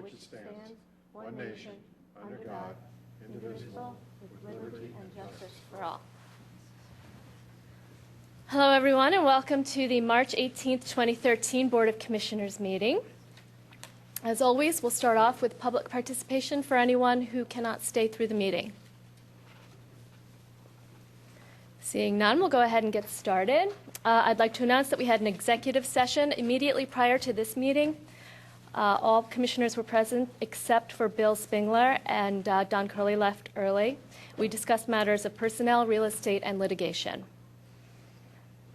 which stands, one nation, under God, indivisible, with liberty and justice for all. Hello, everyone, and welcome to the March 18th, 2013 Board of Commissioners meeting. As always, we'll start off with public participation for anyone who cannot stay through the meeting. Seeing none, we'll go ahead and get started. I'd like to announce that we had an executive session immediately prior to this meeting. All commissioners were present except for Bill Spingler, and Don Curley left early. We discussed matters of personnel, real estate, and litigation.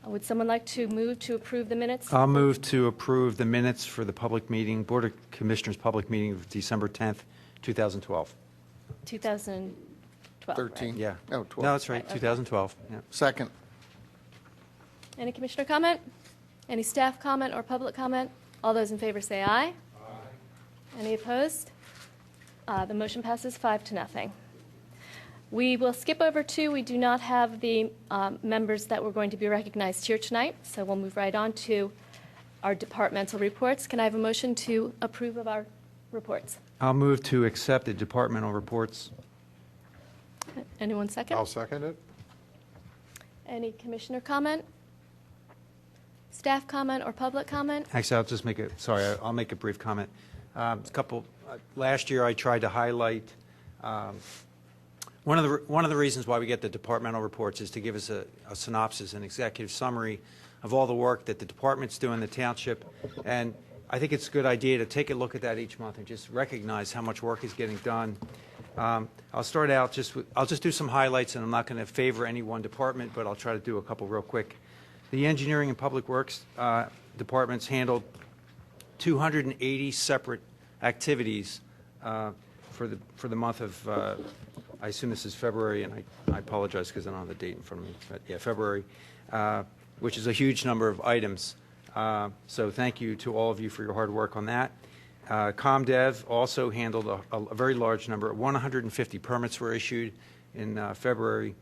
Would someone like to move to approve the minutes? I'll move to approve the minutes for the public meeting, Board of Commissioners public meeting of December 10th, 2012. 2012. 13. Right? Yeah. No, 12. No, that's right, Okay. 2012. Yeah. Second. Any commissioner comment? Any staff comment or public comment? All those in favor say aye. Aye. Any opposed? The motion passes 5-0. We will skip over to, we do not have the members that were going to be recognized here tonight, so we'll move right on to our departmental reports. Can I have a motion to approve of our reports? I'll move to accept the departmental reports. Anyone second? I'll second it. Any commissioner comment? Staff comment or public comment? Actually, I'll just make a, sorry, I'll make a brief comment. Last year I tried to highlight, one of the reasons why we get the departmental reports is to give us a synopsis, an executive summary of all the work that the departments do in the township. And I think it's a good idea to take a look at that each month and just recognize how much work is getting done. I'll start out I'll just do some highlights, and I'm not going to favor any one department, but I'll try to do a couple real quick. The Engineering and Public Works departments handled 280 separate activities for the month of, I assume this is February, and I apologize because I don't have the date in front of me, but yeah, February, which is a huge number of items. So thank you to all of you for your hard work on that. ComDev also handled a very large number. 150 permits were issued in February.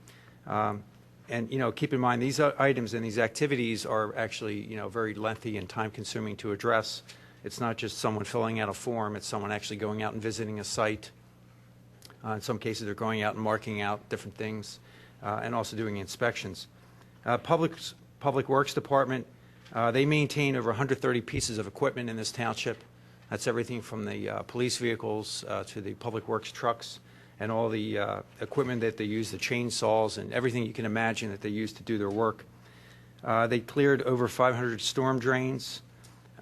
And, keep in mind, these items and these activities are actually, very lengthy and time-consuming to address. It's not just someone filling out a form. It's someone actually going out and visiting a site. In some cases, they're going out and marking out different things and also doing inspections. Public Works Department, they maintain over 130 pieces of equipment in this township. That's everything from the police vehicles to the Public Works trucks, and all the equipment that they use, the chainsaws and everything you can imagine that they use to do their work. They cleared over 500 storm drains.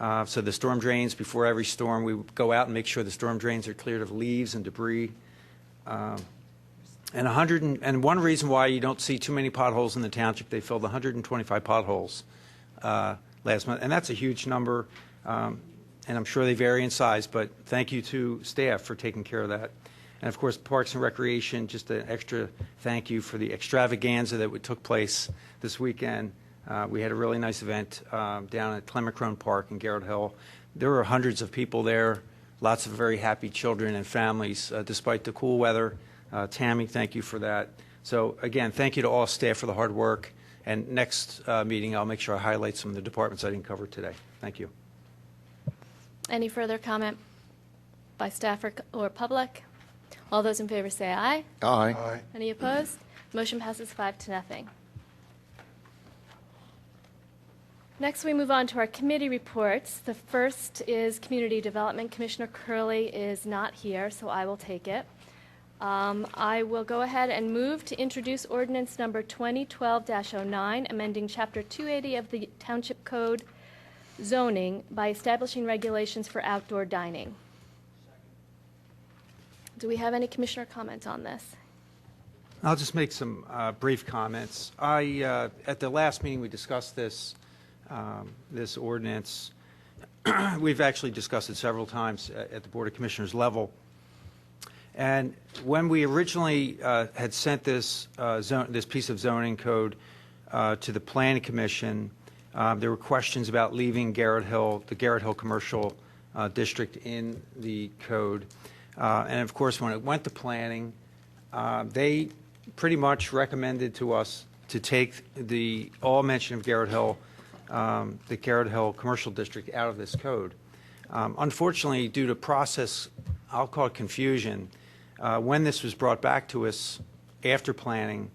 So the storm drains, before every storm, we go out and make sure the storm drains are cleared of leaves and debris. And one reason why you don't see too many potholes in the township, they filled 125 potholes last month, and that's a huge number. And I'm sure they vary in size, but thank you to staff for taking care of that. And, of course, Parks and Recreation, just an extra thank you for the extravaganza that took place this weekend. We had a really nice event down at Clemacrone Park in Garrett Hill. There were hundreds of people there, lots of very happy children and families, despite the cool weather. Tammy, thank you for that. So, again, thank you to all staff for the hard work. And next meeting, I'll make sure I highlight some of the departments I didn't cover today. Thank you. Any further comment by staff or public? All those in favor say aye. Aye. Aye. Any opposed? Motion passes 5-0. Next, we move on to our committee reports. The first is Community Development. Commissioner Curley is not here, so I will take it. I will go ahead and move to introduce ordinance number 2012-09, amending Chapter 280 of the Township Code zoning by establishing regulations for outdoor dining. Do we have any commissioner comments on this? I'll just make some brief comments. At the last meeting, we discussed this ordinance. We've actually discussed it several times at the Board of Commissioners level. And when we originally had sent this piece of zoning code to the Planning Commission, there were questions about leaving the Garrett Hill Commercial District in the code. And of course, when it went to planning, they pretty much recommended to us to take all mention of Garrett Hill, the Garrett Hill Commercial District, out of this code. Unfortunately, due to process I'll call it confusion. When this was brought back to us after planning,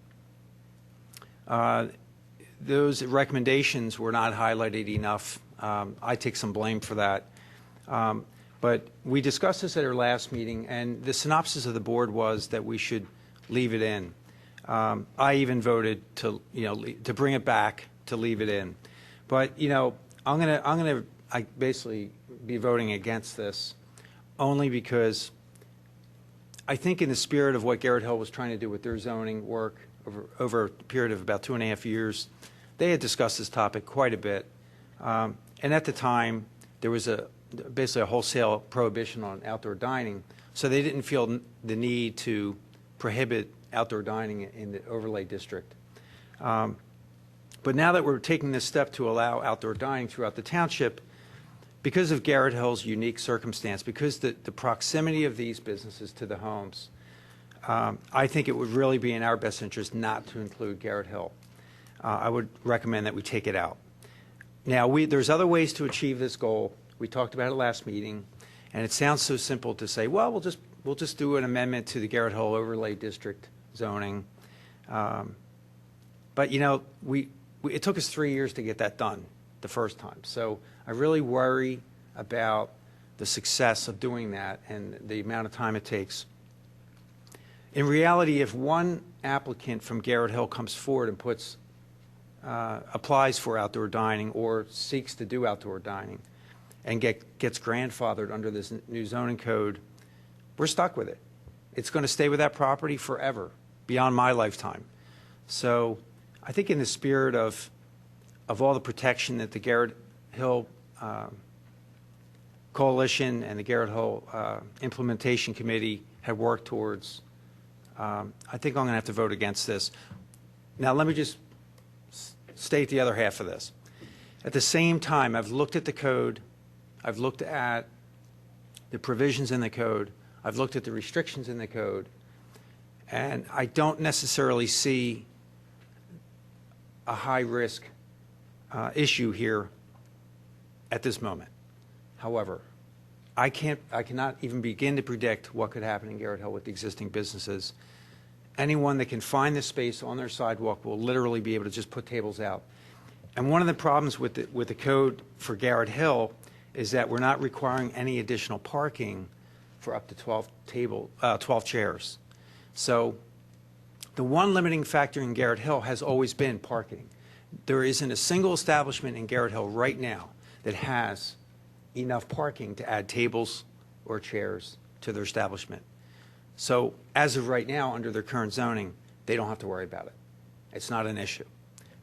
those recommendations were not highlighted enough. I take some blame for that. But we discussed this at our last meeting, and the synopsis of the board was that we should leave it in. I even voted to bring it back, to leave it in. But I'm gonna basically be voting against this, only because I think in the spirit of what Garrett Hill was trying to do with their zoning work over a period of about 2.5 years, they had discussed this topic quite a bit. And at the time, there was basically a wholesale prohibition on outdoor dining, so they didn't feel the need to prohibit outdoor dining in the overlay district. But now that we're taking this step to allow outdoor dining throughout the township, because of Garrett Hill's unique circumstance, because the proximity of these businesses to the homes, I think it would really be in our best interest not to include Garrett Hill. I would recommend that we take it out. Now, there's other ways to achieve this goal. We talked about it last meeting, and it sounds so simple to say, well, we'll just do an amendment to the Garrett Hill overlay district zoning. But it took us 3 years to get that done the first time. So I really worry about the success of doing that and the amount of time it takes. In reality, if one applicant from Garrett Hill comes forward and applies for outdoor dining or seeks to do outdoor dining and gets grandfathered under this new zoning code, we're stuck with it. It's going to stay with that property forever, beyond my lifetime. So I think in the spirit of all the protection that the Garrett Hill Coalition and the Garrett Hill Implementation Committee had worked towards, I think I'm going to have to vote against this. Now, let me just state the other half of this. At the same time, I've looked at the code, I've looked at the provisions in the code, I've looked at the restrictions in the code, and I don't necessarily see a high-risk issue here at this moment. However, I cannot even begin to predict what could happen in Garrett Hill with the existing businesses. Anyone that can find this space on their sidewalk will literally be able to just put tables out. And one of the problems with the code for Garrett Hill is that we're not requiring any additional parking for up to 12 chairs. So the one limiting factor in Garrett Hill has always been parking. There isn't a single establishment in Garrett Hill right now that has enough parking to add tables or chairs to their establishment. So as of right now, under their current zoning, they don't have to worry about it. It's not an issue.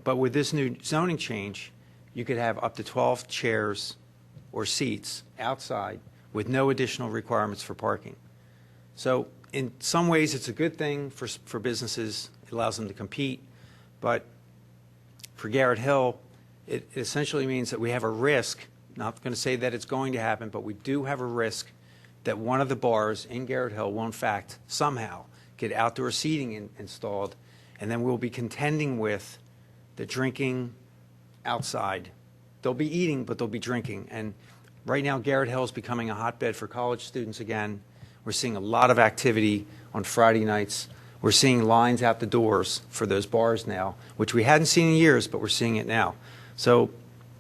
But with this new zoning change, you could have up to 12 chairs or seats outside with no additional requirements for parking. So in some ways, it's a good thing for businesses. It allows them to compete. But for Garrett Hill, it essentially means that we have a risk, not going to say that it's going to happen, but we do have a risk that one of the bars in Garrett Hill will, in fact, somehow get outdoor seating installed, and then we'll be contending with the drinking outside. They'll be eating, but they'll be drinking. And right now, Garrett Hill is becoming a hotbed for college students again. We're seeing a lot of activity on Friday nights. We're seeing lines out the doors for those bars now, which we hadn't seen in years, but we're seeing it now. So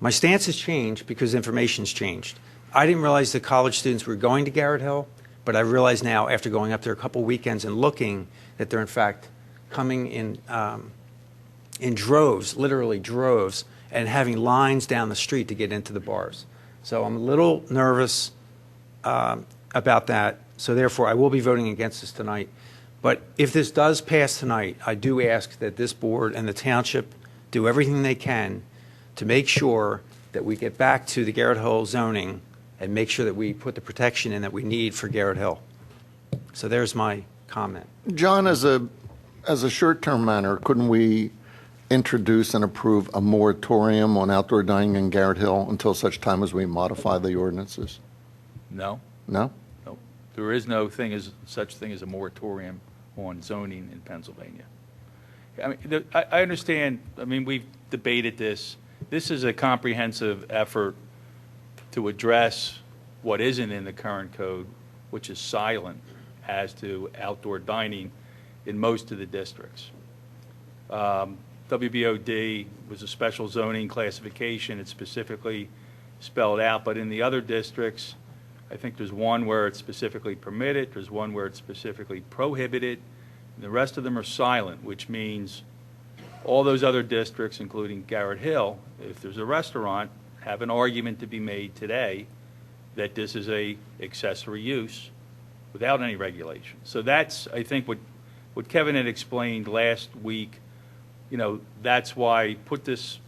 my stance has changed because information's changed. I didn't realize that college students were going to Garrett Hill, but I realize now after going up there a couple weekends and looking that they're in fact coming in droves, literally droves, and having lines down the street to get into the bars. So I'm a little nervous about that. So therefore, I will be voting against this tonight. But if this does pass tonight, I do ask that this board and the township do everything they can to make sure that we get back to the Garrett Hill zoning and make sure that we put the protection in that we need for Garrett Hill. So there's my comment. John, as a short-term matter, couldn't we introduce and approve a moratorium on outdoor dining in Garrett Hill until such time as we modify the ordinances? No, No? no. There is no such thing as a moratorium on zoning in Pennsylvania. I mean, I understand, I mean, we've debated this. This is a comprehensive effort to address what isn't in the current code which is silent as to outdoor dining in most of the districts. WBOD was a special zoning classification. It's specifically spelled out, but in the other districts, I think there's one where it's specifically permitted, there's one where it's specifically prohibited, and the rest of them are silent, which means all those other districts, including Garrett Hill, if there's a restaurant, have an argument to be made today that this is a accessory use without any regulation. So that's, I think, what Kevin had explained last week. You know, that's why put this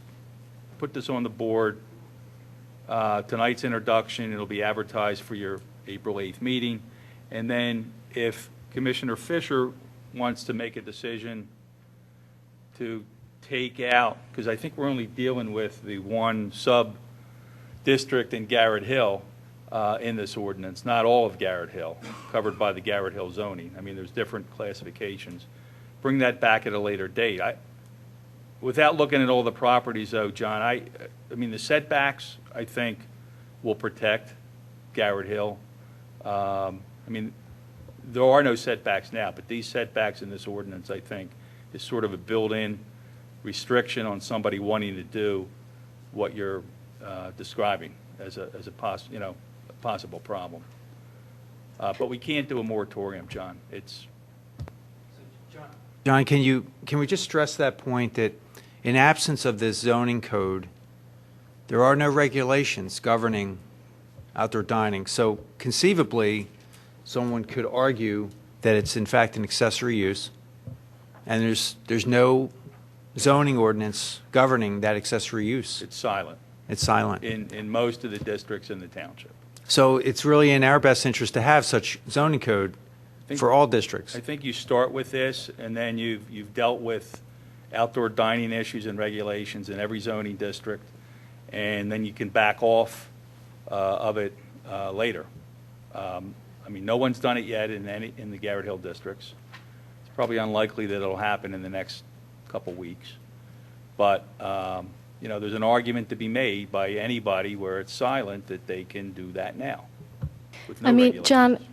on the board. Tonight's introduction, it'll be advertised for your April 8th meeting. And then if Commissioner Fisher wants to make a decision to take out, because I think we're only dealing with the one sub-district in Garrett Hill in this ordinance, not all of Garrett Hill, covered by the Garrett Hill zoning. I mean, there's different classifications. Bring that back at a later date. Without looking at all the properties, though, John, I mean, the setbacks, I think, will protect Garrett Hill. I mean, there are no setbacks now, but these setbacks in this ordinance, I think, is sort of a built-in restriction on somebody wanting to do what you're describing as a possible problem. But we can't do a moratorium, John. It's John, can we just stress that point that in absence of this zoning code, there are no regulations governing outdoor dining. So conceivably, someone could argue that it's in fact an accessory use, and there's no zoning ordinance governing that accessory use. it's silent It's silent. in most of the districts in the township. So it's really in our best interest to have such zoning code for all districts. I think you start with this, and then you've dealt with outdoor dining issues and regulations in every zoning district, and then you can back off of it later. I mean, no one's done it yet in the Garrett Hill districts. It's probably unlikely that it'll happen in the next couple weeks. But you know, there's an argument to be made by anybody where it's silent that they can do that now with no I mean, regulations.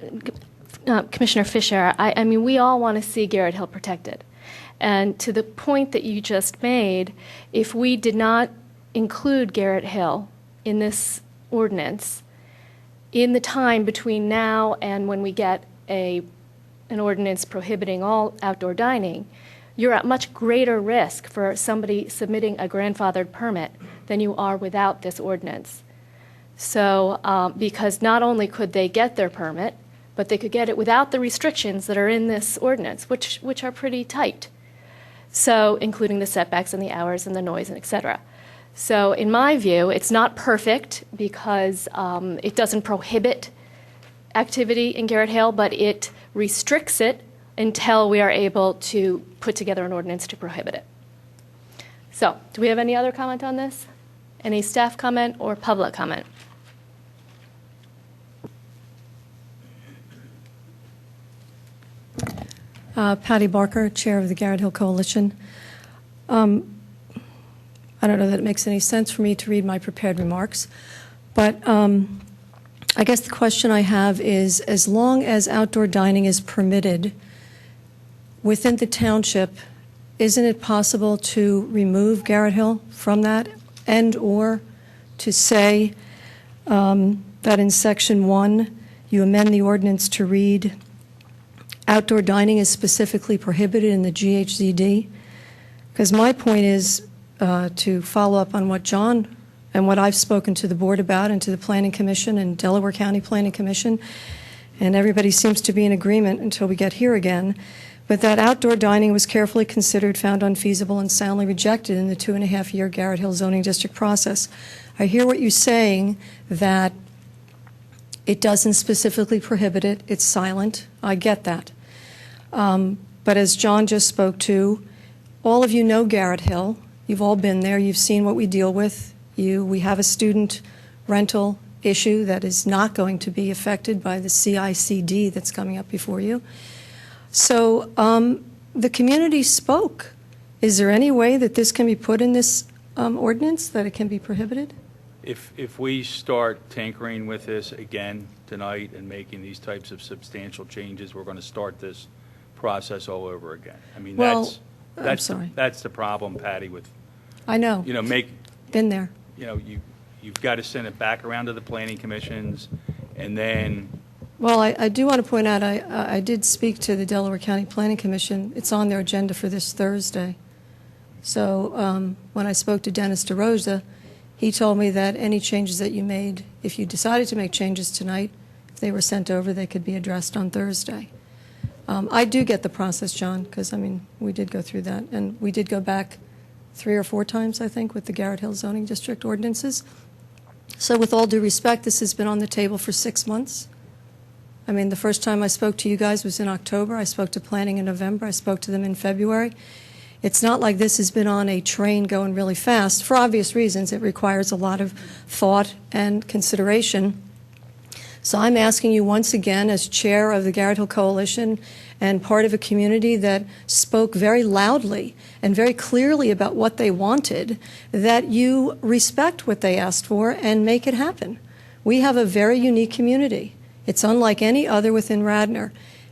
John, Commissioner Fisher, I mean, we all want to see Garrett Hill protected. And to the point that you just made, if we did not include Garrett Hill in this ordinance, in the time between now and when we get an ordinance prohibiting all outdoor dining, you're at much greater risk for somebody submitting a grandfathered permit than you are without this ordinance. So, because not only could they get their permit, but they could get it without the restrictions that are in this ordinance, which are pretty tight. So, including the setbacks and the hours and the noise and et cetera. So, in my view, it's not perfect because it doesn't prohibit activity in Garrett Hill, but it restricts it until we are able to put together an ordinance to prohibit it. So, do we have any other comment on this? Any staff comment or public comment? Patty Barker, Chair of the Garrett Hill Coalition. I don't know that it makes any sense for me to read my prepared remarks, but I guess the question I have is, as long as outdoor dining is permitted within the township, isn't it possible to remove Garrett Hill from that and or to say that in Section 1 you amend the ordinance to read outdoor dining is specifically prohibited in the GHZD? Because my point is to follow up on what John and what I've spoken to the board about and to the Planning Commission and Delaware County Planning Commission, and everybody seems to be in agreement until we get here again, but that outdoor dining was carefully considered, found unfeasible, and soundly rejected in the 2.5-year Garrett Hill zoning district process. I hear what you're saying, that it doesn't specifically prohibit it, it's silent. I get that. But as John just spoke to, all of you know Garrett Hill. You've all been there. You've seen what we deal with. We have a student rental issue that is not going to be affected by the CICD that's coming up before you. So the community spoke. Is there any way that this can be put in this ordinance, that it can be prohibited? if we start tinkering with this again tonight and making these types of substantial changes, we're going to start this process all over again. I mean, Well, I'm sorry. that's the problem, Patty, with, I know, been there. you've got to send it back around to the planning commissions, and then, Well, I do want to point out, I did speak to the Delaware County Planning Commission. It's on their agenda for this Thursday. So when I spoke to Dennis DeRosa, he told me that any changes that you made, if you decided to make changes tonight, if they were sent over, they could be addressed on Thursday. I do get the process, John, because, I mean, we did go through that. And we did go back 3 or 4 times, I think, with the Garrett Hill zoning district ordinances. So with all due respect, this has been on the table for 6 months. I mean, the first time I spoke to you guys was in October. I spoke to planning in November. I spoke to them in February. It's not like this has been on a train going really fast. For obvious reasons, it requires a lot of thought and consideration. So I'm asking you once again, as chair of the Garrett Hill Coalition and part of a community that spoke very loudly and very clearly about what they wanted, that you respect what they asked for and make it happen. We have a very unique community. It's unlike any other within Radnor.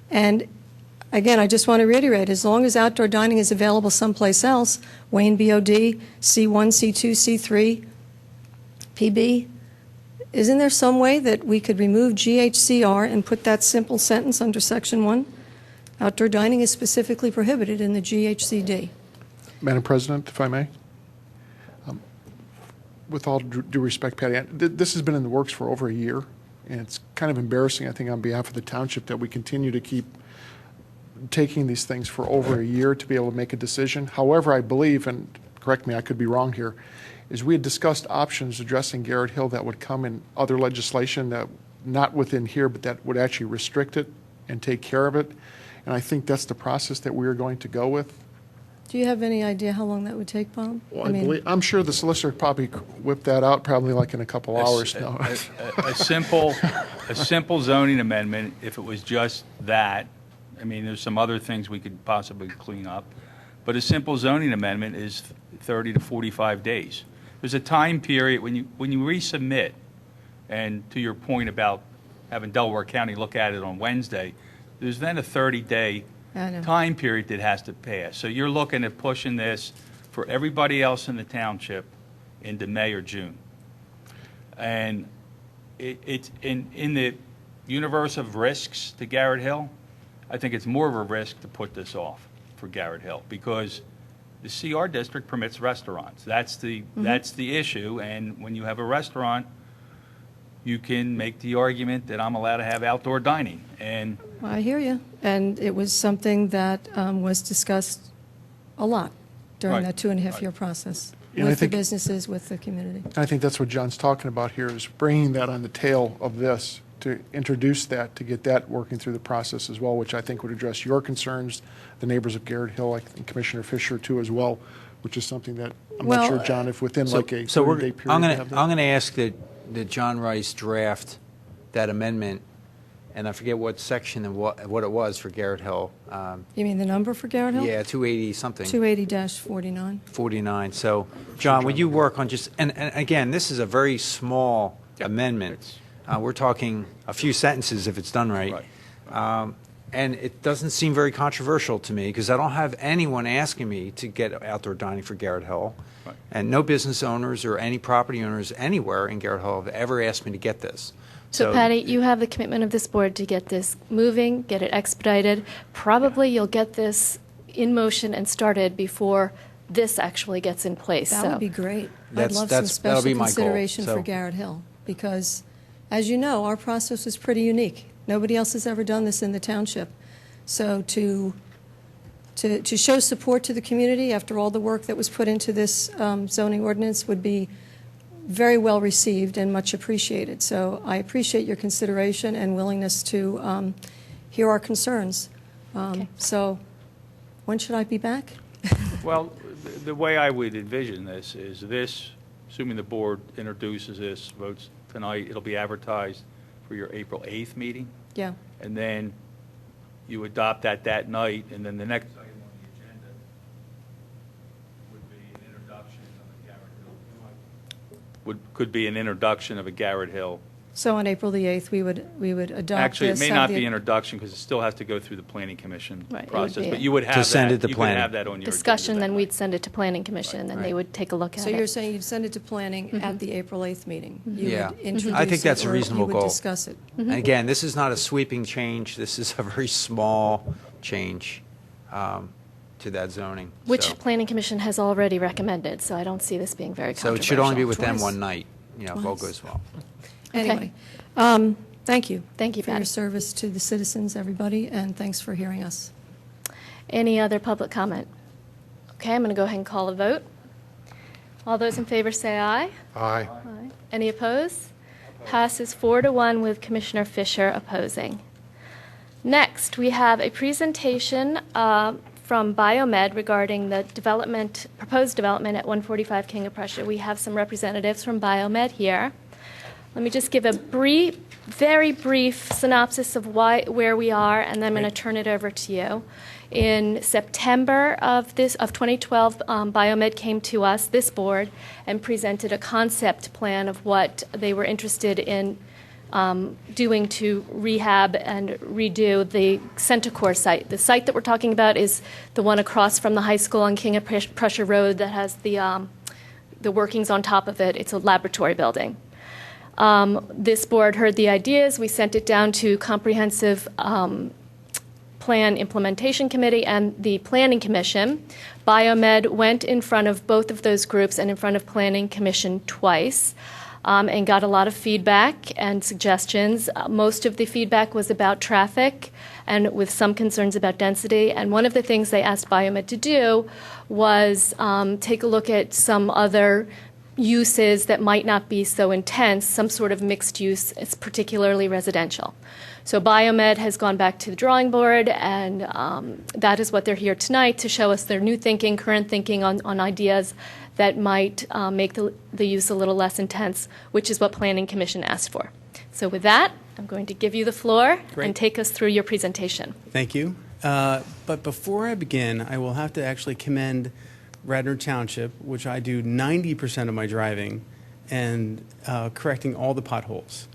And again, I just want to reiterate, as long as outdoor dining is available someplace else, Wayne BOD, C1, C2, C3, PB, isn't there some way that we could remove GHCR and put that simple sentence under Section 1? Outdoor dining is specifically prohibited in the GHCD. Madam President, if I may. With all due respect, Patty, this has been in the works for over a year, and it's kind of embarrassing, I think, on behalf of the township that we continue to keep taking these things for over a year to be able to make a decision. However, I believe, and correct me, I could be wrong here, is we had discussed options addressing Garrett Hill that would come in other legislation that not within here, but that would actually restrict it and take care of it. And I think that's the process that we are going to go with. Do you have any idea how long that would take, Bob? Well, I'm sure the solicitor probably whipped that out probably like in a couple hours now. a simple zoning amendment, if it was just that, I mean, there's some other things we could possibly clean up, but a simple zoning amendment is 30 to 45 days. There's a time period when you resubmit, and to your point about having Delaware County look at it on Wednesday, there's then a 30-day time period that has to pass. So you're looking at pushing this for everybody else in the township into May or June. And it's in the universe of risks to Garrett Hill, I think it's more of a risk to put this off for Garrett Hill because the CR district permits restaurants. That's the issue. And when you have a restaurant, you can make the argument that I'm allowed to have outdoor dining. And I hear you. And it was something that was discussed a lot during that 2.5-year process with the businesses, with the community. I think that's what John's talking about here is bringing that on the tail of this to introduce that, to get that working through the process as well, which I think would address your concerns, the neighbors of Garrett Hill, I think Commissioner Fisher too as well, which is something that I'm not sure, John, if within like a 30-day period. I'm going to ask that John Rice draft that amendment, and I forget what section and what it was for Garrett Hill. You mean the number for Garrett Hill? Yeah, 280-something. 280-49. 49. So, John, would you work on just, and again, this is a very small amendment. We're talking a few sentences if it's done right. And it doesn't seem very controversial to me because I don't have anyone asking me to get outdoor dining for Garrett Hill. Right. And no business owners or any property owners anywhere in Garrett Hill have ever asked me to get this. So Patty, you have the commitment of this board to get this moving, get it expedited. Probably you'll get this in motion and started before this actually gets in place. That would be great. I'd That's- love some that'll special be my goal, consideration for so. Garrett Hill because, as you know, our process is pretty unique. Nobody else has ever done this in the township. So to show support to the community after all the work that was put into this zoning ordinance would be very well received and much appreciated. So I appreciate your consideration and willingness to hear our concerns. Okay. So when should I be back? well, the way I would envision this is this, assuming the board introduces this, votes tonight, it'll be advertised for your April 8th meeting. Yeah. And then you adopt that night, and then the next item on the agenda would be an introduction of the Garrett Hill. could be an introduction of a Garrett Hill. So on April the 8th, we would adopt this. Actually, it may have not the- be introduction because it still has to go through the planning commission Right, it would process. be But a- you would have To send that, it to you could planning. have that on your Discussion, agenda then that we'd night. send it to planning commission, and then they Right. would take a look at So it. you're saying you'd send it to planning at the April 8th meeting? You Yeah. would introduce I think that's it, a or reasonable you goal. would discuss it? And again, this is not a sweeping change. This is a very small change to that zoning. Which So- planning commission has already recommended, so I don't see this being very So controversial. it should only be with them Twice. one night, if all Twice. goes well. Anyway, thank you. Thank you, for your Patty. service to the citizens, everybody, and thanks for hearing us. Any other public comment? Okay, I'm going to go ahead and call a vote. All those in favor say aye. Aye. Aye. Any opposed? Passes 4-1 with Commissioner Fisher opposing. Next, we have a presentation from Biomed regarding the proposed development at 145 King of Prussia. We have some representatives from Biomed here. Let me just give a very brief synopsis of where we are, and then I'm going to turn it over to you. In September of 2012, Biomed came to us, this board, and presented a concept plan of what they were interested in doing to rehab and redo the Centacor site. The site that we're talking about is the one across from the high school on King of Prussia Road that has the workings on top of it. It's a laboratory building. This board heard the ideas. We sent it down to Comprehensive Plan Implementation Committee and the Planning Commission. Biomed went in front of both of those groups and in front of Planning Commission twice. And got a lot of feedback and suggestions. Most of the feedback was about traffic and with some concerns about density. And one of the things they asked Biomed to do was take a look at some other uses that might not be so intense, some sort of mixed use, it's particularly residential. So Biomed has gone back to the drawing board, and that is what they're here tonight, to show us their new thinking, current thinking on ideas that might make the use a little less intense, which is what Planning Commission asked for. So with that, I'm going to give you the floor Great. and take us through your presentation. Thank you. But before I begin, I will have to actually commend Radnor Township, which I do 90% of my driving, and correcting all the potholes.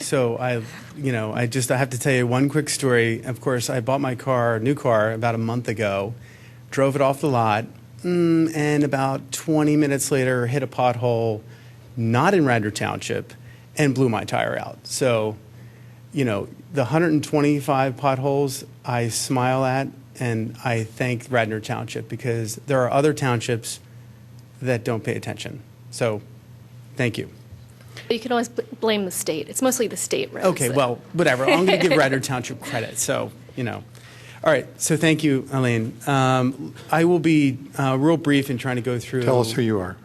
So I have to tell you one quick story. Of course, I bought my new car about a month ago, drove it off the lot, and about 20 minutes later hit a pothole not in Radnor Township and blew my tire out. So, the 125 potholes I smile at, and I thank Radnor Township because there are other townships that don't pay attention. So, thank you. You can always blame the state. It's mostly the state roads. Okay, well, whatever. I'm going to give Radnor Township credit. So, All right, so thank you, Elaine. I will be real brief in trying to go through. Tell us who you are.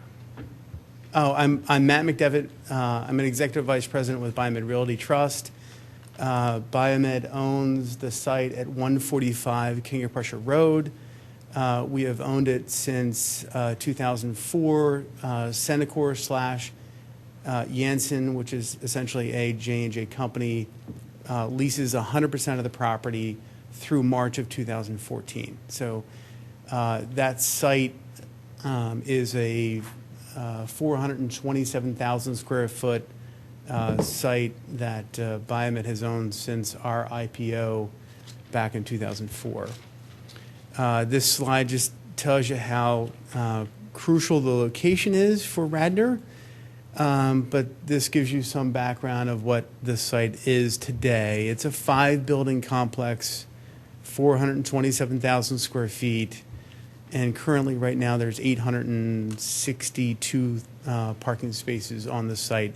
Oh, I'm Matt McDevitt. I'm an executive vice president with Biomed Realty Trust. Biomed owns the site at 145 King of Prussia Road. We have owned it since 2004. Centacor / Janssen, which is essentially a J&J company, leases 100% of the property through March of 2014. So that site is a 427,000 square foot site that Biomed has owned since our IPO back in 2004. This slide just tells you how crucial the location is for Radnor, but this gives you some background of what the site is today. It's a 5-building complex, 427,000 square feet, and currently right now there's 862 parking spaces on the site.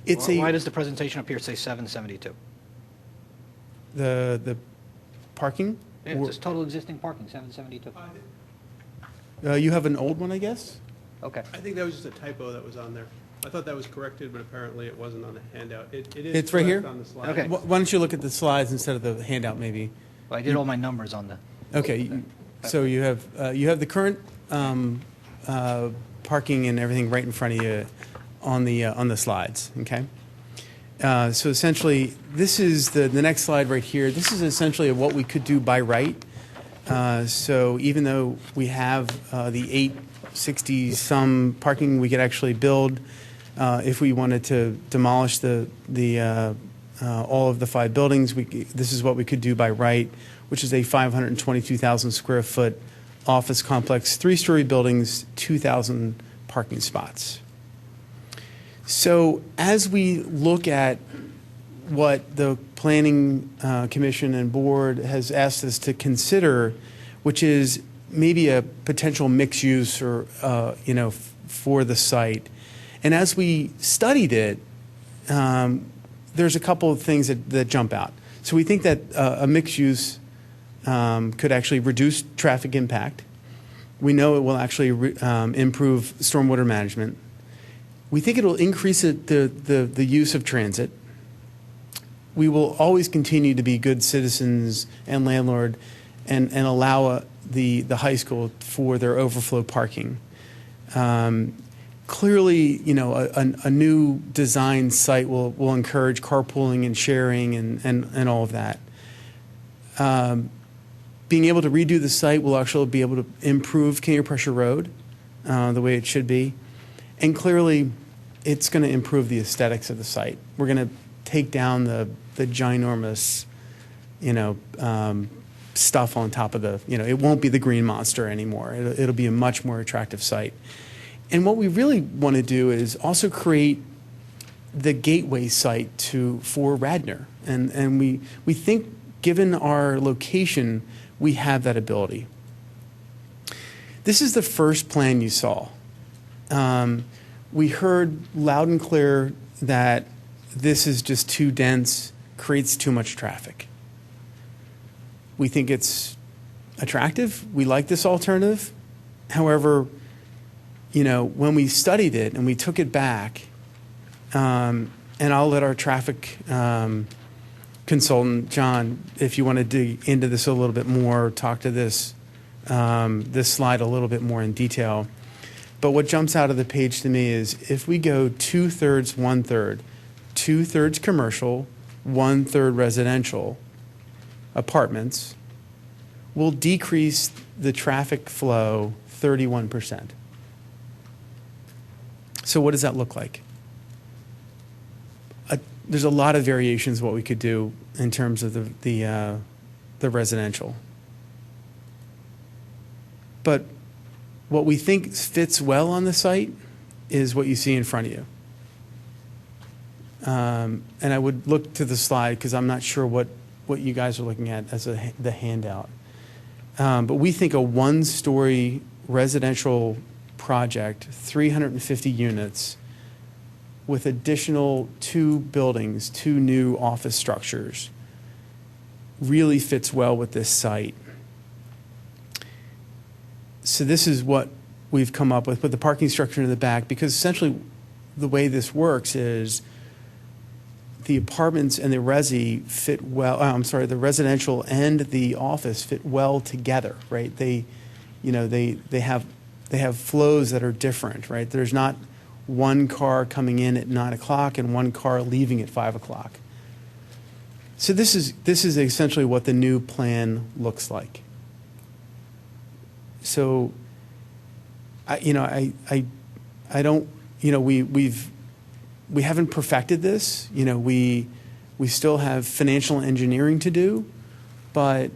Why does the presentation up here say 772? The parking? Yeah, it says total existing parking, 772. You have an old one, I guess? Okay. I think that was just a typo that was on there. I thought that was corrected, but apparently it wasn't on the handout. It is It's right correct here? on the slide. Okay. Why don't you look at the slides instead of the handout, maybe? Well, I did all my numbers on the, Okay, so you have the current parking and everything right in front of you on the slides, okay? So essentially, this is the next slide right here. This is essentially what we could do by right. So even though we have the 860-some parking we could actually build, If we wanted to demolish all of the 5 buildings, this is what we could do by right, which is a 522,000 square foot office complex, 3-story buildings, 2,000 parking spots. So as we look at what the Planning Commission and Board has asked us to consider, which is maybe a potential mixed use or, for the site. And as we studied it, there's a couple of things that jump out. So we think that a mixed use could actually reduce traffic impact. We know it will actually improve stormwater management. We think it will increase the use of transit. We will always continue to be good citizens and landlord and allow the high school for their overflow parking. Clearly, a new design site will encourage carpooling and sharing and all of that. Being able to redo the site will actually be able to improve King of Prussia Road the way it should be. And clearly, it's going to improve the aesthetics of the site. We're going to take down the ginormous, stuff on top of it won't be the green monster anymore. It'll be a much more attractive site. And what we really want to do is also create the gateway site for Radnor. And we think, given our location, we have that ability. This is the first plan you saw. We heard loud and clear that this is just too dense, creates too much traffic. We think it's attractive. We like this alternative. However, when we studied it and we took it back, and I'll let our traffic consultant, John, if you want to dig into this a little bit more, talk to this slide a little bit more in detail. But what jumps out of the page to me is if we go 2/3, 1/3, 2/3 commercial, 1/3 residential apartments, we'll decrease the traffic flow 31%. So what does that look like? There's a lot of variations of what we could do in terms of the residential. But what we think fits well on the site is what you see in front of you. And I would look to the slide because I'm not sure what you guys are looking at as the handout. But we think a 1-story residential project, 350 units, with additional 2 buildings, 2 new office structures, really fits well with this site. So this is what we've come up with the parking structure in the back, because essentially the way this works is the apartments and the resi fit well, the residential and the office fit well together, right? They have flows that are different, right? There's not one car coming in at 9 o'clock and one car leaving at 5 o'clock. So this is essentially what the new plan looks like. So, I don't, we haven't perfected this. We still have financial engineering to do, but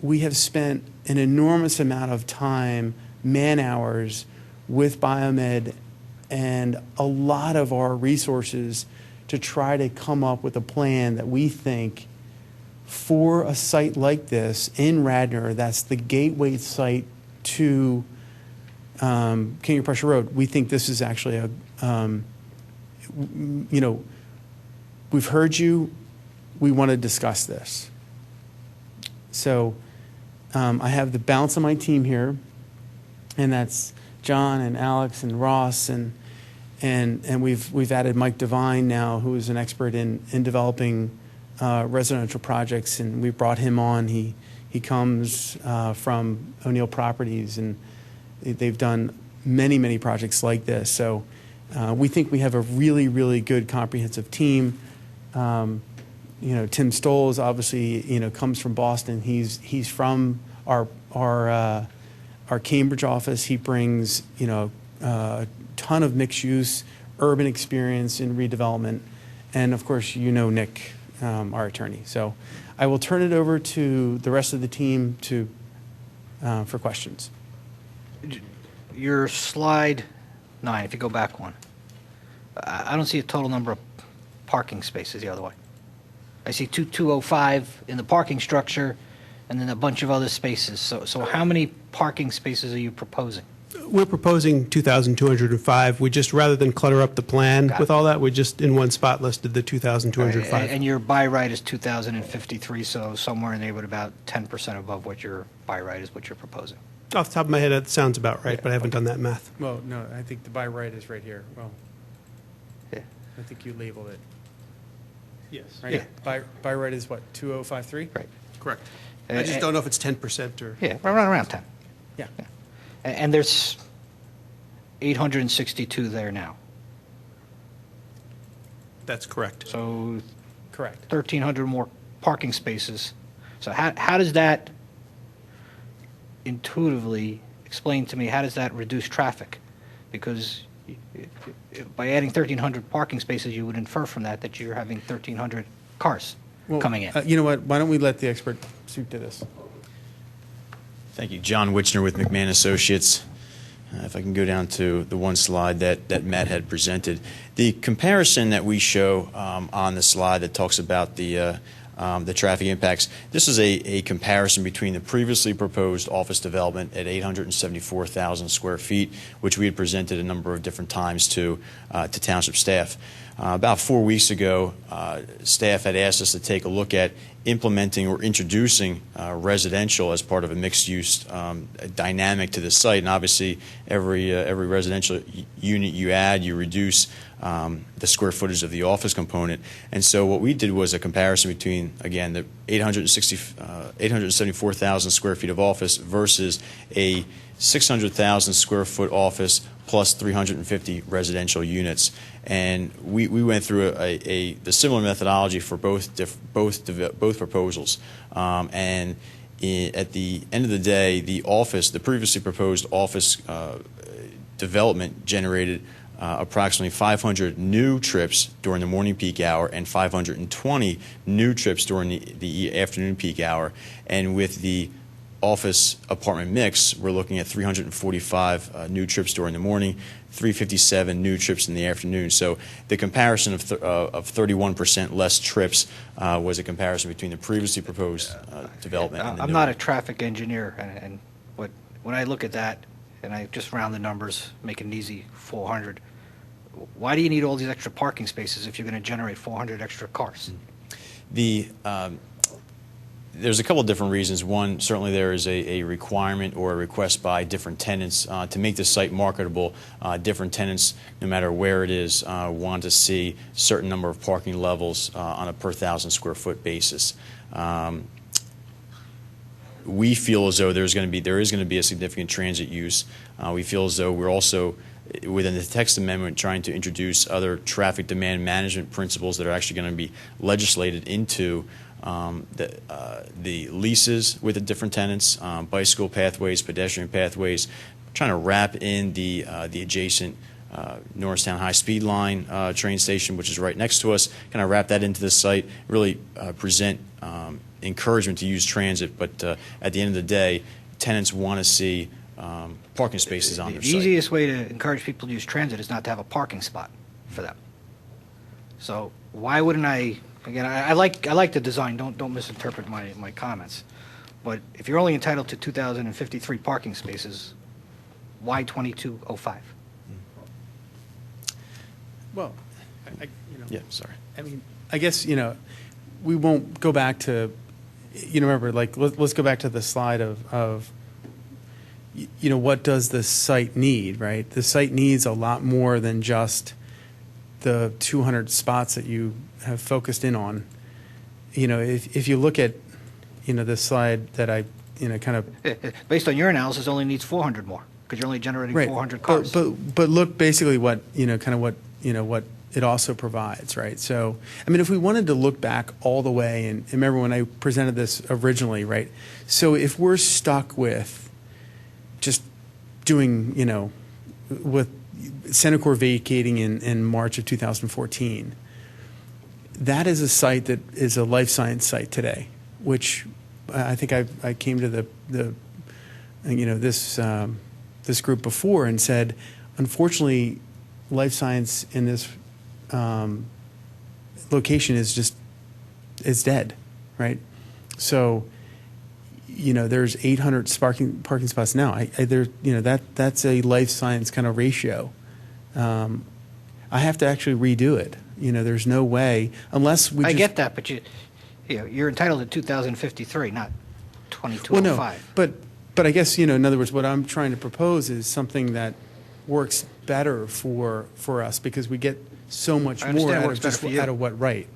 we have spent an enormous amount of time, man-hours with Biomed and a lot of our resources to try to come up with a plan that we think for a site like this in Radnor, that's the gateway site to King of Prussia Road. We think this is actually we've heard you, we want to discuss this. So I have the balance of my team here, and that's John and Alex and Ross, and we've added Mike Devine now, who is an expert in developing residential projects, and we brought him on. He comes from O'Neill Properties, and they've done many projects like this. So we think we have a really, really good comprehensive team. Tim Stoll is obviously, comes from Boston. He's from our Cambridge office. He brings, a ton of mixed use urban experience in redevelopment. And of course, you know Nick, our attorney. So I will turn it over to the rest of the team for questions. Your slide 9, if you go back one, I don't see a total number of parking spaces the other way. I see 205 in the parking structure, and then a bunch of other spaces. So how many parking spaces are you proposing? We're proposing 2,205. We just, rather than clutter up the plan Got with it. all that, we just in one spot listed the 2,205. And your by right is 2,053, so somewhere in the neighborhood about 10% above what your by right is what you're proposing. Off the top of my head, that sounds about right, but I haven't done that math. Well, no, I think the by right is right here. Well, Yeah. I think you labeled it. Yes. Right? Yeah. By right is what, 2053? Right. Correct. I just don't know if it's 10% or... Yeah, around 10. Yeah. And there's 862 there now. That's correct. So Correct. 1,300 more parking spaces. So how does that intuitively explain to me, how does that reduce traffic? Because by adding 1,300 parking spaces, you would infer from that you're having 1,300 cars coming in. You know what? Why don't we let the expert speak to this? Thank you. John Wichner with McMahon Associates. If I can go down to the one slide that Matt had presented. The comparison that we show on the slide that talks about the traffic impacts, this is a comparison between the previously proposed office development at 874,000 square feet, which we had presented a number of different times to Township staff. About 4 weeks ago, staff had asked us to take a look at implementing or introducing residential as part of a mixed-use dynamic to the site. And obviously, every residential unit you add, you reduce the square footage of the office component. And so what we did was a comparison between, again, the 874,000 square feet of office versus a 600,000 square foot office plus 350 residential units. And we went through the similar methodology for both proposals. At the end of the day, the previously proposed office development generated approximately 500 new trips during the morning peak hour and 520 new trips during the afternoon peak hour. And with the office apartment mix, we're looking at 345 new trips during the morning, 357 new trips in the afternoon. So the comparison of 31% less trips was a comparison between the previously proposed development and the I'm new not one. a traffic engineer, and when I look at that, and I just round the numbers, make it easy, 400, why do you need all these extra parking spaces if you're going to generate 400 extra cars? There's a couple of different reasons. One, certainly there is a requirement or a request by different tenants to make the site marketable. Different tenants, no matter where it is, want to see a certain number of parking levels on a per 1,000 square foot basis. We feel as though there is going to be a significant transit use. We feel as though we're also, within the text amendment, trying to introduce other traffic demand management principles that are actually going to be legislated into the leases with the different tenants, bicycle pathways, pedestrian pathways, trying to wrap in the adjacent Norristown High-Speed Line train station, which is right next to us, kind of wrap that into the site, really present encouragement to use transit. But at the end of the day, tenants want to see parking spaces on their The site. easiest way to encourage people to use transit is not to have a parking spot for them. So why wouldn't I? Again, I like the design. Don't misinterpret my comments. But if you're only entitled to 2,053 parking spaces, why 2,205? Well, Yeah, sorry. I mean, I guess, we won't go back to, remember, like, let's go back to the slide of what does the site need, right? The site needs a lot more than just the 200 spots that you have focused in on. If you look at, this slide that I, kind of. Based on your analysis, it only needs 400 more because you're only generating Right. 400 cars. But look basically what, kind of what it also provides, right? So, I mean, if we wanted to look back all the way, and remember when I presented this originally, right? So if we're stuck with just doing, with Centercore vacating in March of 2014. That is a site that is a life science site today, which I think I came to this group before and said, unfortunately, life science in this location is dead, right? So, there's 800 parking spots now. That's a life science kind of ratio. I have to actually redo it. There's no way unless we. I get that, but you're entitled to 2,053, not 2,205. Well, no, but I guess in other words, what I'm trying to propose is something that works better for us because we get so much more out of what right.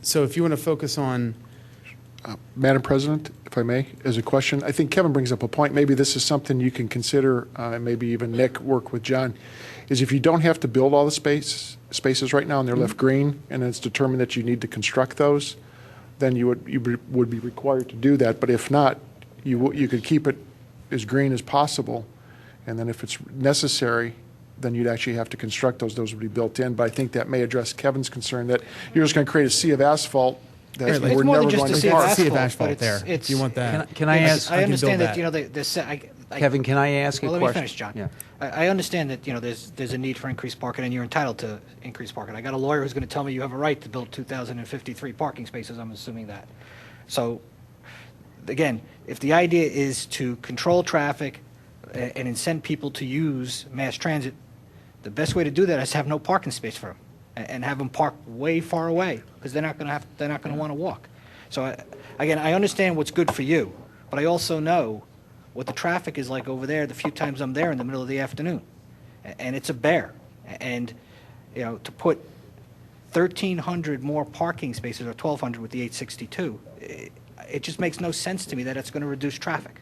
So if you want to focus on. Madam President, if I may, as a question, I think Kevin brings up a point. Maybe this is something you can consider, and maybe even Nick work with John, is if you don't have to build all the spaces right now and they're left green, and it's determined that you need to construct those, then you would be required to do that. But if not, you could keep it as green as possible, and then if it's necessary, then you'd actually have to construct those. Those would be built in. But I think that may address Kevin's concern that you're just going to create a sea of asphalt. It's more than just a sea of asphalt there. If you want that. Can I ask? I understand that Kevin, can I ask a question? Let me finish, John. Yeah. I understand that there's a need for increased parking, and you're entitled to increased parking. I got a lawyer who's going to tell me you have a right to build 2,053 parking spaces. I'm assuming that. So, again, if the idea is to control traffic and incent people to use mass transit, the best way to do that is to have no parking space for them. And have them park way far away because they're not going to want to walk. So again, I understand what's good for you, but I also know what the traffic is like over there the few times I'm there in the middle of the afternoon, and it's a bear. And to put 1,300 more parking spaces or 1,200 with the 862, it just makes no sense to me that it's going to reduce traffic.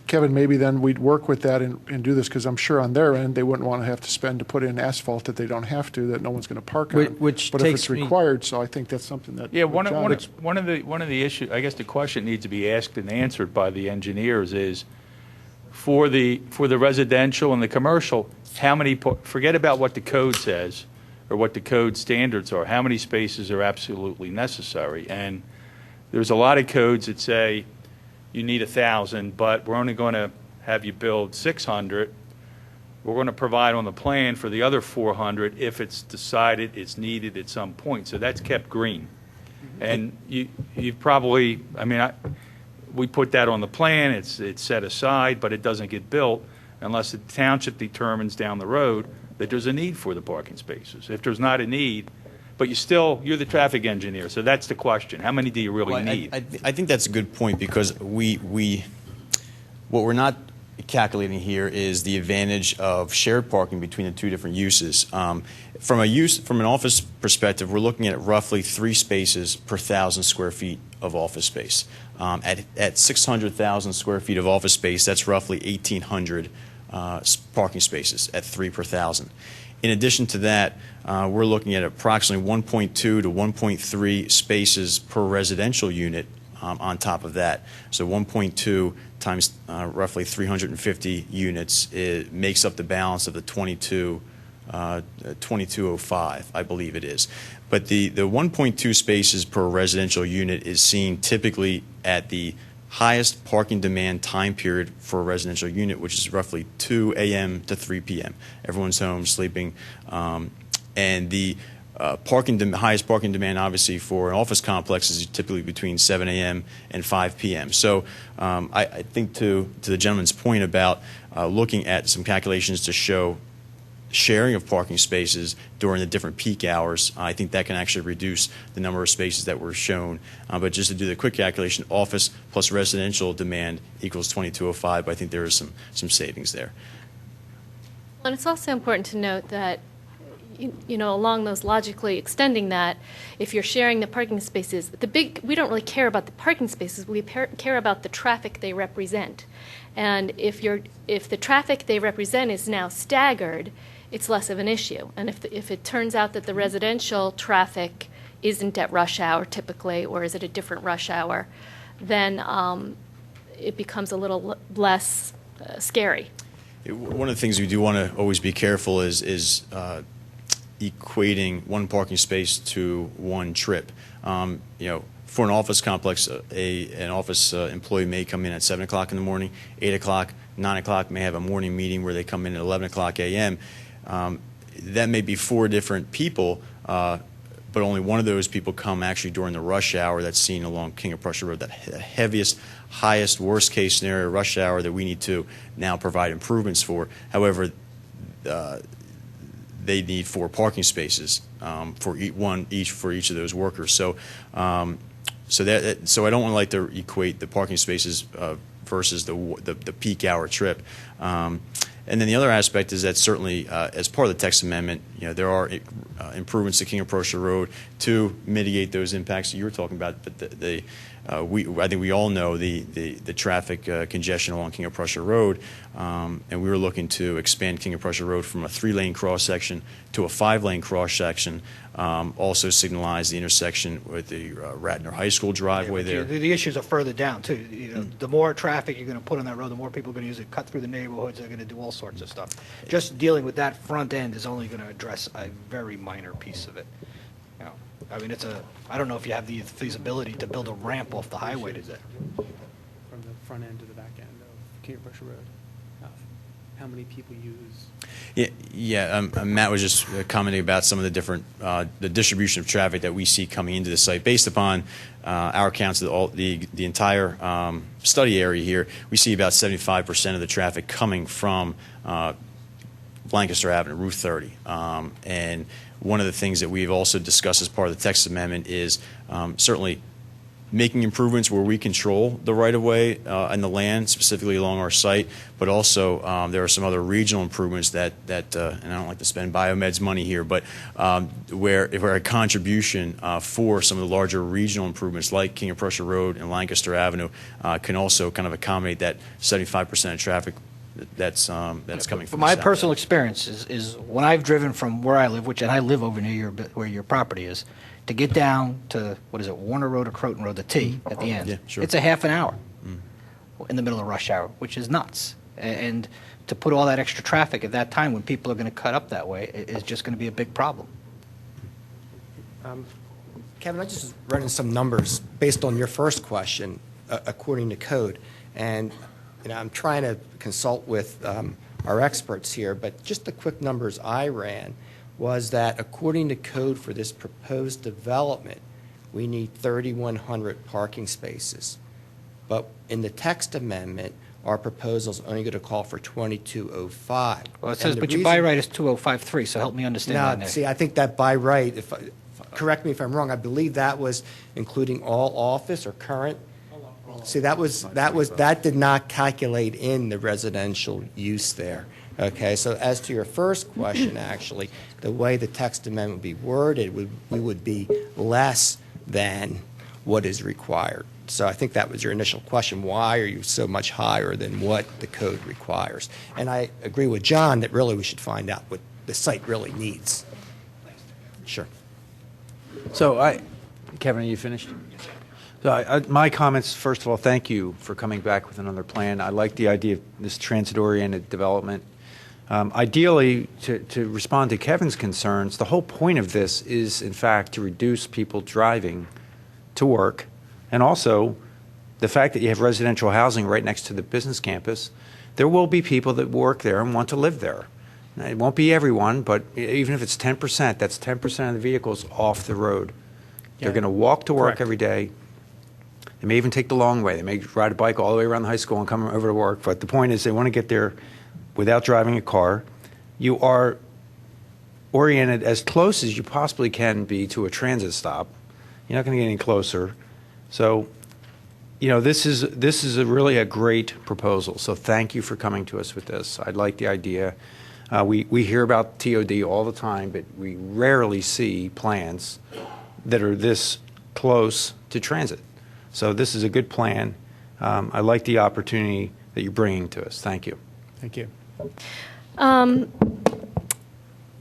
Kevin, maybe then we'd work with that and do this, because I'm sure on their end, they wouldn't want to have to spend to put in asphalt that they don't have to, that no one's going to park on. But if it's required, so I think that's something that. Yeah, one of the issues, I guess the question needs to be asked and answered by the engineers is, for the residential and the commercial, how many, forget about what the code says or what the code standards are, how many spaces are absolutely necessary? And there's a lot of codes that say, you need 1,000, but we're only going to have you build 600. We're going to provide on the plan for the other 400 if it's decided it's needed at some point. So that's kept green. And you probably, we put that on the plan. It's set aside, but it doesn't get built unless the township determines down the road that there's a need for the parking spaces. If there's not a need, but you're the traffic engineer, so that's the question. How many do you really need? I think that's a good point, because what we're not calculating here is the advantage of shared parking between the two different uses. From an office perspective, we're looking at roughly 3 spaces per 1,000 square feet of office space. At 600,000 square feet of office space, that's roughly 1,800 parking spaces at 3 per 1,000. In addition to that, we're looking at approximately 1.2 to 1.3 spaces per residential unit on top of that. So 1.2 times roughly 350 units makes up the balance of the 2205, I believe it is. But the 1.2 spaces per residential unit is seen typically at the highest parking demand time period for a residential unit, which is roughly 2 a.m. to 3 p.m. Everyone's home, sleeping. And the highest parking demand, obviously, for an office complex is typically between 7 a.m. and 5 p.m. So I think to the gentleman's point about looking at some calculations to show sharing of parking spaces during the different peak hours, I think that can actually reduce the number of spaces that were shown. But just to do the quick calculation, office plus residential demand equals 2205. But I think there is some savings there. And it's also important to note that, along those logically extending that, if you're sharing the parking spaces, we don't really care about the parking spaces. We care about the traffic they represent. And if the traffic they represent is now staggered, it's less of an issue. And if it turns out that the residential traffic isn't at rush hour typically, or is at a different rush hour, then it becomes a little less scary. One of the things we do want to always be careful is equating one parking space to one trip. For an office complex, an office employee may come in at 7 o'clock in the morning, 8 o'clock, 9 o'clock, may have a morning meeting where they come in at 11 o'clock a.m. That may be 4 different people, but only one of those people come actually during the rush hour that's seen along King of Prussia Road, that heaviest, highest, worst case scenario rush hour that we need to now provide improvements for. However, they need 4 parking spaces for each of those workers. So I don't want to like to equate the parking spaces versus the peak hour trip. And then the other aspect is that certainly as part of the text amendment, there are improvements to King of Prussia Road to mitigate those impacts that you were talking about. But I think we all know the traffic congestion along King of Prussia Road, and we were looking to expand King of Prussia Road from a 3-lane cross section to a 5-lane cross section. Also signalize the intersection with the Radnor High School driveway there. The issues are further down too. The more traffic you're going to put on that road, the more people are going to use it, cut through the neighborhoods, they're going to do all sorts of stuff. Just dealing with that front end is only going to address a very minor piece of it. I mean, I don't know if you have the feasibility to build a ramp off the highway to that. From the front end to the back end of King of Prussia Road, how many people use? Yeah. Matt was just commenting about some of the different the distribution of traffic that we see coming into the site based upon our counts of the entire study area here. We see about 75% of the traffic coming from Lancaster Avenue, Route 30, and one of the things that we've also discussed as part of the text amendment is certainly making improvements where we control the right-of-way and the land, specifically along our site, but also there are some other regional improvements that and I don't like to spend Biomed's money here, but where a contribution for some of the larger regional improvements like King of Prussia Road and Lancaster Avenue can also kind of accommodate that 75% of traffic that's coming from My the south. personal experience is when I've driven from where I live, and I live over near where your property is, to get down to, Warner Road or Croton Road, the T at the end. Yeah, sure. It's a half an hour in the middle of rush hour, which is nuts. And to put all that extra traffic at that time when people are going to cut up that way is just going to be a big problem. Kevin, I just running some numbers based on your first question, according to code. And I'm trying to consult with our experts here, but just the quick numbers I ran was that according to code for this proposed development, we need 3,100 parking spaces. But in the text amendment, our proposal is only going to call for 2,205. Well, it says, but your by right is 2053, so help me understand that. No, see, I think that by right, correct me if I'm wrong, I believe that was including all office or current. See, that did not calculate in the residential use there. Okay, so as to your first question, actually, the way the text amendment would be worded, we would be less than what is required. So I think that was your initial question. Why are you so much higher than what the code requires? And I agree with John that really we should find out what the site really needs. Sure. So Kevin, are you finished? So my comments, first of all, thank you for coming back with another plan. I like the idea of this transit-oriented development. Ideally, to respond to Kevin's concerns, the whole point of this is, in fact, to reduce people driving to work, and also the fact that you have residential housing right next to the business campus. There will be people that work there and want to live there. It won't be everyone, but even if it's 10%, that's 10% of the vehicles off the road. They're going to walk to work every day. They may even take the long way. They may ride a bike all the way around the high school and come over to work. But the point is they want to get there without driving a car. You are oriented as close as you possibly can be to a transit stop. You're not going to get any closer. So, this is really a great proposal. So thank you for coming to us with this. I like the idea. We hear about TOD all the time, but we rarely see plans that are this close to transit. So this is a good plan. I like the opportunity that you're bringing to us. Thank you. Thank you.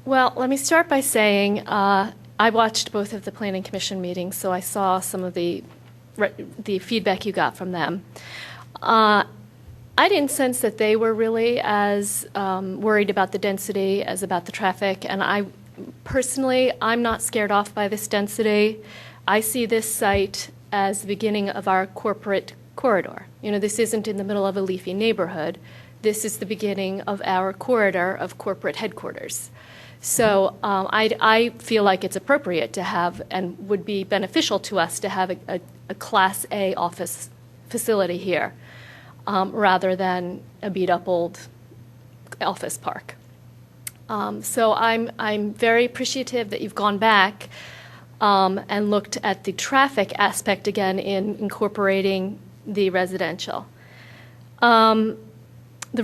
Well, let me start by saying I watched both of the Planning Commission meetings, so I saw some of the feedback you got from them. I didn't sense that they were really as worried about the density as about the traffic, and personally, I'm not scared off by this density. I see this site as the beginning of our corporate corridor. You know, this isn't in the middle of a leafy neighborhood. This is the beginning of our corridor of corporate headquarters. So I feel like it's appropriate to have, and would be beneficial to us to have a Class A office facility here, rather than a beat-up old office park. So I'm very appreciative that you've gone back and looked at the traffic aspect again in incorporating the residential. The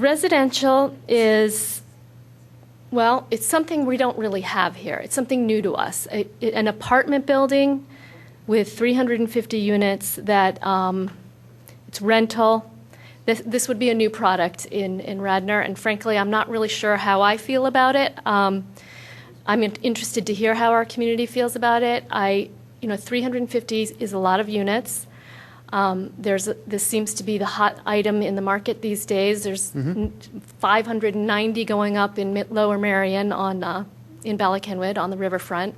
residential is, well, it's something we don't really have here. It's something new to us. An apartment building with 350 units that it's rental. This would be a new product in Radnor, and frankly, I'm not really sure how I feel about it. I'm interested to hear how our community feels about it. 350 is a lot of units. This seems to be the hot item in the market these days. There's 590 going up in Lower Merion in Bala Cynwyd on the riverfront.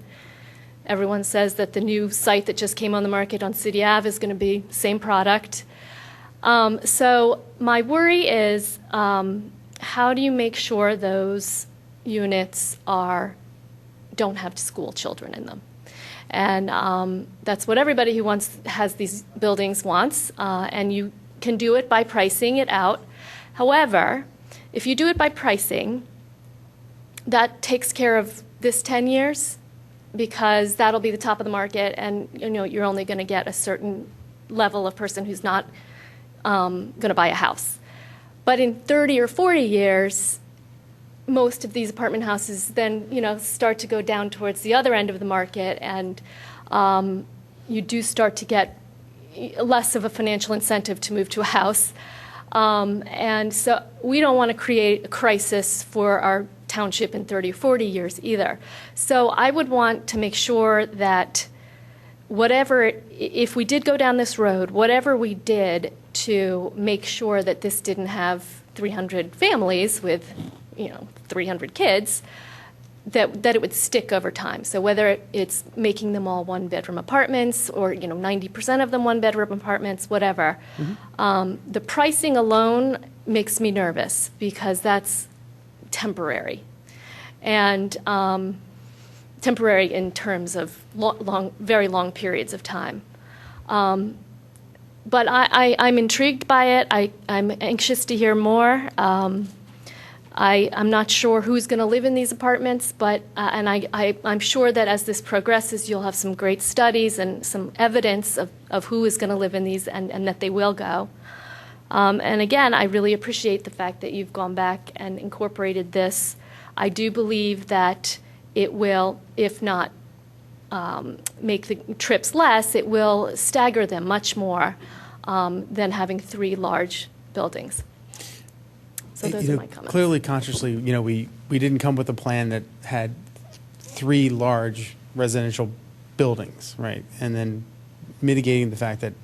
Everyone says that the new site that just came on the market on City Ave is going to be same product. So my worry is, how do you make sure those units don't have school children in them? And that's what everybody who has these buildings wants, and you can do it by pricing it out. However, if you do it by pricing, that takes care of this 10 years, because that'll be the top of the market, and you're only going to get a certain level of person who's not going to buy a house. But in 30 or 40 years, most of these apartment houses then, start to go down towards the other end of the market, and you do start to get less of a financial incentive to move to a house. And so we don't want to create a crisis for our township in 30 or 40 years either. So I would want to make sure that if we did go down this road, whatever we did to make sure that this didn't have 300 families with 300 kids, that it would stick over time. So whether it's making them all one-bedroom apartments or 90% of them one-bedroom apartments, whatever. The pricing alone makes me nervous because that's temporary, and temporary in terms of very long periods of time. But I'm intrigued by it. I'm anxious to hear more. I'm not sure who's going to live in these apartments, but I'm sure that as this progresses, you'll have some great studies and some evidence of who is going to live in these, and that they will go. And again, I really appreciate the fact that you've gone back and incorporated this. I do believe that it will, if not make the trips less, it will stagger them much more than having 3 large buildings. So those are my comments. Clearly, consciously, we didn't come with a plan that had 3 large residential buildings, right? And then mitigating the fact that,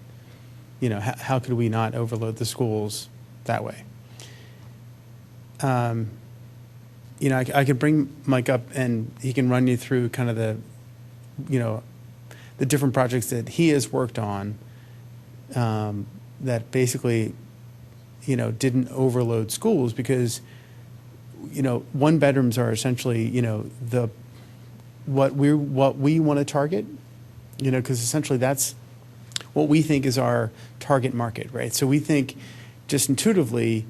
how could we not overload the schools that way? I could bring Mike up and he can run you through kind of the different projects that he has worked on that basically didn't overload schools, because one bedrooms are essentially what we want to target, because essentially that's what we think is our target market, right? So we think just intuitively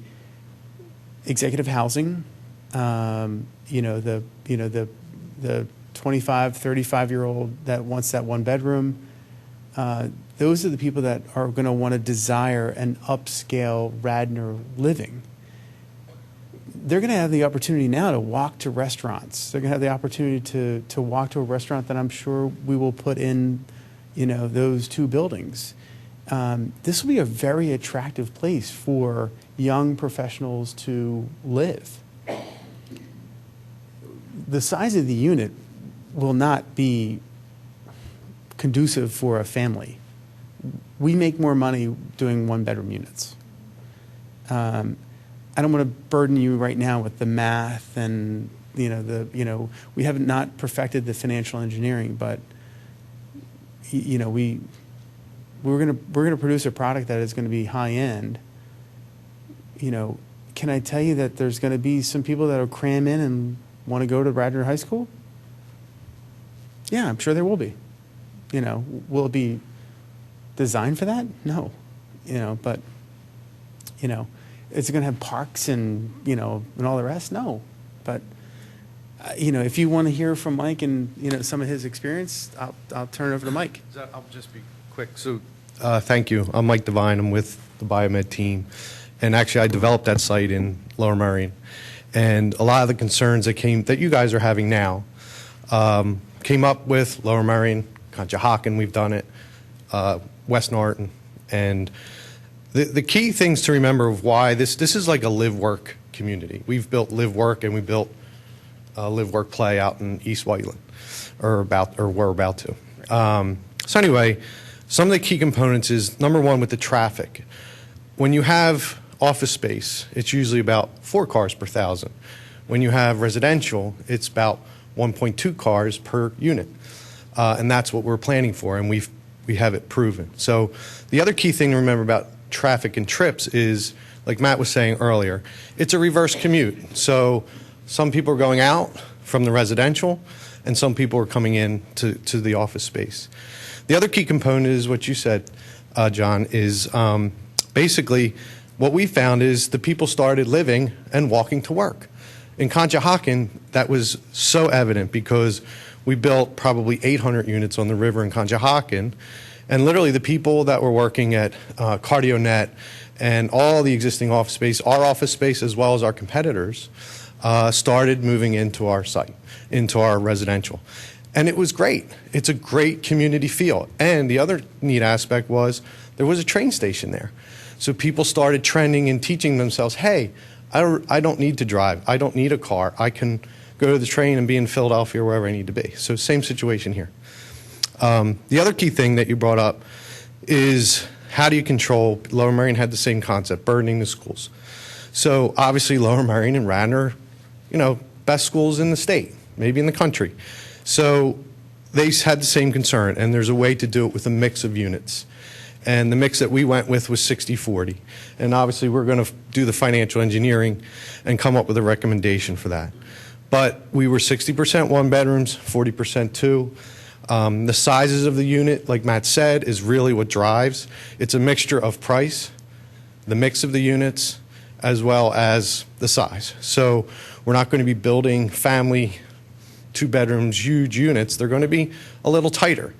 executive housing, the 25, 35-year-old that wants that one bedroom, those are the people that are going to want to desire an upscale Radnor living. They're going to have the opportunity now to walk to restaurants. They're going to have the opportunity to walk to a restaurant that I'm sure we will put in, those 2 buildings. This will be a very attractive place for young professionals to live. The size of the unit will not be conducive for a family. We make more money doing 1-bedroom units. I don't want to burden you right now with the math and, we have not perfected the financial engineering, but, we're going to produce a product that is going to be high end. Can I tell you that there's going to be some people that will cram in and want to go to Radnor High School? Yeah, I'm sure there will be. Will it be designed for that? No. But, is it going to have parks and, and all the rest? No. But, if you want to hear from Mike and, some of his experience, I'll turn it over to Mike. I'll just be quick. So, thank you. I'm Mike Devine. I'm with the Biomed team. And actually, I developed that site in Lower Merion. And a lot of the concerns that you guys are having now came up with Lower Merion, Conshohocken, we've done it, West Norton. And the key things to remember of why this is like a live-work community. We've built live-work, and we built live-work play out in East Whiteland, or we're about to. So anyway, some of the key components is, number one, with the traffic. When you have office space, it's usually about 4 cars per 1,000. When you have residential, it's about 1.2 cars per unit. And that's what we're planning for, and we have it proven. So the other key thing to remember about traffic and trips is, like Matt was saying earlier, it's a reverse commute. So some people are going out from the residential, and some people are coming in to the office space. The other key component is what you said, John, is basically what we found is the people started living and walking to work. In Conshohocken, that was so evident because we built probably 800 units on the river in Conshohocken, and literally the people that were working at CardioNet and all the existing office space, our office space as well as our competitors, started moving into our site, into our residential. And it was great. It's a great community feel. And the other neat aspect was there was a train station there. So people started trending and teaching themselves, hey, I don't need to drive. I don't need a car. I can go to the train and be in Philadelphia or wherever I need to be. So same situation here. The other key thing that you brought up is how do you control, Lower Merion had the same concept, burdening the schools. So obviously Lower Merion and Radnor, best schools in the state, maybe in the country. So they had the same concern, and there's a way to do it with a mix of units. And the mix that we went with was 60-40. And obviously we're going to do the financial engineering and come up with a recommendation for that. But we were 60% one bedrooms, 40% two. The sizes of the unit, like Matt said, is really what drives. It's a mixture of price, the mix of the units, as well as the size. So we're not going to be building family 2 bedrooms, huge units. They're going to be a little tighter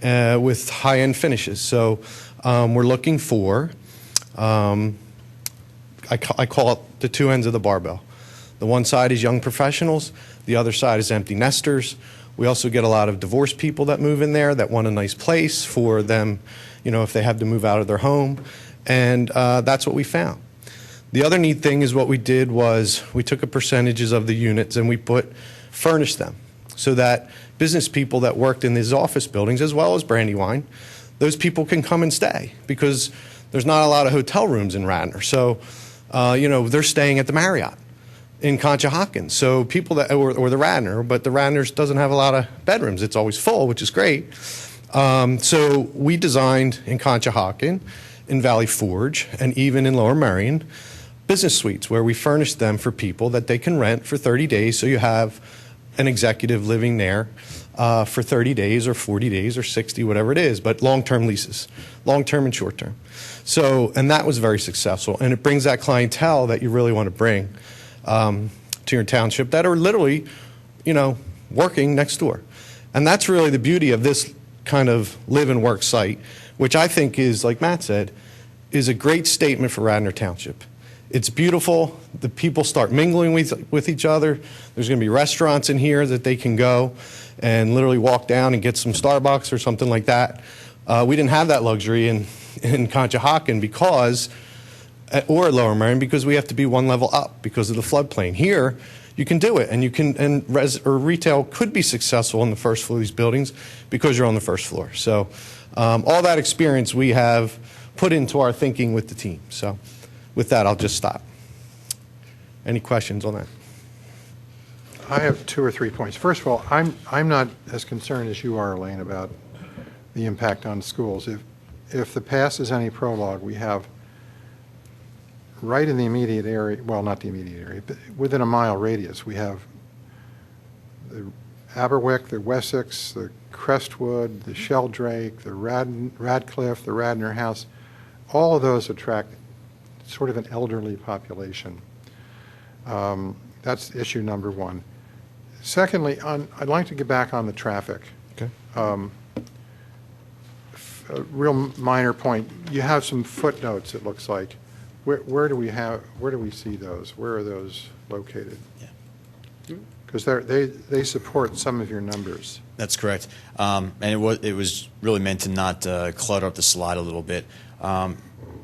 with high-end finishes. So we're looking for, I call it the 2 ends of the barbell. The one side is young professionals. The other side is empty nesters. We also get a lot of divorced people that move in there that want a nice place for them, if they have to move out of their home. And that's what we found. The other neat thing is what we did was we took a percentages of the units and we furnished them so that business people that worked in these office buildings, as well as Brandywine, those people can come and stay because there's not a lot of hotel rooms in Radnor. So, they're staying at the Marriott in Conshohocken. So people that, or the Radnor, but the Radnor's doesn't have a lot of bedrooms. It's always full, which is great. So we designed in Conshohocken, in Valley Forge, and even in Lower Merion, business suites where we furnish them for people that they can rent for 30 days. So you have an executive living there for 30 days or 40 days or 60, whatever it is, but long-term leases, long-term and short-term. So, and that was very successful. And it brings that clientele that you really want to bring to your township that are literally, working next door. And that's really the beauty of this kind of live and work site, which I think is, like Matt said, is a great statement for Radnor Township. It's beautiful. The people start mingling with each other. There's going to be restaurants in here that they can go and literally walk down and get some Starbucks or something like that. We didn't have that luxury in Conshohocken or at Lower Merion because we have to be one level up because of the floodplain. Here, you can do it, and retail could be successful on the first floor of these buildings because you're on the first floor. So all that experience we have put into our thinking with the team. So with that, I'll just stop. Any questions on that? I have 2 or 3 points. First of all, I'm not as concerned as you are, Elaine, about the impact on schools. If the past is any prologue, we have right in the immediate area, well, not the immediate area, but within a mile radius, we have the Aberwick, the Wessex, the Crestwood, the Sheldrake, the Radcliffe, the Radnor House. All of those attract sort of an elderly population. That's issue number one. Secondly, I'd like to get back on the traffic. Okay. A real minor point. You have some footnotes, it looks like. Where do we see those? Where are those located? Yeah. Because they support some of your numbers. That's correct. And it was really meant to not clutter up the slide a little bit.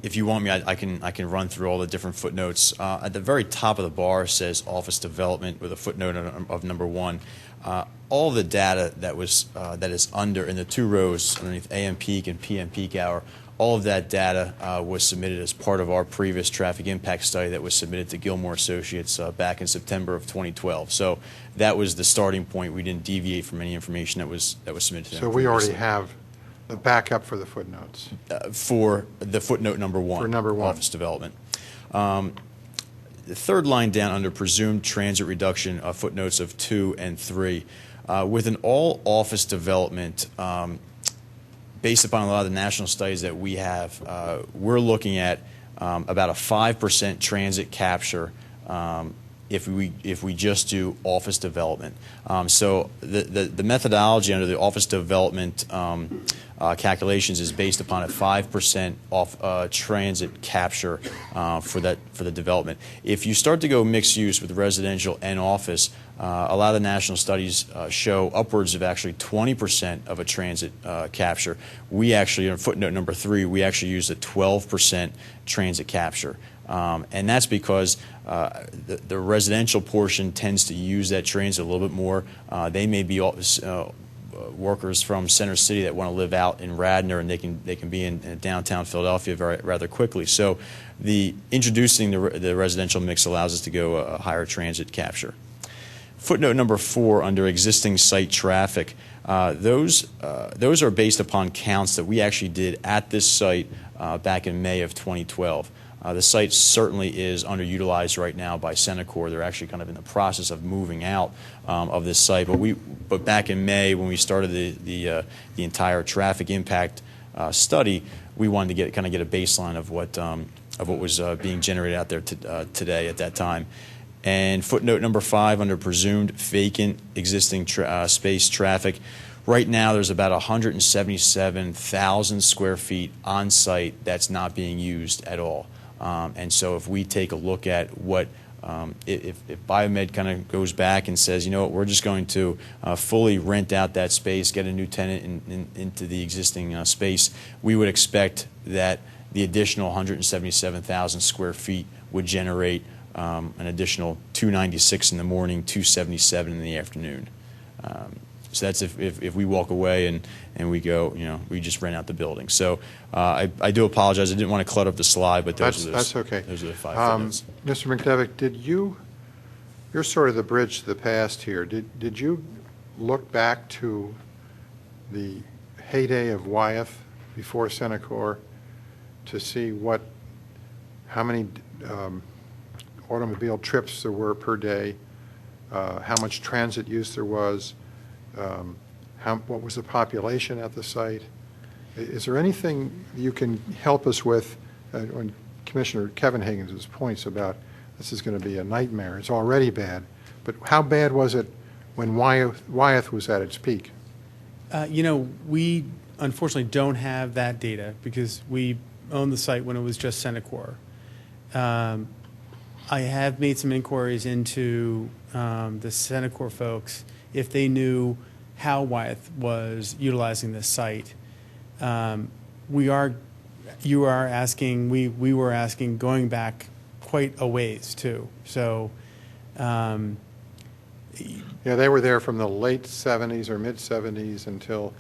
If you want me, I can run through all the different footnotes. At the very top of the bar says office development with a footnote of number 1. All the data that is under in the 2 rows underneath AM peak and PM peak hour, all of that data was submitted as part of our previous traffic impact study that was submitted to Gilmore Associates back in September of 2012. So that was the starting point. We didn't deviate from any information that was submitted to them. So we already have the backup for the footnotes. For the footnote number 1. For number 1. Office development. The third line down under presumed transit reduction, footnotes of 2 and 3. With an all office development, based upon a lot of the national studies that we have, we're looking at about a 5% transit capture if we just do office development. So the methodology under the office development calculations is based upon a 5% off transit capture for the development. If you start to go mixed use with residential and office, a lot of the national studies show upwards of actually 20% of a transit capture. We actually, in footnote number 3, we actually use a 12% transit capture. And that's because the residential portion tends to use that transit a little bit more. They may be workers from Center City that want to live out in Radnor, and they can be in downtown Philadelphia rather quickly. So introducing the residential mix allows us to go a higher transit capture. Footnote number 4 under existing site traffic. Those are based upon counts that we actually did at this site back in May of 2012. The site certainly is underutilized right now by Centacor. They're actually kind of in the process of moving out of this site. But back in May, when we started the entire traffic impact study, we wanted to get a baseline of what was being generated out there today at that time. And footnote number 5 under presumed vacant existing space traffic. Right now, there's about 177,000 square feet on site that's not being used at all. And so if we take a look at what, if Biomed kind of goes back and says, you know what, we're just going to fully rent out that space, get a new tenant into the existing space, we would expect that the additional 177,000 square feet would generate an additional 296 in the morning, 277 in the afternoon. So that's if we walk away and we go, we just rent out the building. So I do apologize. I didn't want to clutter up the slide, but that's okay. Those are the 5 footnotes. Mr. McDevitt, you're sort of the bridge to the past here. Did you look back to the heyday of Wyeth before Centacor to see how many automobile trips there were per day, how much transit use there was? What was the population at the site? Is there anything you can help us with on Commissioner Kevin Higgins' points about this is going to be a nightmare? It's already bad, but how bad was it when Wyeth was at its peak? We unfortunately don't have that data because we owned the site when it was just Centacor. I have made some inquiries into the Centacor folks if they knew how Wyeth was utilizing this site. We were asking going back quite a ways too. So, yeah, they were there from the late 70s or mid 70s until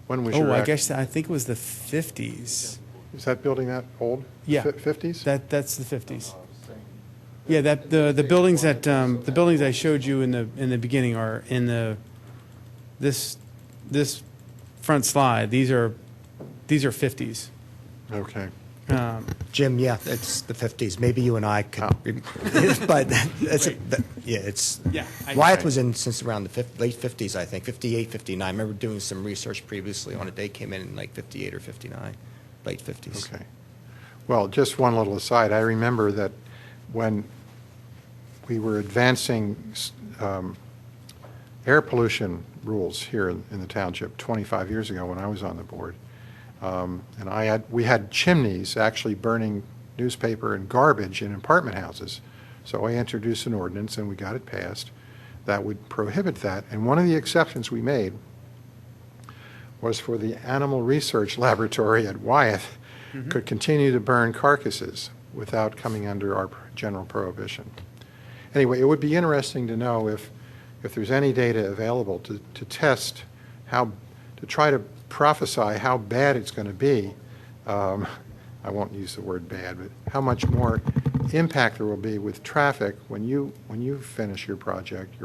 when was your? I think it was the 50s. Is that building that old? Yeah. 50s? That's the 50s. Yeah, that the buildings that the buildings I showed you in the beginning are in this front slide. These are 50s. Okay. Jim, yeah, it's the 50s. Maybe you and I could, but it's. Yeah, Wyeth was in since around the late 50s, I think, 58, 59. I remember doing some research previously on it. They came in like 58 or 59, late 50s. Okay. Well, just one little aside. I remember that when we were advancing air pollution rules here in the township 25 years ago when I was on the board, and we had chimneys actually burning newspaper and garbage in apartment houses. So I introduced an ordinance, and we got it passed, that would prohibit that. And one of the exceptions we made was for the animal research laboratory at Wyeth could continue to burn carcasses without coming under our general prohibition. Anyway, it would be interesting to know if there's any data available to test to try to prophesy how bad it's going to be. I won't use the word bad, but how much more impact there will be with traffic when you finish your project,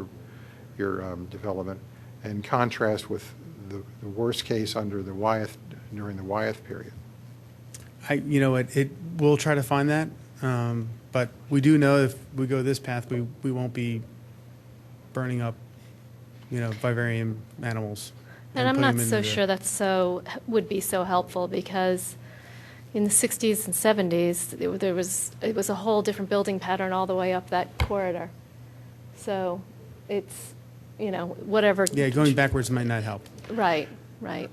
your development, in contrast with the worst case during the Wyeth period. We'll try to find that, but we do know if we go this path, we won't be burning up, vivarium animals. And I'm putting not them so into sure that would be so helpful, because in the 60s and 70s, it was a whole different building pattern all the way up that corridor. So it's, whatever. Yeah, going backwards might not help. Right. Yeah,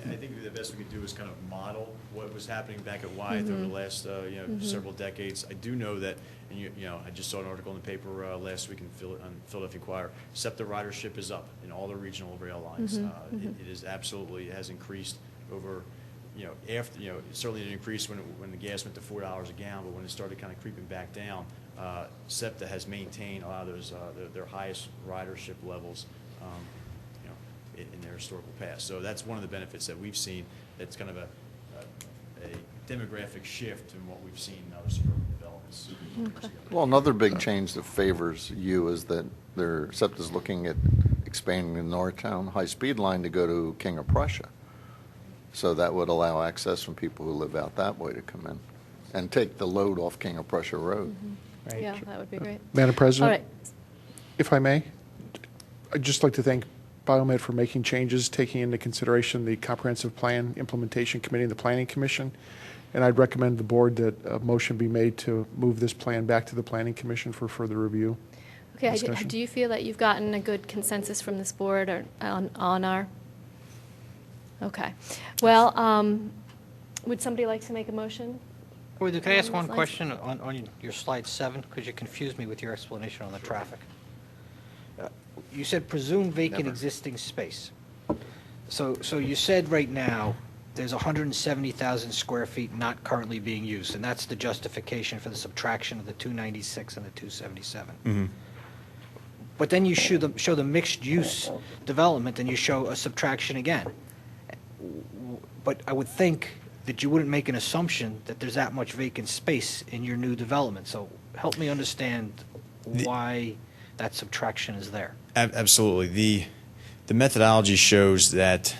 I think the best we could do is kind of model what was happening back at Wyeth over the last several decades. I do know that, and I just saw an article in the paper last week on Philadelphia Inquirer. SEPTA ridership is up in all the regional rail lines. It is absolutely, it has increased over, after it certainly didn't increase when the gas went to $4 a gallon, but when it started kind of creeping back down, SEPTA has maintained a lot of those their highest ridership levels. In their historical past. So that's one of the benefits that we've seen. That's kind of a demographic shift in what we've seen in other suburban developments. Okay. Well, another big change that favors you is that SEPTA's looking at expanding the Northtown high-speed line to go to King of Prussia. So that would allow access from people who live out that way to come in and take the load off King of Prussia Road. Right. Yeah, that would be great. Madam President? All right. If I may, I'd just like to thank Biomed for making changes, taking into consideration the Comprehensive Plan Implementation Committee and the Planning Commission. And I'd recommend the board that a motion be made to move this plan back to the Planning Commission for further review. Okay, Discussion. do you feel that you've gotten a good consensus from this board on our? Okay. Well, would somebody like to make a motion? Could I ask one Slides? question on your slide 7? Because you confused me with your explanation on the traffic. You said presumed vacant existing space. So you said right now there's 170,000 square feet not currently being used, and that's the justification for the subtraction of the 296 and the 277. But then you show the mixed use development, and you show a subtraction again. But I would think that you wouldn't make an assumption that there's that much vacant space in your new development. So help me understand why that subtraction is there. Absolutely. The methodology shows that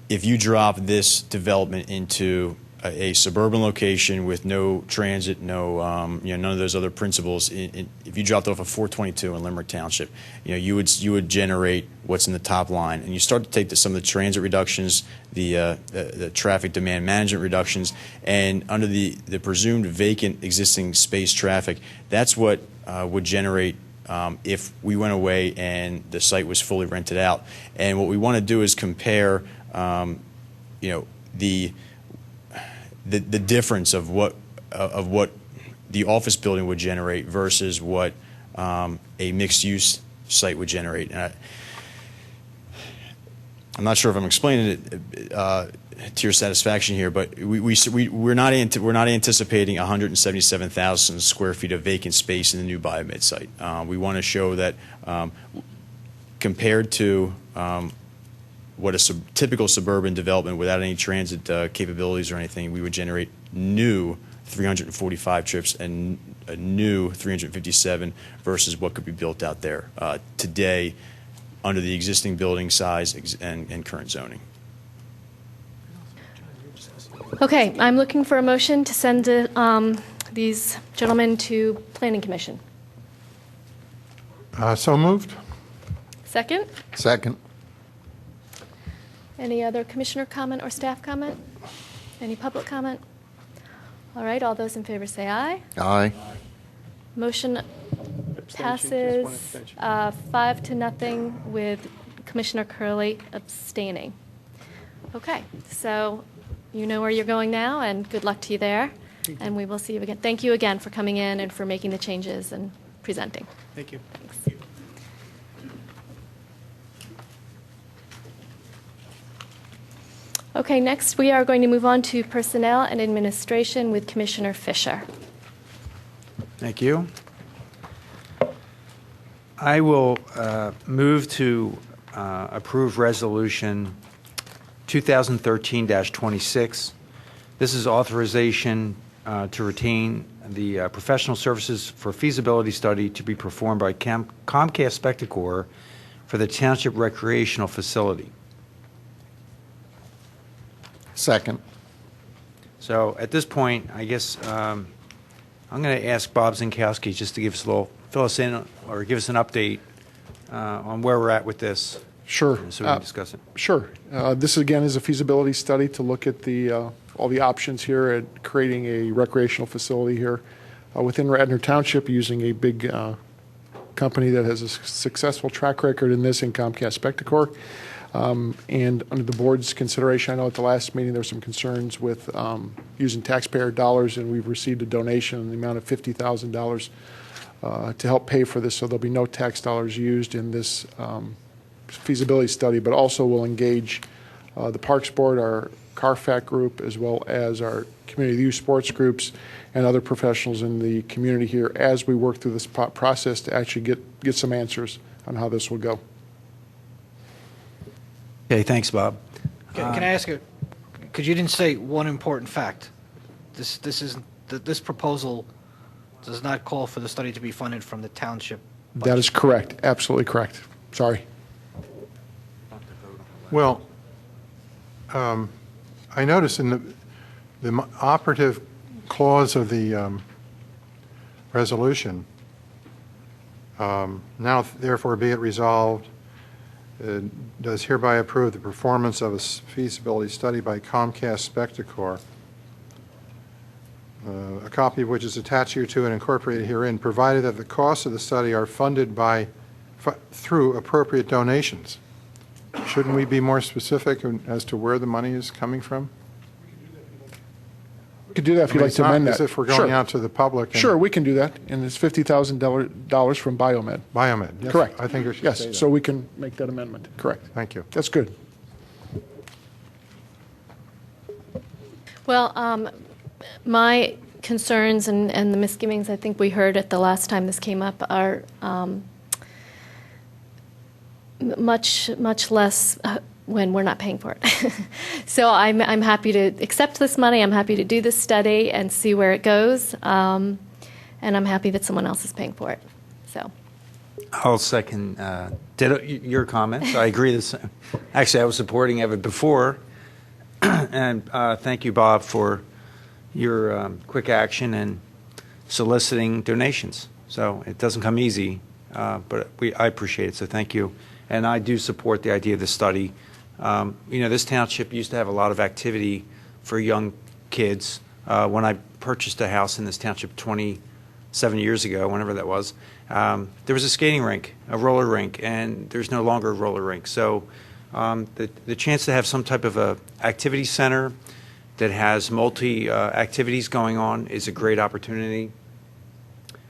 if you drop this development into a suburban location with no transit, none of those other principles, if you dropped off a 422 in Limerick Township, you would generate what's in the top line, and you start to take some of the transit reductions, the traffic demand management reductions, and under the presumed vacant existing space traffic, that's what would generate if we went away and the site was fully rented out. And what we want to do is compare, the difference of what the office building would generate versus what a mixed-use site would generate. And I'm not sure if I'm explaining it to your satisfaction here, but we're not anticipating 177,000 square feet of vacant space in the new Biomed site. We want to show that compared to what a typical suburban development without any transit capabilities or anything, we would generate new 345 trips and a new 357 versus what could be built out there today under the existing building size and current zoning. Okay, I'm looking for a motion to send these gentlemen to Planning Commission. So moved. Second? Second. Any other commissioner comment or staff comment? Any public comment? All right, all those in favor say aye. Aye. Motion Abstention, just one passes abstention. 5-0 with Commissioner Curley abstaining. Okay, so you know where you're going now, and good luck to you there. And we will see you again. Thank you again for coming in and for making the changes and presenting. Thank you. Thanks. Okay, next we are going to move on to Personnel and Administration with Commissioner Fisher. Thank you. I will move to approve Resolution 2013-26. This is authorization to retain the professional services for feasibility study to be performed by Comcast Spectacor for the Township Recreational Facility. Second. So at this point, I guess I'm going to ask Bob Zinkowski just to give us fill us in or give us an update on where we're at with this. Sure. So we can discuss it. Sure. This, again, is a feasibility study to look at all the options here at creating a recreational facility here within Radnor Township using a big company that has a successful track record in this in Comcast Spectacor. And under the board's consideration, I know at the last meeting there were some concerns with using taxpayer dollars, and we've received a donation in the amount of $50,000 to help pay for this, so there'll be no tax dollars used in this feasibility study, but also will engage the Parks Board, our CARFAC group, as well as our community youth sports groups and other professionals in the community here as we work through this process to actually get some answers on how this will go. Okay, thanks, Bob. Can I ask you, because you didn't say one important fact. This proposal does not call for the study to be funded from the township budget. That is correct, absolutely correct. Sorry. Well, I noticed in the operative clause of the resolution, now therefore be it resolved, does hereby approve the performance of a feasibility study by Comcast Spectacor, a copy of which is attached here to and incorporated herein, provided that the costs of the study are funded through appropriate donations. Shouldn't we be more specific as to where the money is coming from? We could do that if you'd like to amend that. It's not as if we're going out to the public. Sure, we can do that, and it's $50,000 from Biomed. Biomed. Yes, Correct. I think we should say that. Yes, so we can make that amendment, correct. Thank you. That's good. Well, my concerns and the misgivings I think we heard at the last time this came up are much less when we're not paying for it. So I'm happy to accept this money. I'm happy to do this study and see where it goes. And I'm happy that someone else is paying for it. So. I'll second your comments. I agree. Actually, I was supporting of it before. And thank you, Bob, for your quick action and soliciting donations. So it doesn't come easy, but I appreciate it. So thank you. And I do support the idea of the study. This township used to have a lot of activity for young kids. When I purchased a house in this township 27 years ago, whenever that was, there was a skating rink, a roller rink, and there's no longer a roller rink. So the chance to have some type of a activity center that has multi-activities going on is a great opportunity.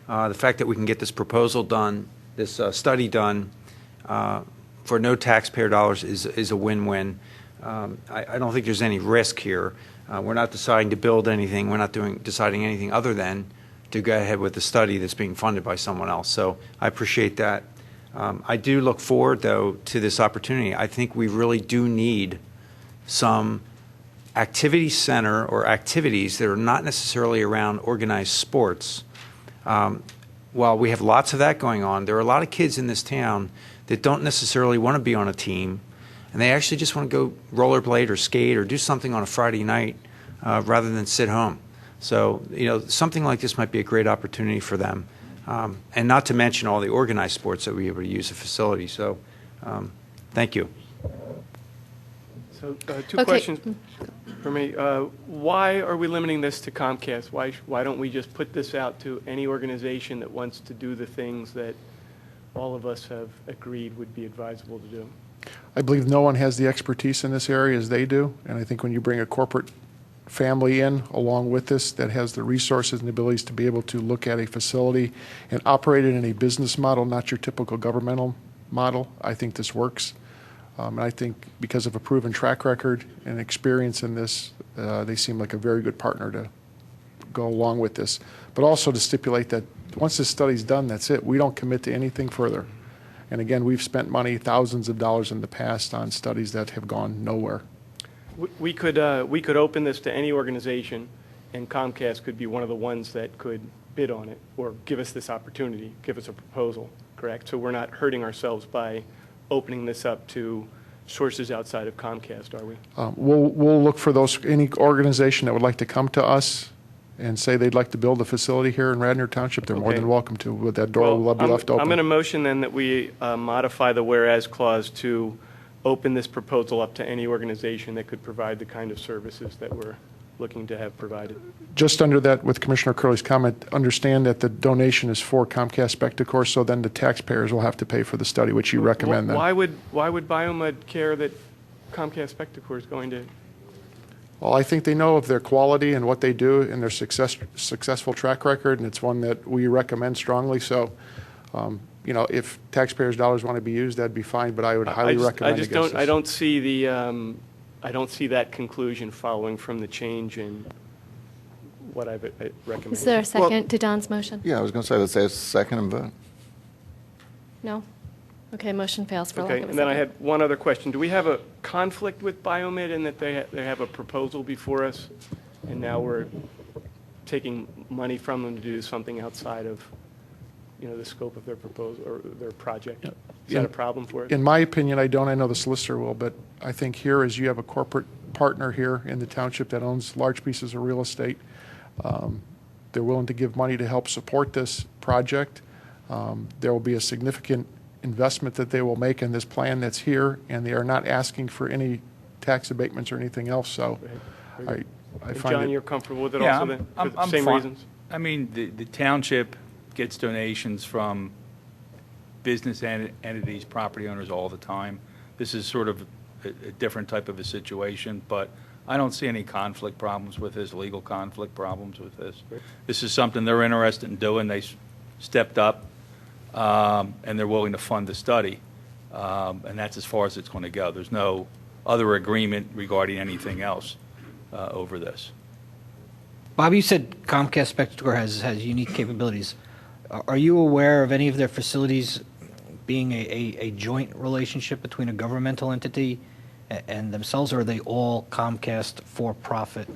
The fact that we can get this proposal done, this study done, for no taxpayer dollars is a win-win. I don't think there's any risk here. We're not deciding to build anything. We're not deciding anything other than to go ahead with the study that's being funded by someone else. So I appreciate that. I do look forward, though, to this opportunity. I think we really do need some activity center or activities that are not necessarily around organized sports. While we have lots of that going on, there are a lot of kids in this town that don't necessarily want to be on a team, and they actually just want to go rollerblade or skate or do something on a Friday night rather than sit home. So, something like this might be a great opportunity for them. And not to mention all the organized sports that we're able to use the facility. So, thank you. So, two Okay. questions for me. Why are we limiting this to Comcast? Why don't we just put this out to any organization that wants to do the things that all of us have agreed would be advisable to do? I believe no one has the expertise in this area as they do, and I think when you bring a corporate family in along with this that has the resources and abilities to be able to look at a facility and operate it in a business model, not your typical governmental model, I think this works. And I think because of a proven track record and experience in this, they seem like a very good partner to go along with this. But also to stipulate that once this study's done, that's it. We don't commit to anything further. And again, we've spent money, thousands of dollars in the past on studies that have gone nowhere. We could open this to any organization, and Comcast could be one of the ones that could bid on it or give us this opportunity, give us a proposal, correct? So we're not hurting ourselves by opening this up to sources outside of Comcast, are we? We'll look for any organization that would like to come to us and say they'd like to build a facility here in Radnor Township. They're more Okay. than welcome to. With that door will be left open. I'm going to motion then that we modify the whereas clause to open this proposal up to any organization that could provide the kind of services that we're looking to have provided. Just under that, with Commissioner Curley's comment, understand that the donation is for Comcast Spectacor, so then the taxpayers will have to pay for the study, which you recommend then. Why would Biomed care that Comcast Spectacor is going to? Well, I think they know of their quality and what they do and their successful track record, and it's one that we recommend strongly. So, if taxpayers' dollars want to be used, that'd be fine, but I would highly recommend against this. I don't see I don't see that conclusion following from the change in what I've recommended. Is there a second to Don's motion? Yeah, I was going to say, let's say it's second and vote. No? Okay, motion fails for lack Okay, of a and then I second. had one other question. Do we have a conflict with Biomed in that they have a proposal before us, and now we're taking money from them to do something outside of, the scope of their proposal or their project? Is that a problem for us? In my opinion, I don't. I know the solicitor will, but I think here is you have a corporate partner here in the township that owns large pieces of real estate. They're willing to give money to help support this project. There will be a significant investment that they will make in this plan that's here, and they are not asking for any tax abatements or anything else. So I And find John, it. you're comfortable with it Yeah, also then? I'm For the same fine. reasons? I mean, the township gets donations from business entities, property owners all the time. This is sort of a different type of a situation, but I don't see any conflict problems with this, legal conflict problems with this. This is something they're interested in doing. They stepped up, and they're willing to fund the study, and that's as far as it's going to go. There's no other agreement regarding anything else over this. Bob, you said Comcast Spectacor has unique capabilities. Are you aware of any of their facilities being a joint relationship between a governmental entity and themselves, or are they all Comcast for-profit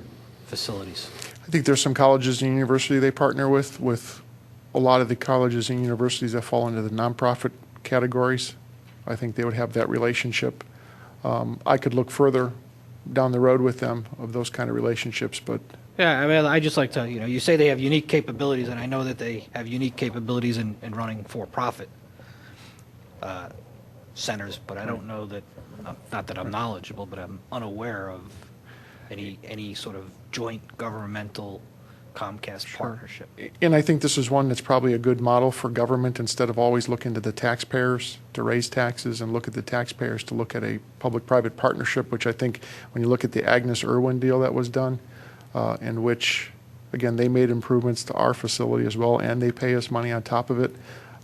facilities? I think there's some colleges and university they partner with a lot of the colleges and universities that fall into the nonprofit categories. I think they would have that relationship. I could look further down the road with them of those kind of relationships, but Yeah, I mean, I just like to, you say they have unique capabilities, and I know that they have unique capabilities in running for-profit centers, but I don't know that, not that I'm knowledgeable, but I'm unaware of any sort of joint governmental Comcast partnership. And I think this is one that's probably a good model for government, instead of always looking to the taxpayers to raise taxes and look at the taxpayers to look at a public-private partnership, which I think when you look at the Agnes Irwin deal that was done, in which, again, they made improvements to our facility as well, and they pay us money on top of it.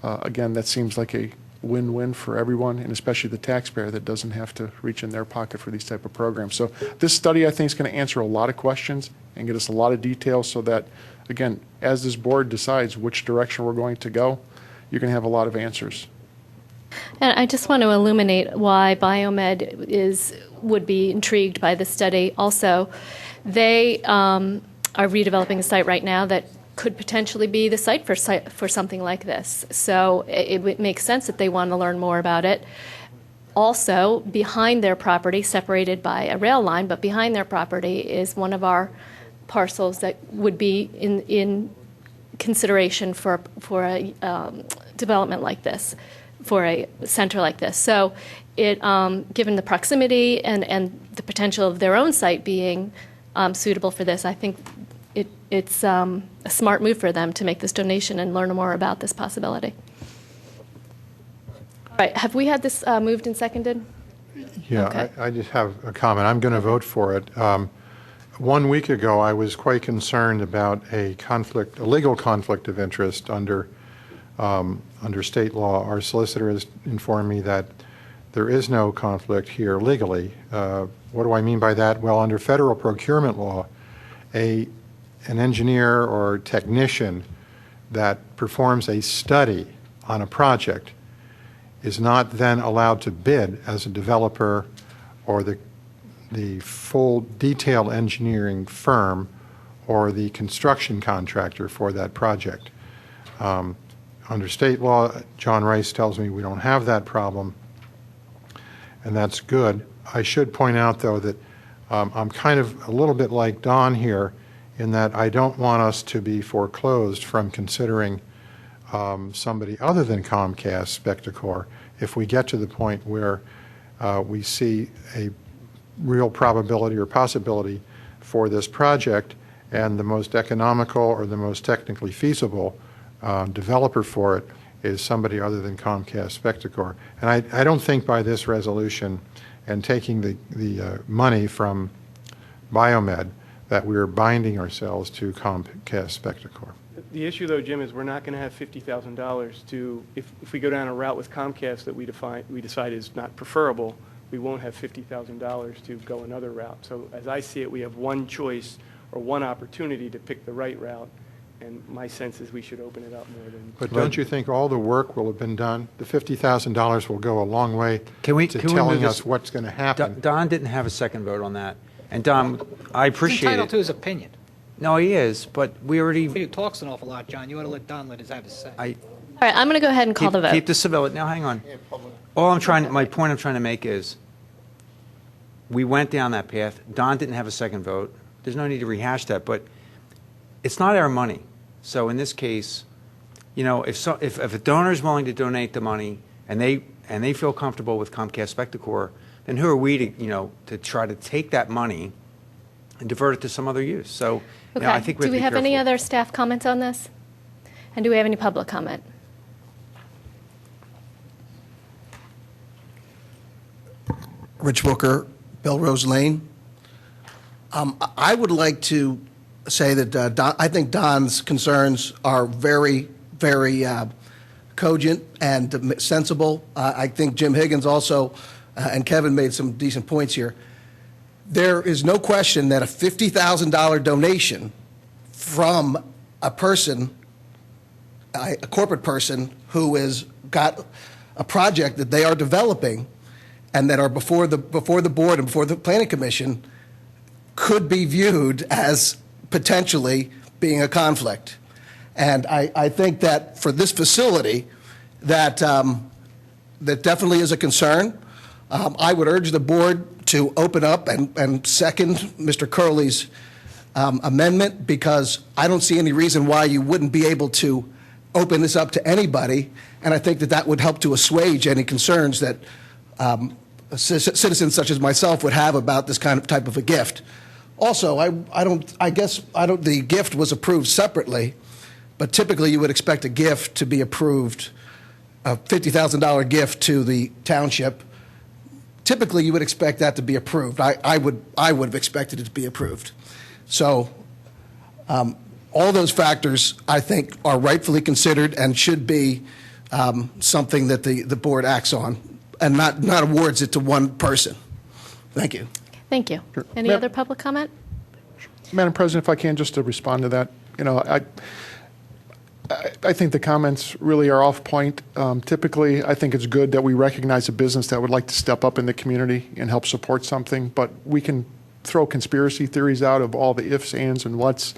Again, that seems like a win-win for everyone, and especially the taxpayer that doesn't have to reach in their pocket for these type of programs. So this study, I think, is going to answer a lot of questions and get us a lot of details so that, again, as this board decides which direction we're going to go, you're going to have a lot of answers. And I just want to illuminate why Biomed would be intrigued by this study. Also, they are redeveloping a site right now that could potentially be the site for something like this. So it makes sense that they want to learn more about it. Also, behind their property, separated by a rail line, but behind their property is one of our parcels that would be in consideration for a development like this, for a center like this. So given the proximity and the potential of their own site being suitable for this, I think it's a smart move for them to make this donation and learn more about this possibility. All right, have we had this moved and seconded? Yeah, Okay. I just have a comment. I'm going to vote for it. 1 week ago, I was quite concerned about a legal conflict of interest under state law. Our solicitor has informed me that there is no conflict here legally. What do I mean by that? Well, under federal procurement law, an engineer or technician that performs a study on a project is not then allowed to bid as a developer or the full detailed engineering firm or the construction contractor for that project. Under state law, John Rice tells me we don't have that problem, and that's good. I should point out, though, that I'm kind of a little bit like Don here in that I don't want us to be foreclosed from considering somebody other than Comcast Spectacor if we get to the point where we see a real probability or possibility for this project and the most economical or the most technically feasible developer for it is somebody other than Comcast Spectacor. And I don't think by this resolution and taking the money from Biomed that we are binding ourselves to Comcast Spectacor. The issue, though, Jim, is we're not going to have $50,000 to, if we go down a route with Comcast that we decide is not preferable, we won't have $50,000 to go another route. So as I see it, we have one choice or one opportunity to pick the right route, and my sense is we should open it up more than... But don't you think all the work will have been done? The $50,000 will go a long way to telling us what's going to happen. Don didn't have a second vote on that. And Don, I appreciate He's entitled it. to his opinion. No, he is, but we already... He talks an awful lot, John. You ought to let Don have his say. All right, I'm going to go ahead and call the vote. Keep the civility. Now, hang on. My point I'm trying to make is, we went down that path. Don didn't have a second vote. There's no need to rehash that, but it's not our money. So in this case, if a donor is willing to donate the money and they feel comfortable with Comcast Spectacor, then who are we to try to take that money and divert it to some other use? So Okay. I think Do we have any other staff comments on this? And do we have any public comment? Rich Booker, Belrose Lane. I would like to say that I think Don's concerns are very, very cogent and sensible. I think Jim Higgins also and Kevin made some decent points here. There is no question that a $50,000 donation from a person, a corporate person who has got a project that they are developing and that are before the board and before the planning commission could be viewed as potentially being a conflict. And I think that for this facility, that definitely is a concern. I would urge the board to open up and second Mr. Curley's amendment, because I don't see any reason why you wouldn't be able to open this up to anybody, and I think that would help to assuage any concerns that citizens such as myself would have about this type of a gift. Also, the gift was approved separately, but typically you would expect a gift to be approved, a $50,000 gift to the township. Typically, you would expect that to be approved. I would have expected it to be approved. So all those factors, I think, are rightfully considered and should be something that the board acts on and not awards it to one person. Thank you. Thank you. Sure. Any other public comment? Madam President, if I can, just to respond to that, I think the comments really are off point. Typically, I think it's good that we recognize a business that would like to step up in the community and help support something, but we can throw conspiracy theories out of all the ifs, ands, and whats.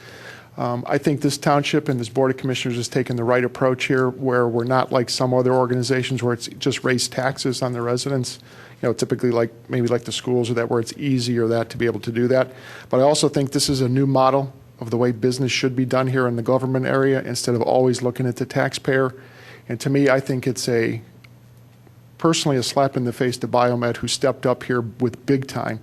I think this township and this Board of Commissioners has taken the right approach here, where we're not like some other organizations where it's just raised taxes on the residents. Typically maybe like the schools or that, where it's easy or that to be able to do that. But I also think this is a new model of the way business should be done here in the government area instead of always looking at the taxpayer. And to me, I think it's personally a slap in the face to Biomed, who stepped up here with big time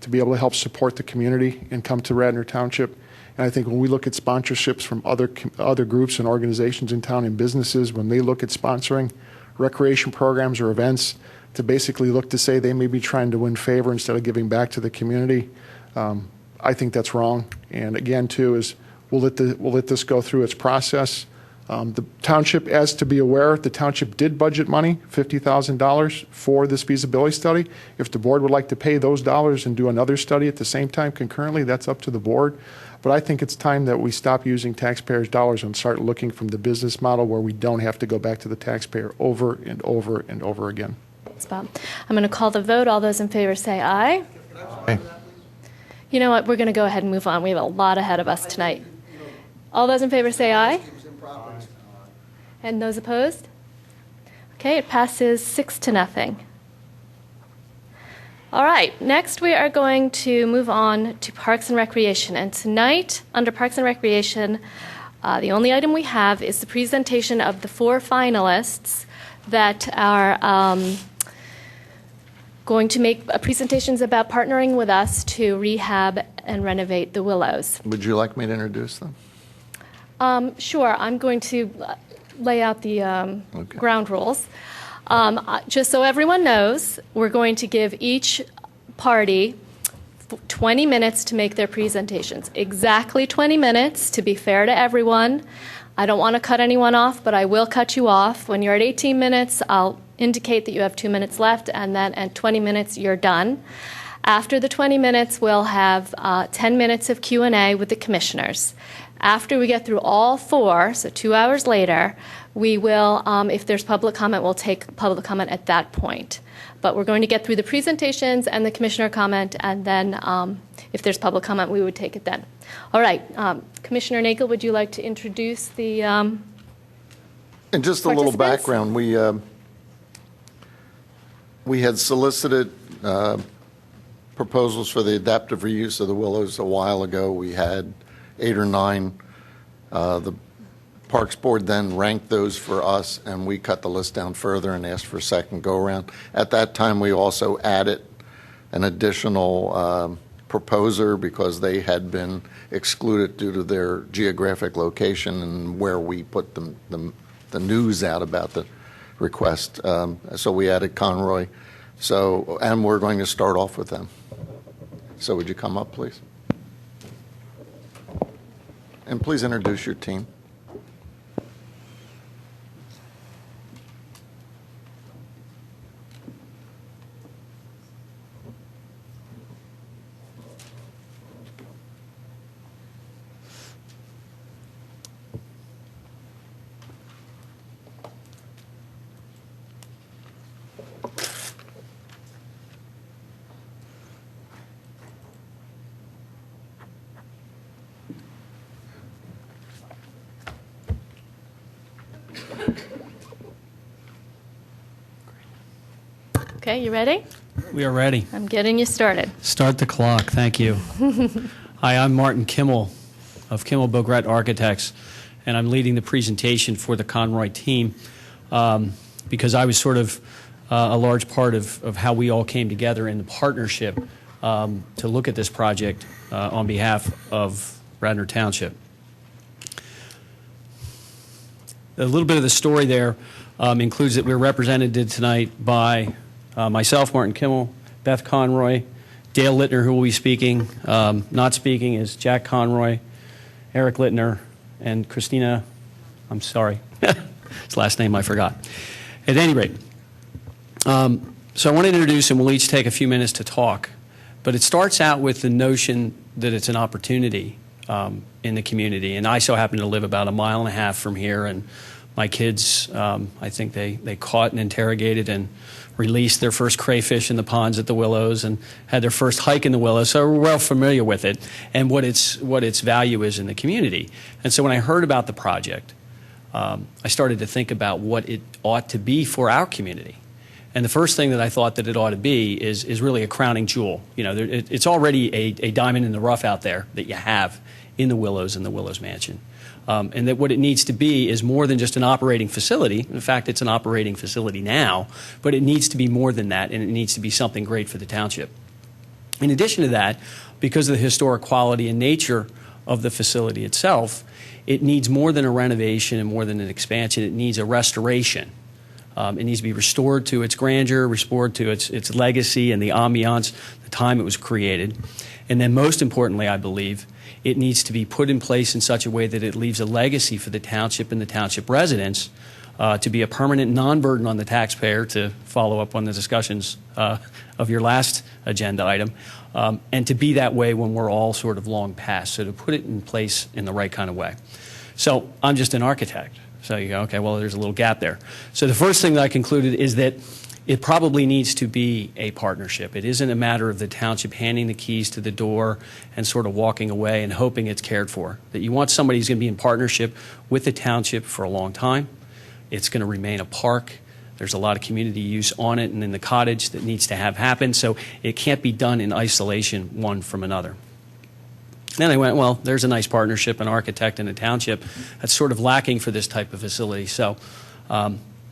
to be able to help support the community and come to Radnor Township. And I think when we look at sponsorships from other groups and organizations in town and businesses, when they look at sponsoring recreation programs or events, to basically look to say they may be trying to win favor instead of giving back to the community, I think that's wrong. And again, too, is we'll let this go through its process. The township, as to be aware, the township did budget money, $50,000 for this feasibility study. If the board would like to pay those dollars and do another study at the same time concurrently, that's up to the board. But I think it's time that we stop using taxpayers' dollars and start looking from the business model where we don't have to go back to the taxpayer over and over and over again. Thanks, Bob. I'm going to call the vote. All those in favor say aye. Aye. You know what? We're going to go ahead and move on. We have a lot ahead of us tonight. All those in favor say aye. And those opposed? Okay, it passes 6-0. All right, next we are going to move on to Parks and Recreation. And tonight, under Parks and Recreation, the only item we have is the presentation of the 4 finalists that are going to make presentations about partnering with us to rehab and renovate the Willows. Would you like me to introduce them? Sure, I'm going to lay out the ground rules. Just so everyone knows, we're going to give each party 20 minutes to make their presentations. Exactly 20 minutes, to be fair to everyone. I don't want to cut anyone off, but I will cut you off. When you're at 18 minutes, I'll indicate that you have 2 minutes left, and then at 20 minutes, you're done. After the 20 minutes, we'll have 10 minutes of Q&A with the commissioners. After we get through all 4, so 2 hours later, we will, if there's public comment, we'll take public comment at that point. But we're going to get through the presentations and the commissioner comment, and then if there's public comment, we would take it then. All right, Commissioner Nagel, would you like to introduce the And just a little background, we had solicited proposals for the adaptive reuse of the Willows a while ago. We had 8 or 9. The Parks Board then ranked those for us, and we cut the list down further and asked for a second go-around. At that time, we also added an additional proposer because they had been excluded due to their geographic location and where we put the news out about the request. So we added Conroy. And we're going to start off with them. So would you come up, please? And please introduce your team. Okay, you ready? We are ready. I'm getting you started. Start the clock. Thank you. Hi, I'm Martin Kimmel of Kimmel Bogret Architects, and I'm leading the presentation for the Conroy team because I was sort of a large part of how we all came together in the partnership to look at this project on behalf of Radnor Township. A little bit of the story there includes that we're represented tonight by myself, Martin Kimmel, Beth Conroy, Dale Littner, who will be speaking. Not speaking is Jack Conroy, Eric Littner, and Christina, I'm sorry, his last name I forgot. At any rate, so I want to introduce, and we'll each take a few minutes to talk, but it starts out with the notion that it's an opportunity. in the community. And I so happen to live about 1.5 miles from here, and my kids, I think they caught and interrogated and released their first crayfish in the ponds at the Willows and had their first hike in the Willows, so we're well familiar with it and what its value is in the community. And so when I heard about the project, I started to think about what it ought to be for our community. And the first thing that I thought that it ought to be is really a crowning jewel. You know, it's already a diamond in the rough out there that you have in the Willows and the Willows Mansion. And that what it needs to be is more than just an operating facility. In fact, it's an operating facility now, but it needs to be more than that, and it needs to be something great for the township. In addition to that, because of the historic quality and nature of the facility itself, it needs more than a renovation and more than an expansion. It needs a restoration. It needs to be restored to its grandeur, restored to its legacy and the ambiance, the time it was created. And then most importantly, I believe, it needs to be put in place in such a way that it leaves a legacy for the township and the township residents to be a permanent non-burden on the taxpayer, to follow up on the discussions of your last agenda item, and to be that way when we're all sort of long past. So to put it in place in the right kind of way. So I'm just an architect. So you go, okay, well, there's a little gap there. So the first thing that I concluded is that it probably needs to be a partnership. It isn't a matter of the township handing the keys to the door and sort of walking away and hoping it's cared for. That you want somebody who's going to be in partnership with the township for a long time. It's going to remain a park. There's a lot of community use on it and in the cottage that needs to have happen. So it can't be done in isolation one from another. Then I went, well, there's a nice partnership, an architect and a township. That's sort of lacking for this type of facility. So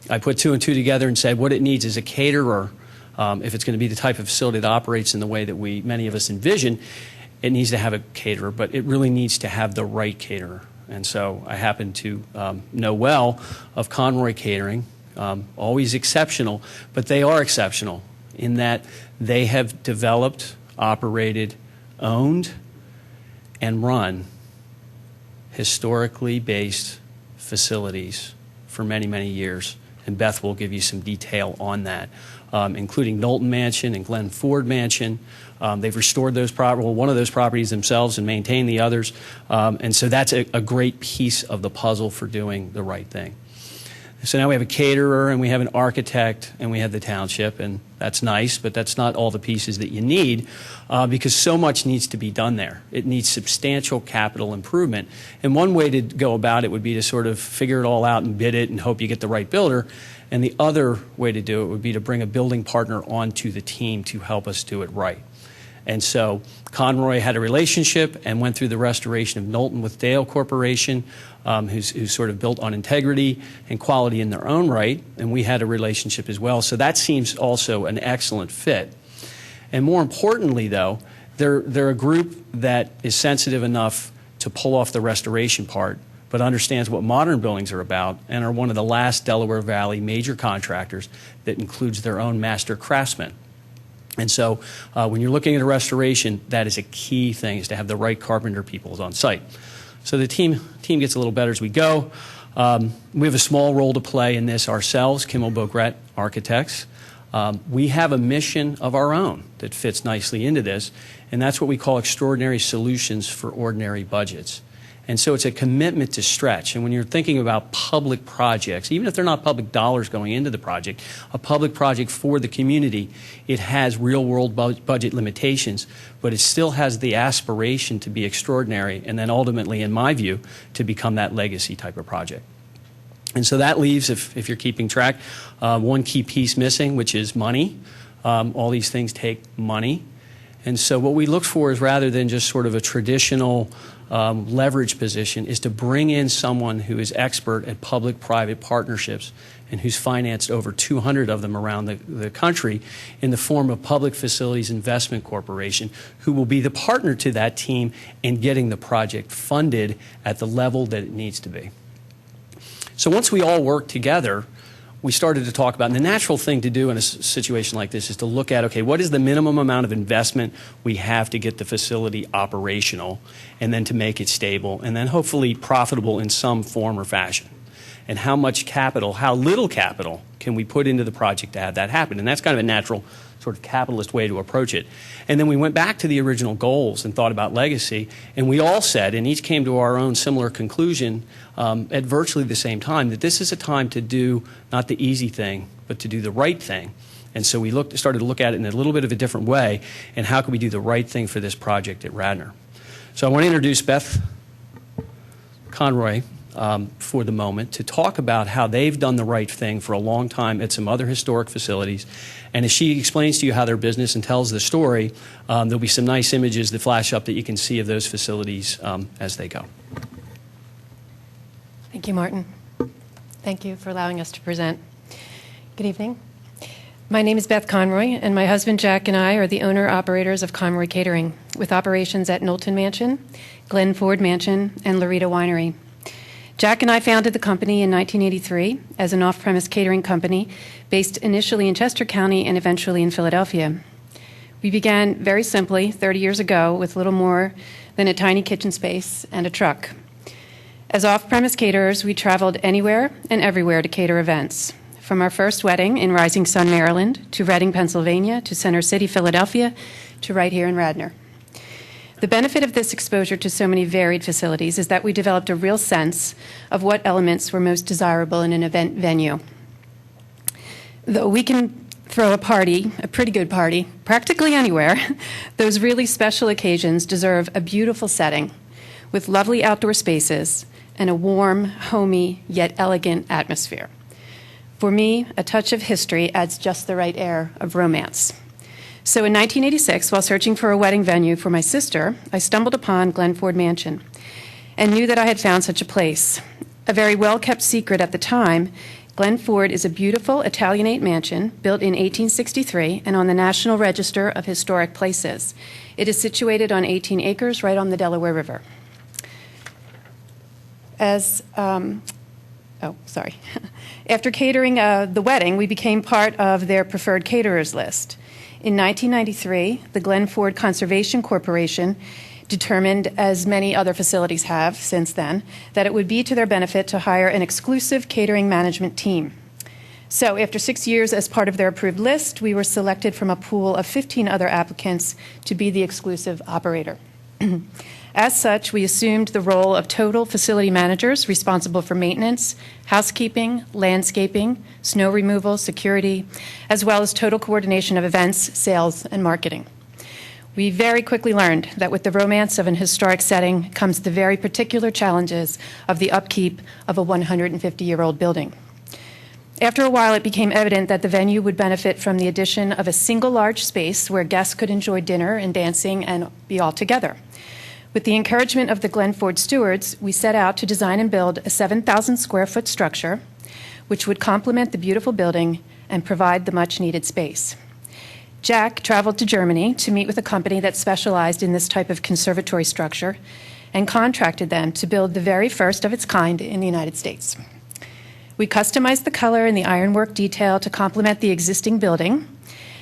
I put 2 and 2 together and said what it needs is a caterer. If it's going to be the type of facility that operates in the way that many of us envision, it needs to have a caterer, but it really needs to have the right caterer. And so I happen to know well of Conroy Catering, always exceptional, but they are exceptional in that they have developed, operated, owned, and run historically based facilities for many, many years. And Beth will give you some detail on that, including Knowlton Mansion and Glen Ford Mansion. They've restored those one of those properties themselves and maintained the others. And so that's a great piece of the puzzle for doing the right thing. So now we have a caterer, and we have an architect, and we have the township, and that's nice, but that's not all the pieces that you need because so much needs to be done there. It needs substantial capital improvement. And one way to go about it would be to sort of figure it all out and bid it and hope you get the right builder. And the other way to do it would be to bring a building partner onto the team to help us do it right. And so Conroy had a relationship and went through the restoration of Knowlton with Dale Corporation, who's sort of built on integrity and quality in their own right, and we had a relationship as well. So that seems also an excellent fit. And more importantly, though, they're a group that is sensitive enough to pull off the restoration part, but understands what modern buildings are about, and are one of the last Delaware Valley major contractors that includes their own master craftsmen. And so when you're looking at a restoration, that is a key thing, is to have the right carpenter people on site. So the team gets a little better as we go. We have a small role to play in this ourselves, Kimmel Bogret Architects. We have a mission of our own that fits nicely into this, and that's what we call extraordinary solutions for ordinary budgets. And so it's a commitment to stretch. And when you're thinking about public projects, even if they're not public dollars going into the project, a public project for the community, it has real-world budget limitations, but it still has the aspiration to be extraordinary, and then ultimately, in my view, to become that legacy type of project. And so that leaves, if you're keeping track, one key piece missing, which is money. All these things take money. And so what we look for is, rather than just sort of a traditional leverage position, is to bring in someone who is expert at public-private partnerships and who's financed over 200 of them around the country in the form of Public Facilities Investment Corporation, who will be the partner to that team in getting the project funded at the level that it needs to be. So once we all work together, we started to talk about, and the natural thing to do in a situation like this is to look at, okay, what is the minimum amount of investment we have to get the facility operational, and then to make it stable, and then hopefully profitable in some form or fashion. and how much capital, how little capital can we put into the project to have that happen. And that's kind of a natural sort of capitalist way to approach it. And then we went back to the original goals and thought about legacy, and we all said, and each came to our own similar conclusion at virtually the same time, that this is a time to do not the easy thing, but to do the right thing. And so we started to look at it in a little bit of a different way, and how can we do the right thing for this project at Radnor. So I want to introduce Beth Conroy for the moment to talk about how they've done the right thing for a long time at some other historic facilities. And as she explains to you how their business and tells the story, there'll be some nice images that flash up that you can see of those facilities as they go. Thank you, Martin. Thank you for allowing us to present. Good evening. My name is Beth Conroy, and my husband Jack and I are the owner-operators of Conroy Catering, with operations at Knowlton Mansion, Glen Ford Mansion, and Loretta Winery. Jack and I founded the company in 1983 as an off-premise catering company based initially in Chester County and eventually in Philadelphia. We began very simply 30 years ago with little more than a tiny kitchen space and a truck. As off-premise caterers, we traveled anywhere and everywhere to cater events, from our first wedding in Rising Sun, Maryland, to Reading, Pennsylvania, to Center City, Philadelphia, to right here in Radnor. The benefit of this exposure to so many varied facilities is that we developed a real sense of what elements were most desirable in an event venue. Though we can throw a party, a pretty good party, practically anywhere, those really special occasions deserve a beautiful setting with lovely outdoor spaces and a warm, homey, yet elegant atmosphere. For me, a touch of history adds just the right air of romance. So in 1986, while searching for a wedding venue for my sister, I stumbled upon Glen Ford Mansion and knew that I had found such a place. A very well-kept secret at the time, Glen Ford is a beautiful Italianate mansion built in 1863 and on the National Register of Historic Places. It is situated on 18 acres right on the Delaware River. After catering the wedding, we became part of their preferred caterers list. In 1993, the Glen Ford Conservation Corporation determined, as many other facilities have since then, that it would be to their benefit to hire an exclusive catering management team. So after 6 years as part of their approved list, we were selected from a pool of 15 other applicants to be the exclusive operator. As such, we assumed the role of total facility managers responsible for maintenance, housekeeping, landscaping, snow removal, security, as well as total coordination of events, sales, and marketing. We very quickly learned that with the romance of an historic setting comes the very particular challenges of the upkeep of a 150-year-old building. After a while, it became evident that the venue would benefit from the addition of a single large space where guests could enjoy dinner and dancing and be all together. With the encouragement of the Glen Ford stewards, we set out to design and build a 7,000 square foot structure which would complement the beautiful building and provide the much needed space. Jack traveled to Germany to meet with a company that specialized in this type of conservatory structure and contracted them to build the very first of its kind in the United States. We customized the color and the ironwork detail to complement the existing building,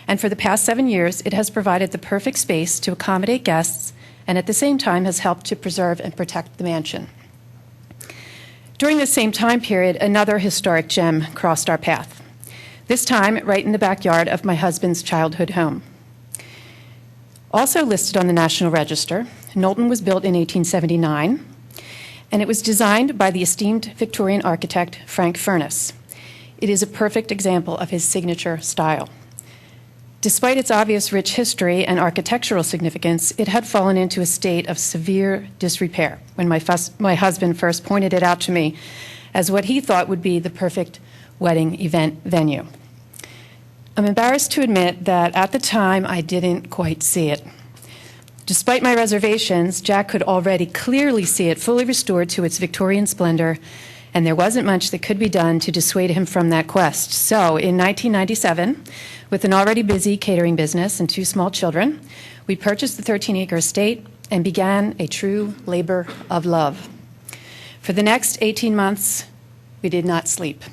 and for the past 7 years, it has provided the perfect space to accommodate guests and at the same time has helped to preserve and protect the mansion. During the same time period, another historic gem crossed our path, this time right in the backyard of my husband's childhood home. Also listed on the National Register, Knowlton was built in 1879, and it was designed by the esteemed Victorian architect Frank Furness. It is a perfect example of his signature style. Despite its obvious rich history and architectural significance, it had fallen into a state of severe disrepair when my husband first pointed it out to me as what he thought would be the perfect wedding event venue. I'm embarrassed to admit that at the time I didn't quite see it. Despite my reservations, Jack could already clearly see it fully restored to its Victorian splendor, and there wasn't much that could be done to dissuade him from that quest. So in 1997, with an already busy catering business and 2 small children, we purchased the 13-acre estate and began a true labor of love. For the next 18 months, we did not sleep.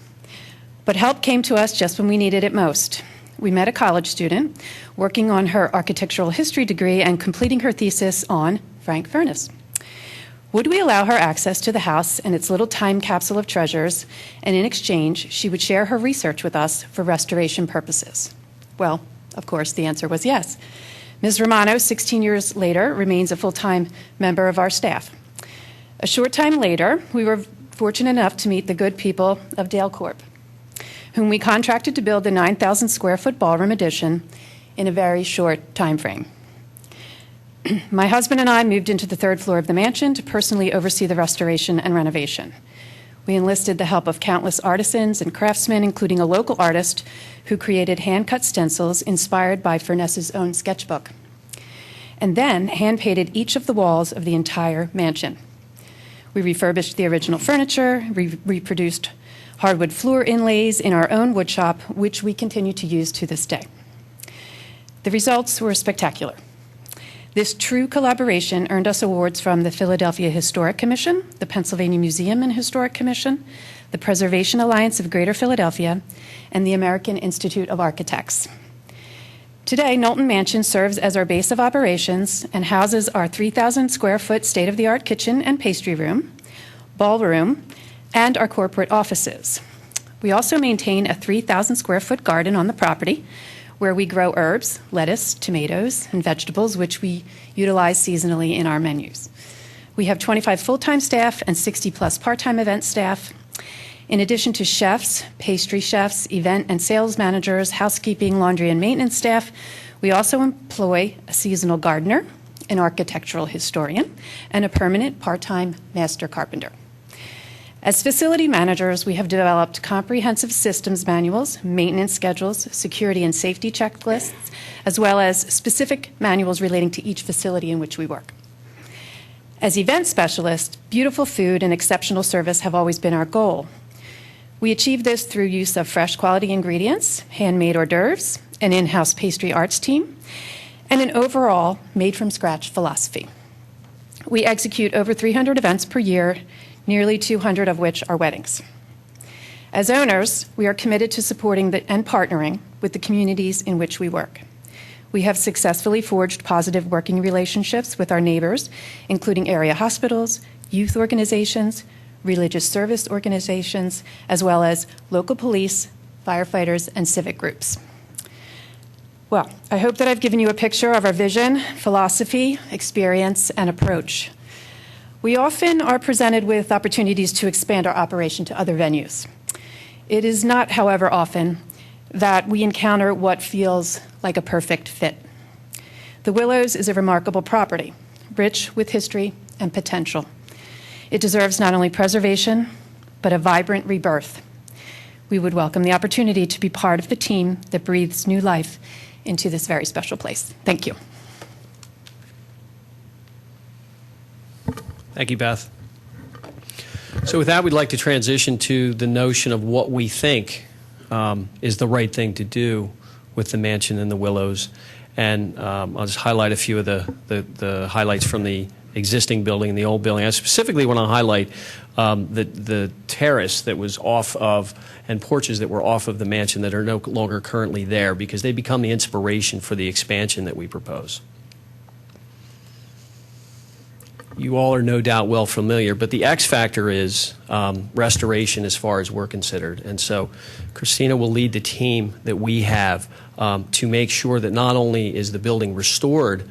But help came to us just when we needed it most. We met a college student working on her architectural history degree and completing her thesis on Frank Furness. Would we allow her access to the house and its little time capsule of treasures, and in exchange, she would share her research with us for restoration purposes? Well, of course, the answer was yes. Ms. Romano, 16 years later, remains a full-time member of our staff. A short time later, we were fortunate enough to meet the good people of Dale Corp., whom we contracted to build the 9,000 square foot ballroom addition in a very short time frame. My husband and I moved into the third floor of the mansion to personally oversee the restoration and renovation. We enlisted the help of countless artisans and craftsmen, including a local artist who created hand-cut stencils inspired by Furness's own sketchbook, and then hand-painted each of the walls of the entire mansion. We refurbished the original furniture, reproduced hardwood floor inlays in our own woodshop, which we continue to use to this day. The results were spectacular. This true collaboration earned us awards from the Philadelphia Historic Commission, the Pennsylvania Museum and Historic Commission, the Preservation Alliance of Greater Philadelphia, and the American Institute of Architects. Today, Knowlton Mansion serves as our base of operations and houses our 3,000 square foot state-of-the-art kitchen and pastry room, ballroom, and our corporate offices. We also maintain a 3,000 square foot garden on the property, where we grow herbs, lettuce, tomatoes, and vegetables, which we utilize seasonally in our menus. We have 25 full-time staff and 60-plus part-time event staff. In addition to chefs, pastry chefs, event and sales managers, housekeeping, laundry, and maintenance staff, we also employ a seasonal gardener, an architectural historian, and a permanent part-time master carpenter. As facility managers, we have developed comprehensive systems manuals, maintenance schedules, security and safety checklists, as well as specific manuals relating to each facility in which we work. As event specialists, beautiful food and exceptional service have always been our goal. We achieve this through use of fresh quality ingredients, handmade hors d'oeuvres, an in-house pastry arts team, and an overall made-from-scratch philosophy. We execute over 300 events per year, nearly 200 of which are weddings. As owners, we are committed to supporting and partnering with the communities in which we work. We have successfully forged positive working relationships with our neighbors, including area hospitals, youth organizations, religious service organizations, as well as local police, firefighters, and civic groups. Well, I hope that I've given you a picture of our vision, philosophy, experience, and approach. We often are presented with opportunities to expand our operation to other venues. It is not, however, often that we encounter what feels like a perfect fit. The Willows is a remarkable property, rich with history and potential. It deserves not only preservation, but a vibrant rebirth. We would welcome the opportunity to be part of the team that breathes new life into this very special place. Thank you. Thank you, Beth. So with that, we'd like to transition to the notion of what we think is the right thing to do with the mansion and the Willows. And I'll just highlight a few of the highlights from the existing building, the old building. I specifically want to highlight the terrace that was off of, and porches that were off of the mansion that are no longer currently there, because they become the inspiration for the expansion that we propose. You all are no doubt well familiar, but the X factor is restoration as far as we're considered. And so Christina will lead the team that we have to make sure that not only is the building restored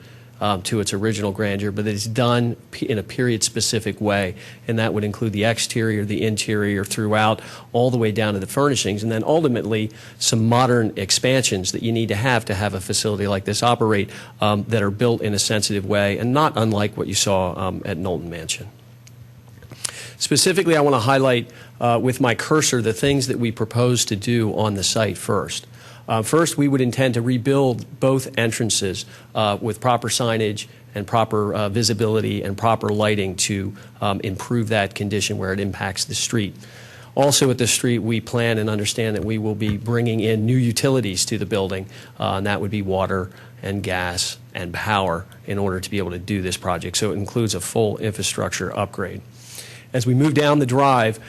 to its original grandeur, but that it's done in a period-specific way, and that would include the exterior, the interior, throughout, all the way down to the furnishings, and then ultimately some modern expansions that you need to have a facility like this operate that are built in a sensitive way, and not unlike what you saw at Knowlton Mansion. Specifically, I want to highlight with my cursor the things that we propose to do on the site first. First, we would intend to rebuild both entrances with proper signage and proper visibility and proper lighting to improve that condition where it impacts the street. Also at the street, we plan and understand that we will be bringing in new utilities to the building, and that would be water and gas and power in order to be able to do this project. So it includes a full infrastructure upgrade. As we move down the drive,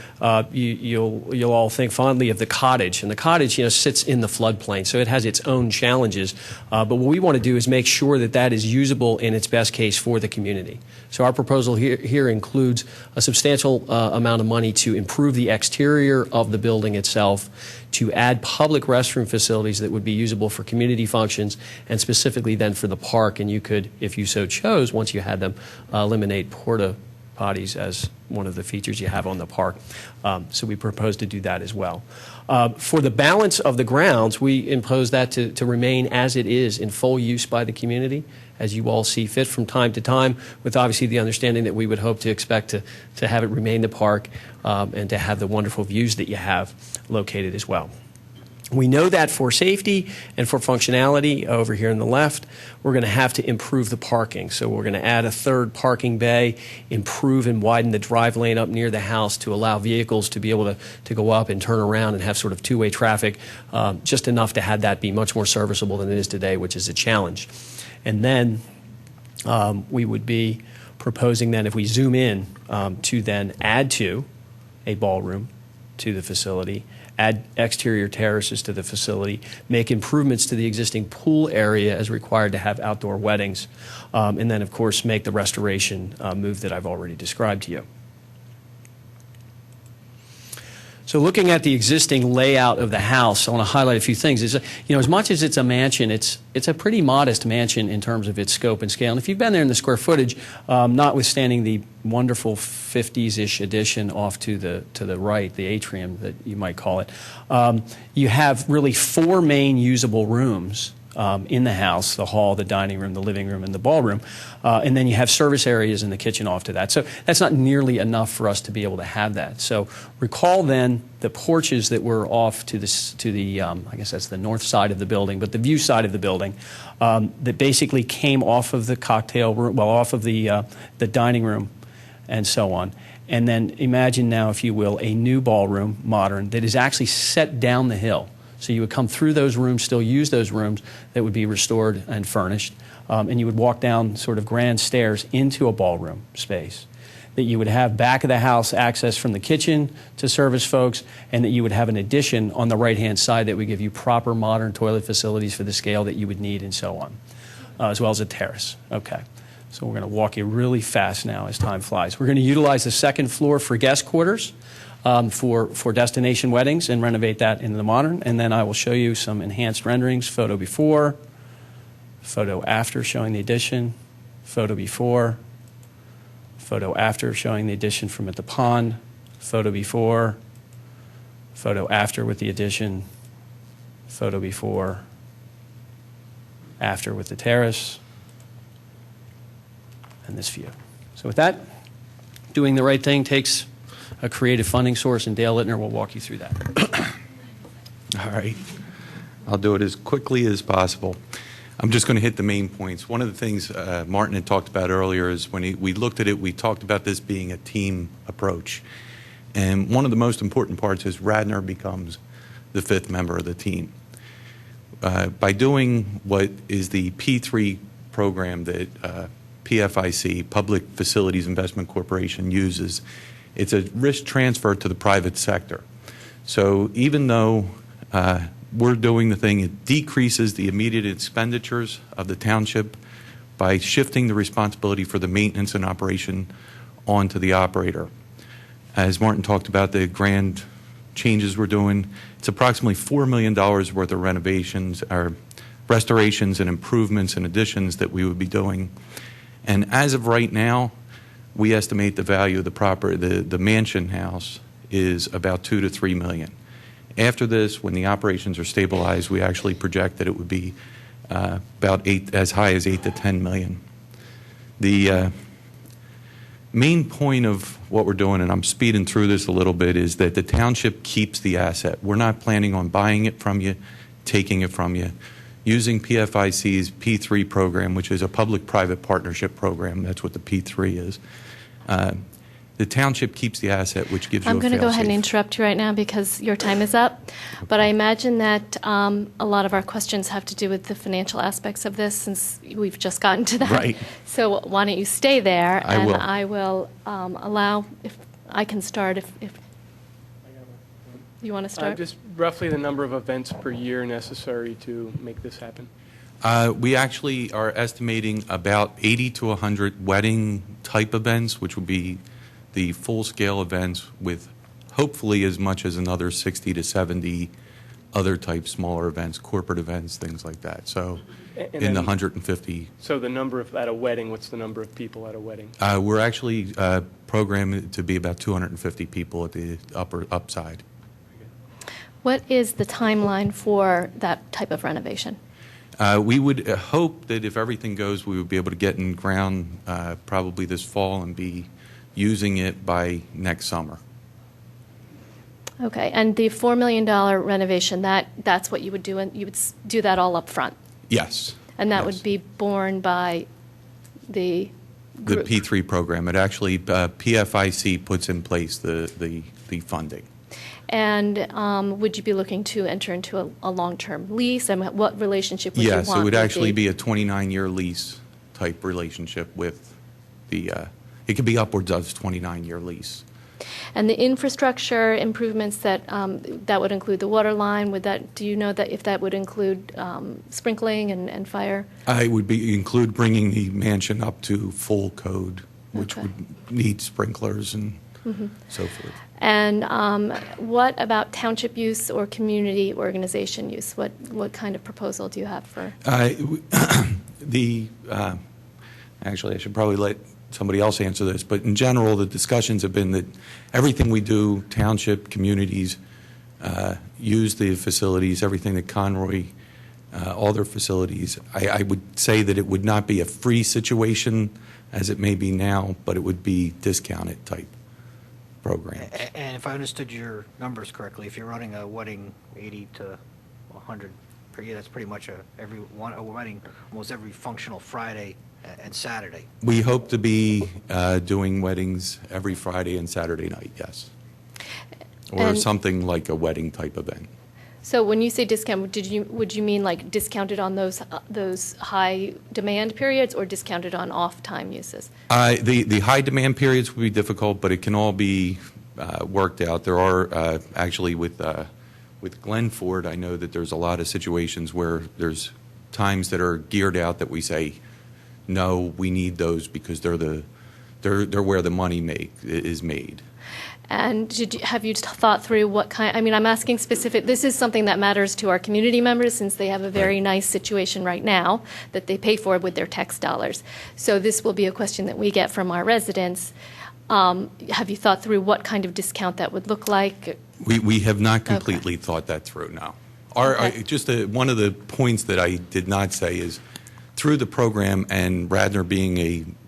you'll all think fondly of the cottage, and the cottage, sits in the floodplain, so it has its own challenges. But what we want to do is make sure that that is usable in its best case for the community. So our proposal here includes a substantial amount of money to improve the exterior of the building itself, to add public restroom facilities that would be usable for community functions, and specifically then for the park. And you could, if you so chose, once you had them, eliminate porta potties as one of the features you have on the park. So we propose to do that as well. For the balance of the grounds, we impose that to remain as it is in full use by the community, as you all see fit from time to time, with obviously the understanding that we would hope to expect to have it remain the park and to have the wonderful views that you have located as well. We know that for safety and for functionality, over here on the left, we're going to have to improve the parking. So we're going to add a third parking bay, improve and widen the drive lane up near the house to allow vehicles to be able to go up and turn around and have sort of two-way traffic, just enough to have that be much more serviceable than it is today, which is a challenge. And then we would be proposing then, if we zoom in, to then add to a ballroom to the facility, add exterior terraces to the facility, make improvements to the existing pool area as required to have outdoor weddings, and then, of course, make the restoration move that I've already described to you. So looking at the existing layout of the house, I want to highlight a few things. As much as it's a mansion, it's a pretty modest mansion in terms of its scope and scale. And if you've been there in the square footage, notwithstanding the wonderful 50s-ish addition off to the right, the atrium that you might call it, you have really 4 main usable rooms in the house: the hall, the dining room, the living room, and the ballroom. And then you have service areas in the kitchen off to that. So that's not nearly enough for us to be able to have that. So recall then the porches that were off to the I guess that's the north side of the building, but the view side of the building, that basically came off of the cocktail room, well, off of the dining room and so on. And then imagine now, if you will, a new ballroom, modern, that is actually set down the hill. So you would come through those rooms, still use those rooms that would be restored and furnished, and you would walk down sort of grand stairs into a ballroom space. That you would have back of the house access from the kitchen to service folks, and that you would have an addition on the right-hand side that would give you proper modern toilet facilities for the scale that you would need, and so on, as well as a terrace. Okay. So we're going to walk you really fast now as time flies. We're going to utilize the second floor for guest quarters, for destination weddings, and renovate that into the modern. And then I will show you some enhanced renderings: photo before, photo after showing the addition, photo before, photo after showing the addition from at the pond, photo before, photo after with the addition, photo before, after with the terrace, and this view. So with that, doing the right thing takes a creative funding source, and Dale Littner will walk you through that. All right. I'll do it as quickly as possible. I'm just going to hit the main points. One of the things Martin had talked about earlier is when we looked at it, we talked about this being a team approach. And one of the most important parts is Radnor becomes the 5th member of the team. By doing what is the P3 program that PFIC, Public Facilities Investment Corporation, uses, it's a risk transfer to the private sector. So even though we're doing the thing, it decreases the immediate expenditures of the township by shifting the responsibility for the maintenance and operation onto the operator. As Martin talked about, the grand changes we're doing, it's approximately $4 million worth of renovations, or restorations and improvements and additions that we would be doing. And as of right now, we estimate the value of the mansion house is about $2 to $3 million. After this, when the operations are stabilized, we actually project that it would be as high as $8 to $10 million. The main point of what we're doing, and I'm speeding through this a little bit, is that the township keeps the asset. We're not planning on buying it from you, taking it from you. Using PFIC's P3 program, which is a public-private partnership program, that's what the P3 is. The township keeps the asset, which gives you a I'm going to go ahead and fail-safe. interrupt you right now because your time is up. But I imagine that a lot of our questions have to do with the financial aspects of this, since we've just gotten to that. Right. So why don't you stay there, I and will. I will allow, if I can start if you want to start. Just roughly the number of events per year necessary to make this happen. We actually are estimating about 80 to 100 wedding-type events, which would be the full-scale events with hopefully as much as another 60 to 70 other type smaller events, corporate events, things like that. So in the 150. So the number at a wedding, what's the number of people at a wedding? We're actually programmed to be about 250 people at the upside. What is the timeline for that type of renovation? We would hope that if everything goes, we would be able to get in ground probably this fall and be using it by next summer. Okay, and the $4 million renovation, that's what you would do, and you would do that all up front? Yes. And that Yes. would be borne by the group? The P3 program. It actually, PFIC puts in place the funding. And would you be looking to enter into a long-term lease? And what relationship would you want? Yes, it would with actually be a 29-year lease type relationship with the, it could be upwards of 29-year lease. And the infrastructure improvements that would include the water line, do you know that if that would include sprinkling and fire? It would include bringing the mansion up to full code, which would need sprinklers and so forth. And what about township use or community organization use? What kind of proposal do you have for? Actually, I should probably let somebody else answer this, but in general, the discussions have been that everything we do, township, communities, use the facilities, everything that Conroy, all their facilities. I would say that it would not be a free situation as it may be now, but it would be discounted type program. And if I understood your numbers correctly, if you're running a wedding 80 to 100 per year, that's pretty much a wedding almost every functional Friday and Saturday. We hope to be doing weddings every Friday and Saturday night, yes. Or And- something like a wedding type event. So when you say discount, would you mean like discounted on those high demand periods or discounted on off time uses? The high demand periods would be difficult, but it can all be worked out. There are actually with Glenford, I know that there's a lot of situations where there's times that are geared out that we say, no, we need those because they're where the money is made. And have you thought through what kind, I mean, I'm asking specific, this is something that matters to our community members since they have a very nice situation right now that they pay for with their tax dollars. So this will be a question that we get from our residents. Have you thought through what kind of discount that would look like? We have not completely thought that through, no. Just one of the points that I did not say is through the program and Radnor being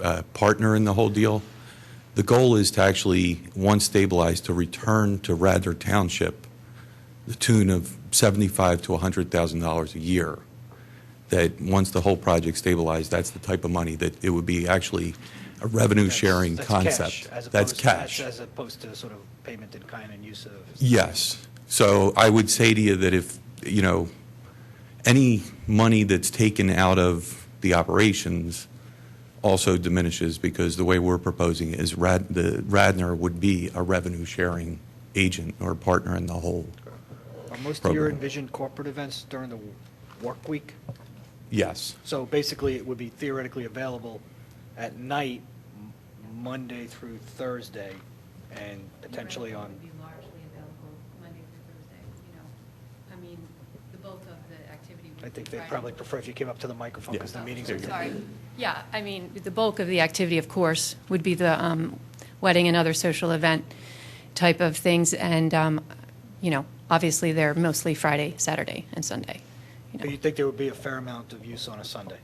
a partner in the whole deal, the goal is to actually, once stabilized, to return to Radnor Township the tune of $75,000 to $100,000 a year. That once the whole project stabilized, that's the type of money that it would be actually a revenue-sharing concept. That's cash. As opposed to sort of payment in kind and use of. Yes. So I would say to you that if, any money that's taken out of the operations also diminishes because the way we're proposing it is the Radnor would be a revenue-sharing agent or partner in the whole Are most program. of your envisioned corporate events during the work week? Yes. So basically, it would be theoretically available at night, Monday through Thursday, and potentially on. It would be largely available Monday through Thursday, I mean, the bulk of the activity would be I think they'd Friday. probably prefer if you came up to the microphone because the meetings are. Sorry. Yeah, I mean, the bulk of the activity, of course, would be the wedding and other social event type of things. And, obviously, they're mostly Friday, Saturday, and Sunday. Do you think there would be a fair amount of use on a Sunday?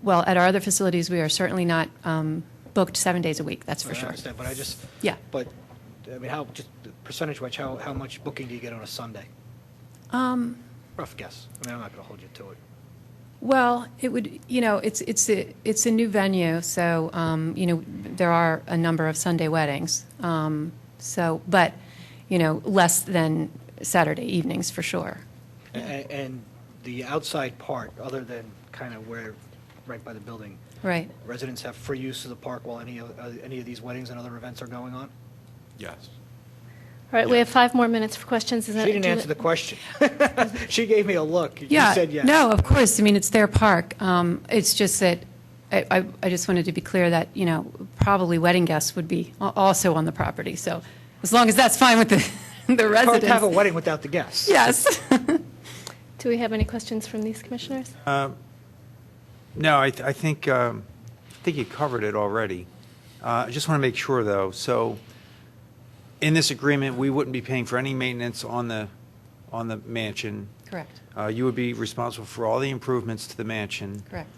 Well, at our other facilities, we are certainly not booked 7 days a week, that's for I sure. understand, but Yeah. But, I mean, just percentage-wise, how much booking do you get on a Sunday? Rough guess. I mean, I'm not going to hold you to it. Well, it would, it's a new venue, so, there are a number of Sunday weddings. But, less than Saturday evenings for sure. And the outside part, other than kind of where, right by the building, Right. Residents have free use of the park while any of these weddings and other events are going on? Yes. All right, we have 5 more minutes for questions. Is She that- didn't do you- answer the question. She gave me a look. Yeah, You said yes. no, of course. I mean, it's their park. It's just that I just wanted to be clear that, probably wedding guests would be also on the property. So as long as that's fine with the It's residents. hard to have a wedding without the guests. Yes. Do we have any questions from these commissioners? No, I think you covered it already. I just want to make sure, though. So, in this agreement, we wouldn't be paying for any maintenance on the mansion. Correct. You would be responsible for all the improvements to the mansion. Correct.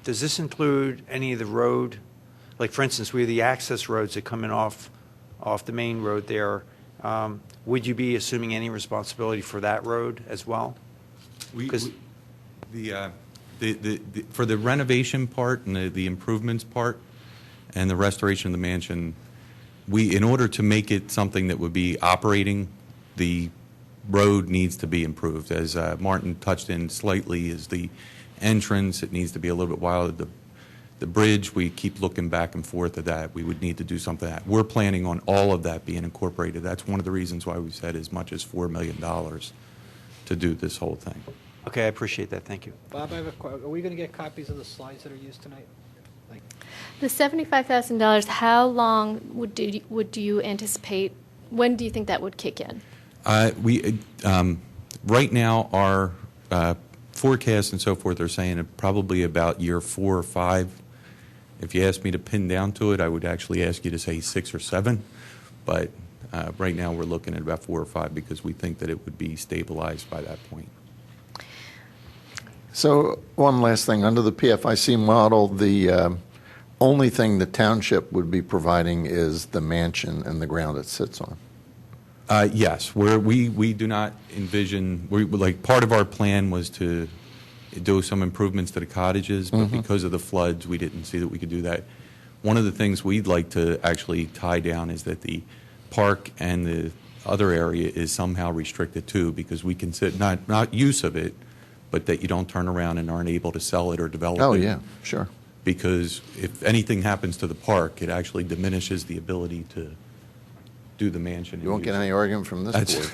Does this include any of the road? Like, for instance, we have the access roads that come in off the main road there. Would you be assuming any responsibility for that road as well? For the renovation part and the improvements part and the restoration of the mansion, in order to make it something that would be operating, the road needs to be improved. As Martin touched in slightly, is the entrance. It needs to be a little bit wider. The bridge, we keep looking back and forth at that. We would need to do something like that. We're planning on all of that being incorporated. That's one of the reasons why we said as much as $4 million to do this whole thing. Okay, I appreciate that. Thank you. Bob, are we going to get copies of the slides that are used tonight? The $75,000, how long would you anticipate, when do you think that would kick in? Right now, our forecasts and so forth are saying probably about year 4 or 5. If you asked me to pin down to it, I would actually ask you to say 6 or 7. But right now, we're looking at about 4 or 5 because we think that it would be stabilized by that point. So one last thing, under the PFIC model, the only thing the township would be providing is the mansion and the ground it sits on. Yes, we do not envision, part of our plan was to do some improvements to the cottages, but because of the floods, we didn't see that we could do that. One of the things we'd like to actually tie down is that the park and the other area is somehow restricted too, because we consider, not use of it, but that you don't turn around and aren't able to sell it or develop it. Oh, yeah, sure. Because if anything happens to the park, it actually diminishes the ability to do the mansion. You won't get any argument from this board.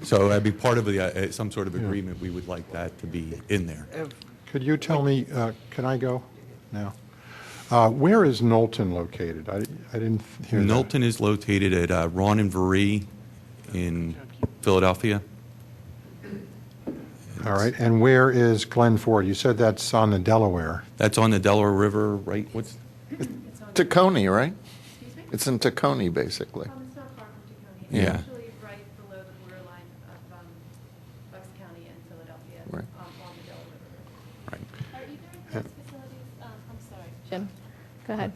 So that'd be part of some sort of agreement. We would like that to be in there. Could you tell me, can I go now? Where is Knowlton located? I didn't hear that. Knowlton is located at Ron and Varee in Philadelphia. All right, and where is Glen Ford? You said that's on the Delaware. That's on the Delaware River, right? Tacony, right? It's in Tacony, basically. It's not far from Tacony. Yeah. It's actually right below the borderline of Bucks County and Philadelphia, Right. on the Delaware River. Right. Are either of those facilities, I'm sorry, Jim, go ahead.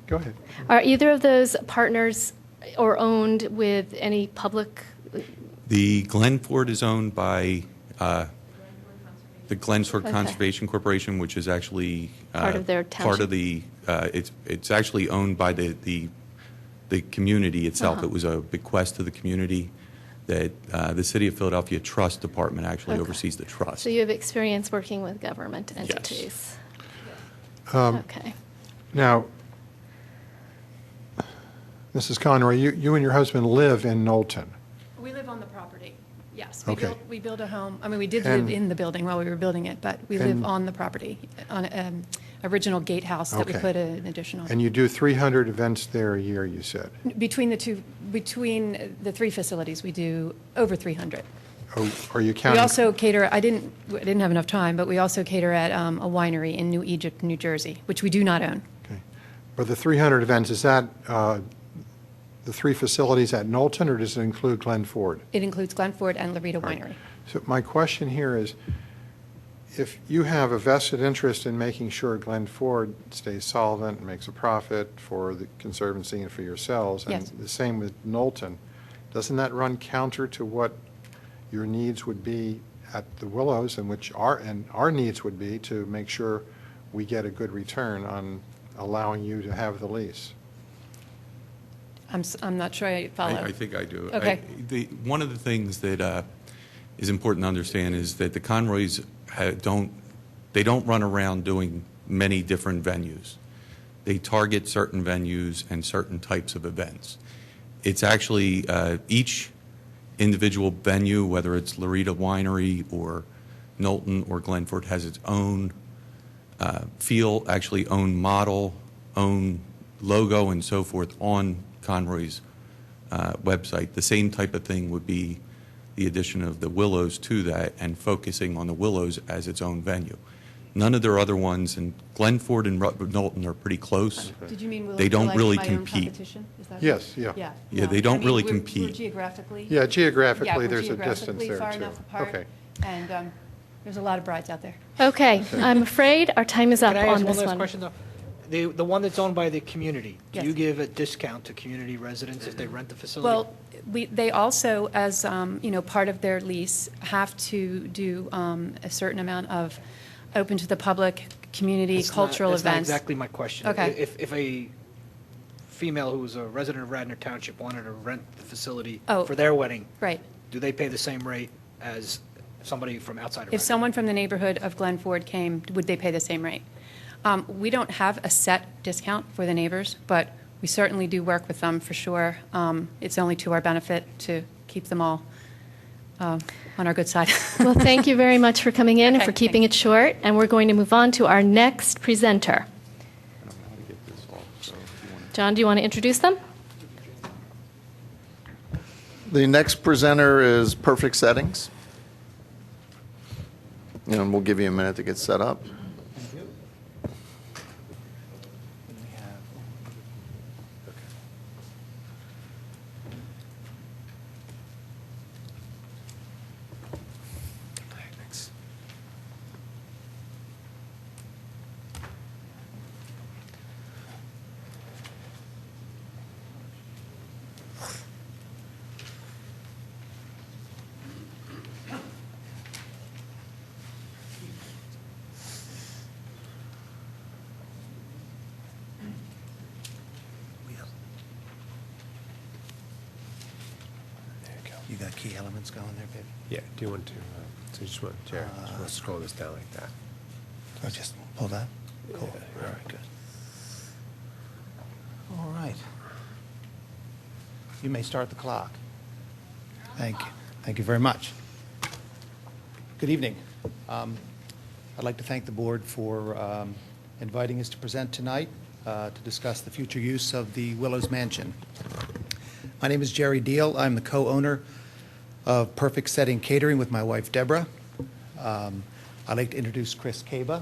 Go ahead. Are either of those partners or owned with any public? The Glen Ford is owned by the Glen Ford Okay. Conservation Corporation, which is actually Part of their part of the. It's actually owned by the community itself. Uh-huh. It was a bequest to the community that the City of Philadelphia Trust Department actually Okay. oversees the trust. So you have experience working with government entities? Okay. Now, Mrs. Conroy, you and your husband live in Knowlton. We live on the property, yes. Okay. We built a home, I mean, we did And- live in the building while we were building it, but we live And- on the property, on an original gatehouse that we Okay. put an additional. And you do 300 events there a year, you said. Between the 3 facilities, we do over 300. Oh, are you We counting? also cater, I didn't have enough time, but we also cater at a winery in New Egypt, New Jersey, which we do not own. Okay. But the 300 events, is that the 3 facilities at Knowlton, or does it include Glen Ford? It includes Glen Ford and Larita Right. Winery. So my question here is, if you have a vested interest in making sure Glen Ford stays solvent and makes a profit for the Conservancy and for yourselves, and Yes. the same with Knowlton, doesn't that run counter to what your needs would be at the Willows, and our needs would be to make sure we get a good return on allowing you to have the lease? I'm not sure I follow. I think I do. Okay. One of the things that is important to understand is that the Conroys don't run around doing many different venues. They target certain venues and certain types of events. It's actually each individual venue, whether it's Loretta Winery or Knowlton or Glenford, has its own feel, actually own model, own logo, and so forth on Conroy's website. The same type of thing would be the addition of the Willows to that and focusing on the Willows as its own venue. None of their other ones, and Glenford and Knowlton are pretty close. Did you mean Willows They don't like really my own compete. competition? Is that Yes, it? yeah. Yeah, no. they don't I mean, really we're compete. geographically. Yeah, geographically, we're there's a distance geographically there, far too. enough apart, Okay. and there's a lot of brides out there. Okay, I'm afraid our time is up Can I ask on one this last one. question, though? The one that's owned by the community, do Yes. you give a discount to community residents if they rent the facility? Well, they also, as, part of their lease, have to do a certain amount of open to the public, community, cultural That's not events. exactly my question. Okay. If a female who was a resident of Radnor Township wanted to rent the facility Oh. for their wedding, Right. do they pay the same rate as somebody from outside of Radnor? If someone from the neighborhood of Glenford came, would they pay the same rate? We don't have a set discount for the neighbors, but we certainly do work with them for sure. It's only to our benefit to keep them all on our good side. Well, thank you very much for coming in and Okay, for keeping it short. And we're going to move on to our next presenter. John, do you want to introduce them? The next presenter is Perfect Settings. And we'll give you a minute to get set up. You got key elements going there, baby? Yeah, do you want to, so you just want, Jared, just want to scroll this down like that. Or just pull that? Cool, all right, good. All right. You may start the clock. Thank you. Thank you very much. Good evening. I'd like to thank the board for inviting us to present tonight to discuss the future use of the Willows Mansion. My name is Jerry Deal. I'm the co-owner of Perfect Setting Catering with my wife, Deborah. I'd like to introduce Chris Caba,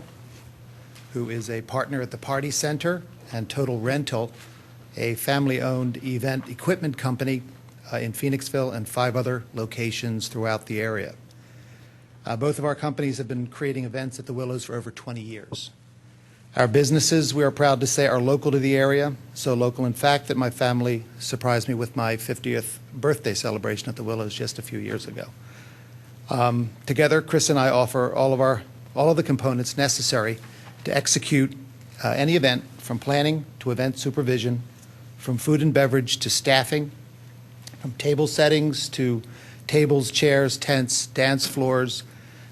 who is a partner at the Party Center and Total Rental, a family-owned event equipment company in Phoenixville and 5 other locations throughout the area. Both of our companies have been creating events at the Willows for over 20 years. Our businesses, we are proud to say, are local to the area, so local in fact that my family surprised me with my 50th birthday celebration at the Willows just a few years ago. Together, Chris and I offer all of the components necessary to execute any event, from planning to event supervision, from food and beverage to staffing, from table settings to tables, chairs, tents, dance floors,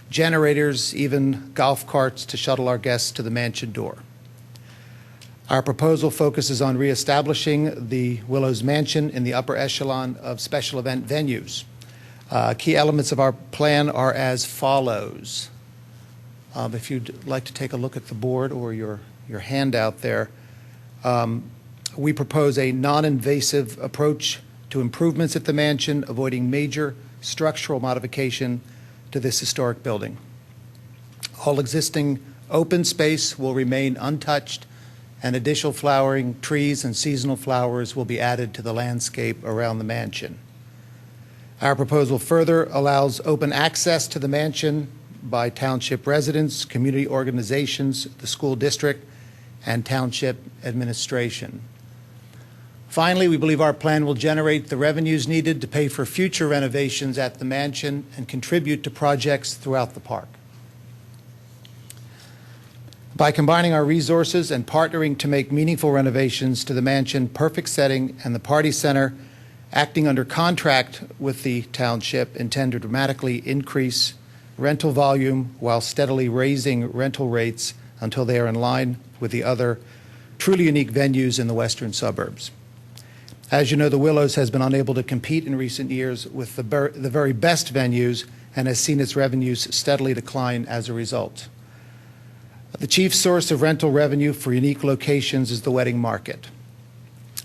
generators, even golf carts to shuttle our guests to the mansion door. Our proposal focuses on reestablishing the Willows Mansion in the upper echelon of special event venues. Key elements of our plan are as follows. If you'd like to take a look at the board or your handout there, we propose a non-invasive approach to improvements at the mansion, avoiding major structural modification to this historic building. All existing open space will remain untouched, and additional flowering, trees, and seasonal flowers will be added to the landscape around the mansion. Our proposal further allows open access to the mansion by township residents, community organizations, the school district, and township administration. Finally, we believe our plan will generate the revenues needed to pay for future renovations at the mansion and contribute to projects throughout the park. By combining our resources and partnering to make meaningful renovations to the mansion, Perfect Setting, and the Party Center, acting under contract with the township, intend to dramatically increase rental volume while steadily raising rental rates until they are in line with the other truly unique venues in the western suburbs. As you know, the Willows has been unable to compete in recent years with the very best venues and has seen its revenues steadily decline as a result. The chief source of rental revenue for unique locations is the wedding market.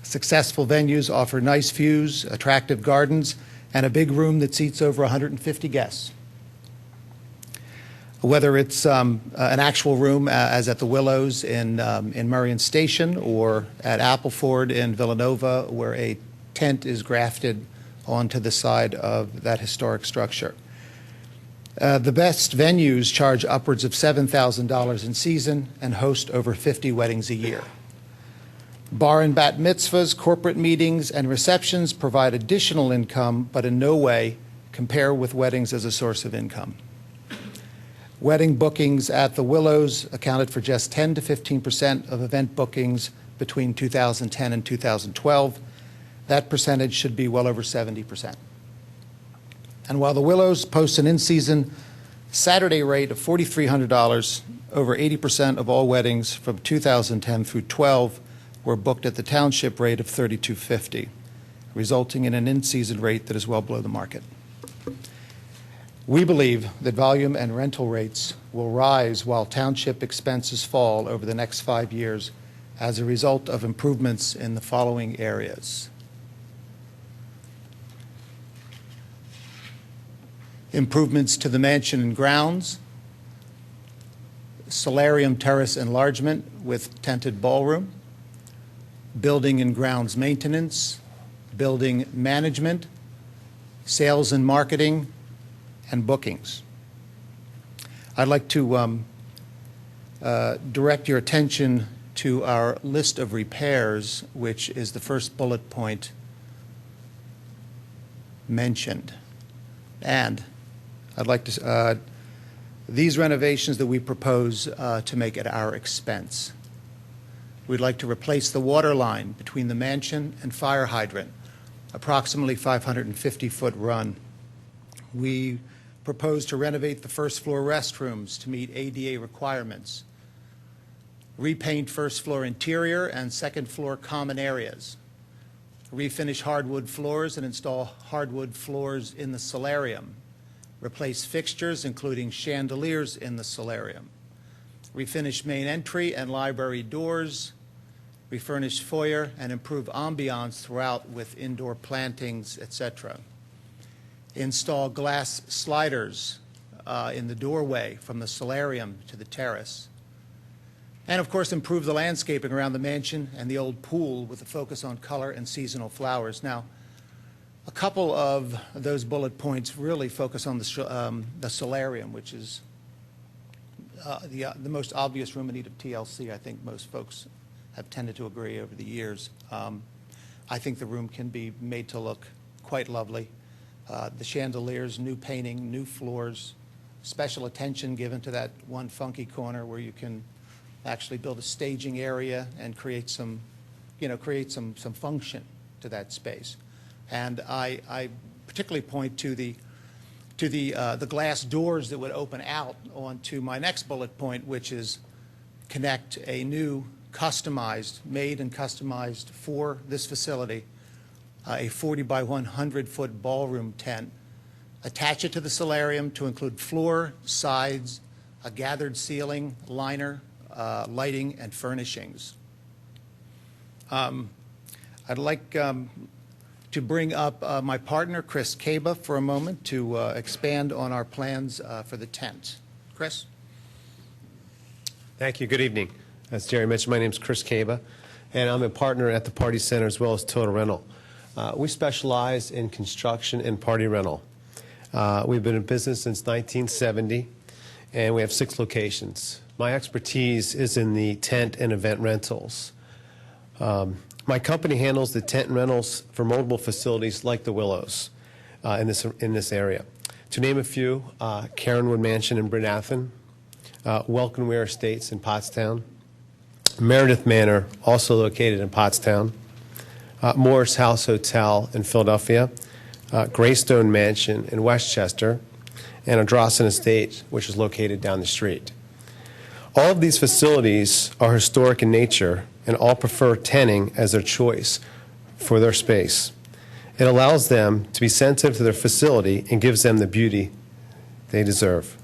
Successful venues offer nice views, attractive gardens, and a big room that seats over 150 guests. Whether it's an actual room, as at the Willows in Marion Station, or at Appleford in Villanova, where a tent is grafted onto the side of that historic structure. The best venues charge upwards of $7,000 in season and host over 50 weddings a year. Bar and bat mitzvahs, corporate meetings, and receptions provide additional income, but in no way compare with weddings as a source of income. Wedding bookings at the Willows accounted for just 10 to 15% of event bookings between 2010 and 2012. That percentage should be well over 70%. And while the Willows posts an in-season Saturday rate of $4,300, over 80% of all weddings from 2010 through 12 were booked at the Township rate of $3,250, resulting in an in-season rate that is well below the market. We believe that volume and rental rates will rise while Township expenses fall over the next 5 years as a result of improvements in the following areas. Improvements to the mansion and grounds, solarium terrace enlargement with tented ballroom, building and grounds maintenance, building management, sales and marketing, and bookings. I'd like to direct your attention to our list of repairs, which is the first bullet point mentioned. And I'd like to, these renovations that we propose to make at our expense. We'd like to replace the water line between the mansion and fire hydrant, approximately 550-foot run. We propose to renovate the first floor restrooms to meet ADA requirements, repaint first floor interior and second floor common areas, refinish hardwood floors and install hardwood floors in the solarium, replace fixtures including chandeliers in the solarium, refinish main entry and library doors, refurnish foyer and improve ambiance throughout with indoor plantings, etc. Install glass sliders in the doorway from the solarium to the terrace. And of course, improve the landscaping around the mansion and the old pool with a focus on color and seasonal flowers. Now, a couple of those bullet points really focus on the solarium, which is the most obvious room in need of TLC. I think most folks have tended to agree over the years. I think the room can be made to look quite lovely. The chandeliers, new painting, new floors, special attention given to that one funky corner where you can actually build a staging area and create some function to that space. And I particularly point to the glass doors that would open out onto my next bullet point, which is connect a new made and customized for this facility, a 40 by 100 foot ballroom tent, attach it to the solarium to include floor, sides, a gathered ceiling, liner, lighting, and furnishings. I'd like to bring up my partner, Chris Caba, for a moment to expand on our plans for the tent. Chris? Thank you. Good evening. As Jerry mentioned, my name is Chris Caba, and I'm a partner at the Party Center as well as Total Rental. We specialize in construction and party rental. We've been in business since 1970, and we have 6 locations. My expertise is in the tent and event rentals. My company handles the tent rentals for multiple facilities like the Willows in this area. To name a few, Karenwood Mansion in Bridnathon, Welkenware Estates in Pottstown, Meredith Manor, also located in Pottstown, Morris House Hotel in Philadelphia, Greystone Mansion in Westchester, and Adrossan Estate, which is located down the street. All of these facilities are historic in nature and all prefer tenting as their choice for their space. It allows them to be sensitive to their facility and gives them the beauty they deserve.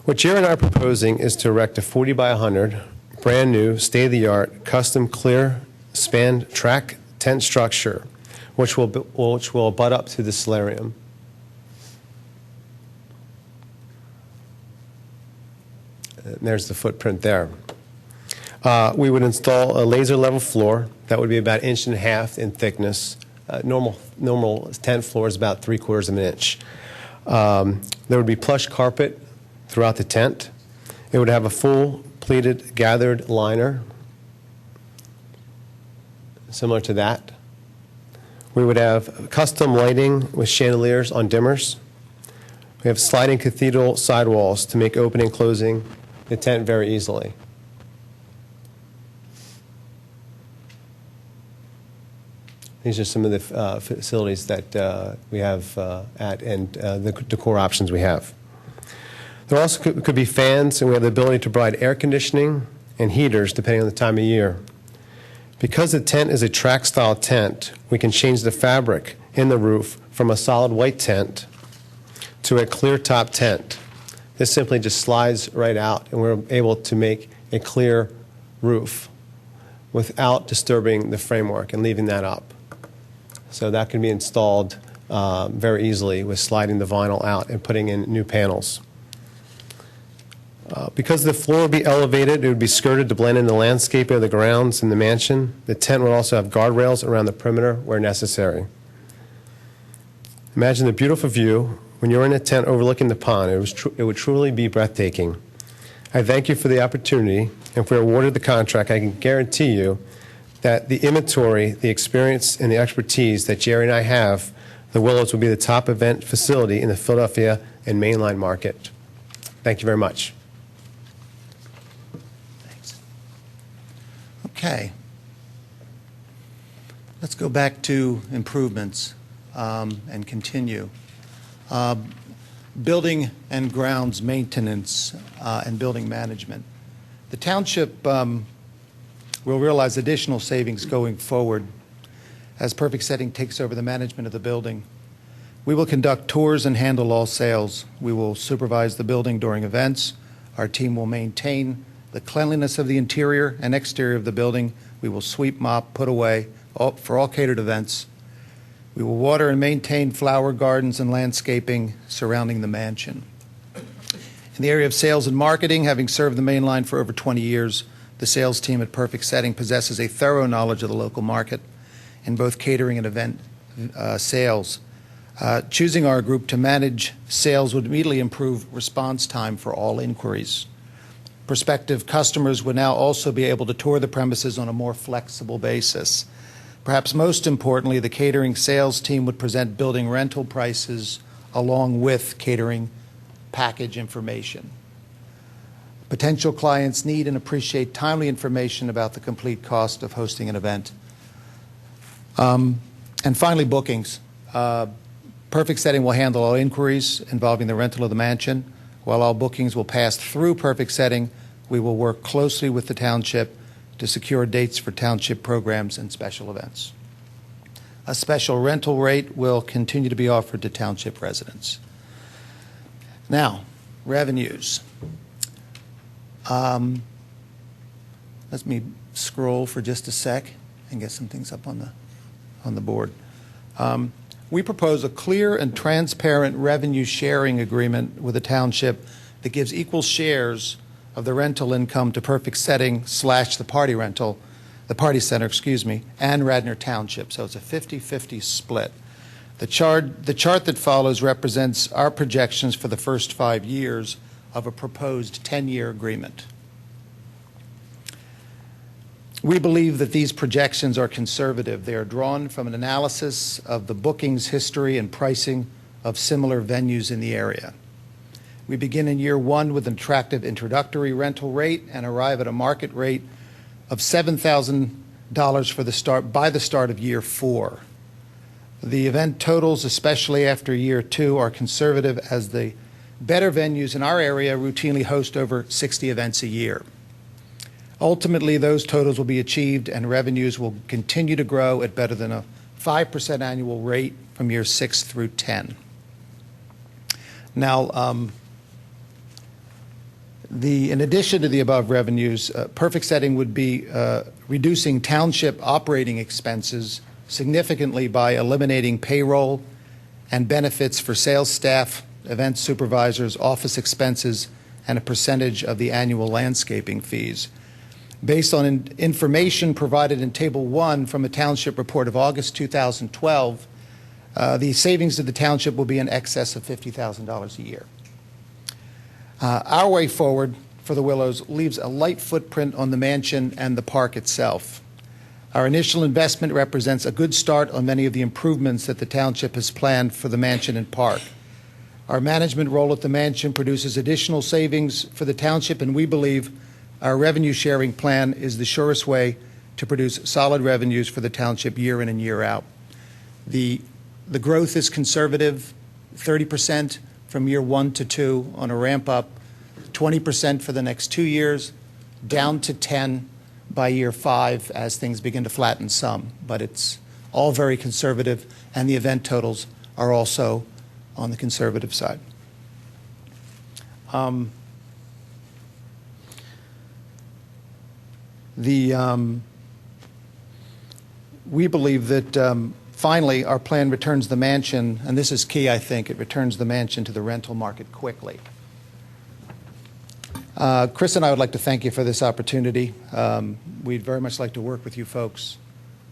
What Jerry and I are proposing is to erect a 40 by 100, brand new, state-of-the-art, custom clear span track tent structure, which will butt up to the solarium. And there's the footprint there. We would install a laser level floor that would be about 1.5 inches in thickness. Normal tent floor is about 3/4 of an inch. There would be plush carpet throughout the tent. It would have a full pleated gathered liner, similar to that. We would have custom lighting with chandeliers on dimmers. We have sliding cathedral sidewalls to make opening and closing the tent very easily. These are some of the facilities that we have and the decor options we have. There also could be fans, and we have the ability to provide air conditioning and heaters depending on the time of year. Because the tent is a track-style tent, we can change the fabric in the roof from a solid white tent to a clear top tent. This simply just slides right out, and we're able to make a clear roof without disturbing the framework and leaving that up. So that can be installed very easily with sliding the vinyl out and putting in new panels. Because the floor would be elevated, it would be skirted to blend in the landscape of the grounds in the mansion. The tent would also have guardrails around the perimeter where necessary. Imagine the beautiful view when you're in a tent overlooking the pond. It would truly be breathtaking. I thank you for the opportunity, and if we're awarded the contract, I can guarantee you that the inventory, the experience, and the expertise that Jerry and I have, the Willows will be the top event facility in the Philadelphia and mainline market. Thank you very much. Okay. Let's go back to improvements and continue. Building and grounds maintenance and building management. The township will realize additional savings going forward as Perfect Setting takes over the management of the building. We will conduct tours and handle all sales. We will supervise the building during events. Our team will maintain the cleanliness of the interior and exterior of the building. We will sweep, mop, put away for all catered events. We will water and maintain flower gardens and landscaping surrounding the mansion. In the area of sales and marketing, having served the main line for over 20 years, the sales team at Perfect Setting possesses a thorough knowledge of the local market in both catering and event sales. Choosing our group to manage sales would immediately improve response time for all inquiries. Prospective customers would now also be able to tour the premises on a more flexible basis. Perhaps most importantly, the catering sales team would present building rental prices along with catering package information. Potential clients need and appreciate timely information about the complete cost of hosting an event. And finally, bookings. Perfect Setting will handle all inquiries involving the rental of the mansion. While all bookings will pass through Perfect Setting, we will work closely with the township to secure dates for township programs and special events. A special rental rate will continue to be offered to township residents. Now, revenues. Let me scroll for just a sec and get some things up on the board. We propose a clear and transparent revenue sharing agreement with the township that gives equal shares of the rental income to Perfect Setting / the party center, and Radnor Township. So it's a 50-50 split. The chart that follows represents our projections for the first 5 years of a proposed 10-year agreement. We believe that these projections are conservative. They are drawn from an analysis of the bookings history and pricing of similar venues in the area. We begin in year 1 with an attractive introductory rental rate and arrive at a market rate of $7,000 by the start of year 4. The event totals, especially after year 2, are conservative as the better venues in our area routinely host over 60 events a year. Ultimately, those totals will be achieved and revenues will continue to grow at better than a 5% annual rate from years 6 through 10. Now, in addition to the above revenues, a perfect setting would be reducing township operating expenses significantly by eliminating payroll and benefits for sales staff, event supervisors, office expenses, and a percentage of the annual landscaping fees. Based on information provided in Table 1 from a township report of August 2012, the savings to the township will be in excess of $50,000 a year. Our way forward for the Willows leaves a light footprint on the mansion and the park itself. Our initial investment represents a good start on many of the improvements that the township has planned for the mansion and park. Our management role at the mansion produces additional savings for the township, and we believe our revenue sharing plan is the surest way to produce solid revenues for the township year in and year out. The growth is conservative, 30% from year 1 to 2 on a ramp up, 20% for the next 2 years, down to 10 by year 5 as things begin to flatten some. But it's all very conservative, and the event totals are also on the conservative side. We believe that finally our plan returns the mansion, and this is key, I think, it returns the mansion to the rental market quickly. Chris and I would like to thank you for this opportunity. We'd very much like to work with you folks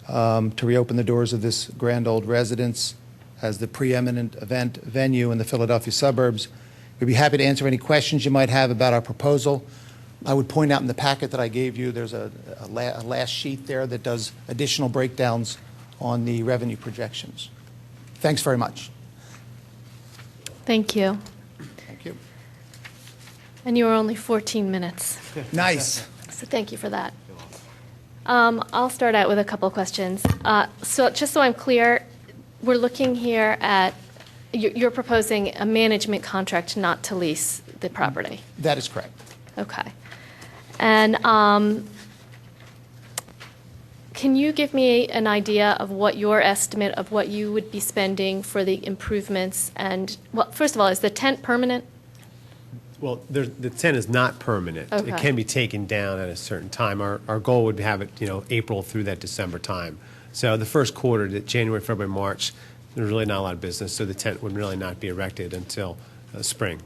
to reopen the doors of this grand old residence as the preeminent event venue in the Philadelphia suburbs. We'd be happy to answer any questions you might have about our proposal. I would point out in the packet that I gave you, there's a last sheet there that does additional breakdowns on the revenue projections. Thanks very much. Thank you. Thank you. And you were only 14 minutes. Nice. So thank you for that. I'll start out with a couple of questions. So just so I'm clear, we're looking here at, you're proposing a management contract not to lease the property. That is correct. Okay. And can you give me an idea of what your estimate of what you would be spending for the improvements? And, well, first of all, is the tent permanent? Well, the tent is not permanent. Okay. It can be taken down at a certain time. Our goal would have it, April through that December time. So the first quarter, January, February, March, there's really not a lot of business, so the tent would really not be erected until spring.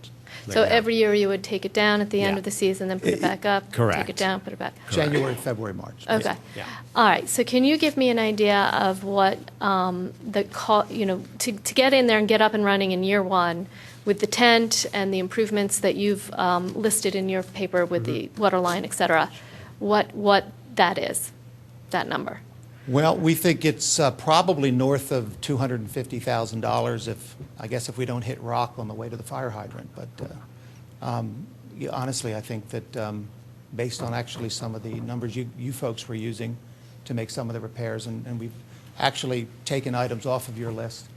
So every year you would take it down at the end of the season, then put it back up? Correct. Take it down, put it back up? January, February, March. Okay. Yeah. All right. So can you give me an idea of what the cost, to get in there and get up and running in year 1 with the tent and the improvements that you've listed in your paper with the water line, et cetera, what that is, that number? Well, we think it's probably north of $250,000 if we don't hit rock on the way to the fire hydrant. But honestly, I think that based on actually some of the numbers you folks were using to make some of the repairs, and we've actually taken items off of your list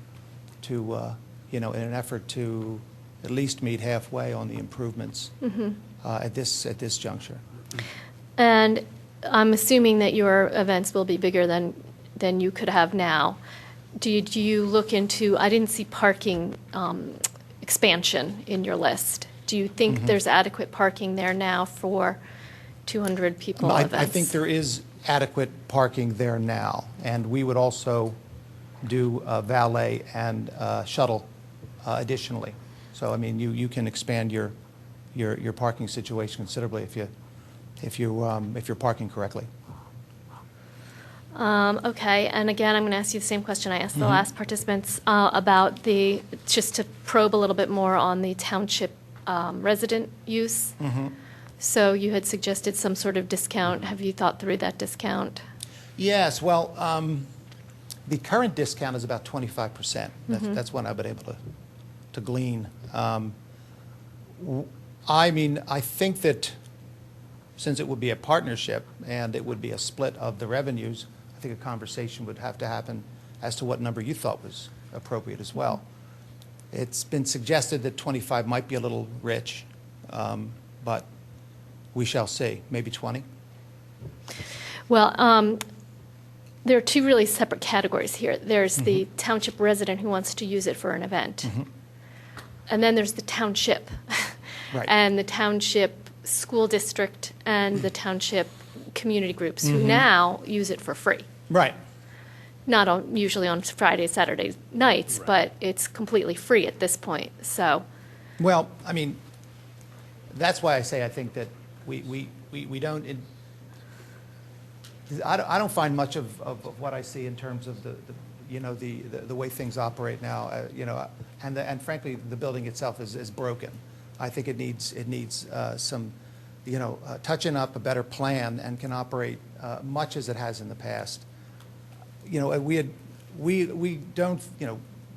to, in an effort to at least meet halfway on the improvements at this juncture. And I'm assuming that your events will be bigger than you could have now. Do you look into, I didn't see parking expansion in your list. Do you think there's adequate parking there now for 200 people events? I think there is adequate parking there now, and we would also do valet and shuttle additionally. So, I mean, you can expand your parking situation considerably if you're parking correctly. Okay, and again, I'm going to ask you the same question I asked the last participants about just to probe a little bit more on the township resident use. So you had suggested some sort of discount. Have you thought through that discount? Yes, well, the current discount is about 25%. That's what I've been able to glean. I mean, I think that since it would be a partnership and it would be a split of the revenues, I think a conversation would have to happen as to what number you thought was appropriate as well. It's been suggested that 25 might be a little rich, but we shall see. Maybe 20? Well, there are two really separate categories here. There's the township resident who wants to use it for an event. And then there's the township. Right. And the township school district and the township community groups who now use it for free. Right. Not usually on Fridays, Saturdays, nights, but it's completely free at this point. So, Well, I mean, that's why I say I think that we don't, I don't find much of what I see in terms of the way things operate now, and frankly, the building itself is broken. I think it needs some, touching up, a better plan, and can operate much as it has in the past. We don't,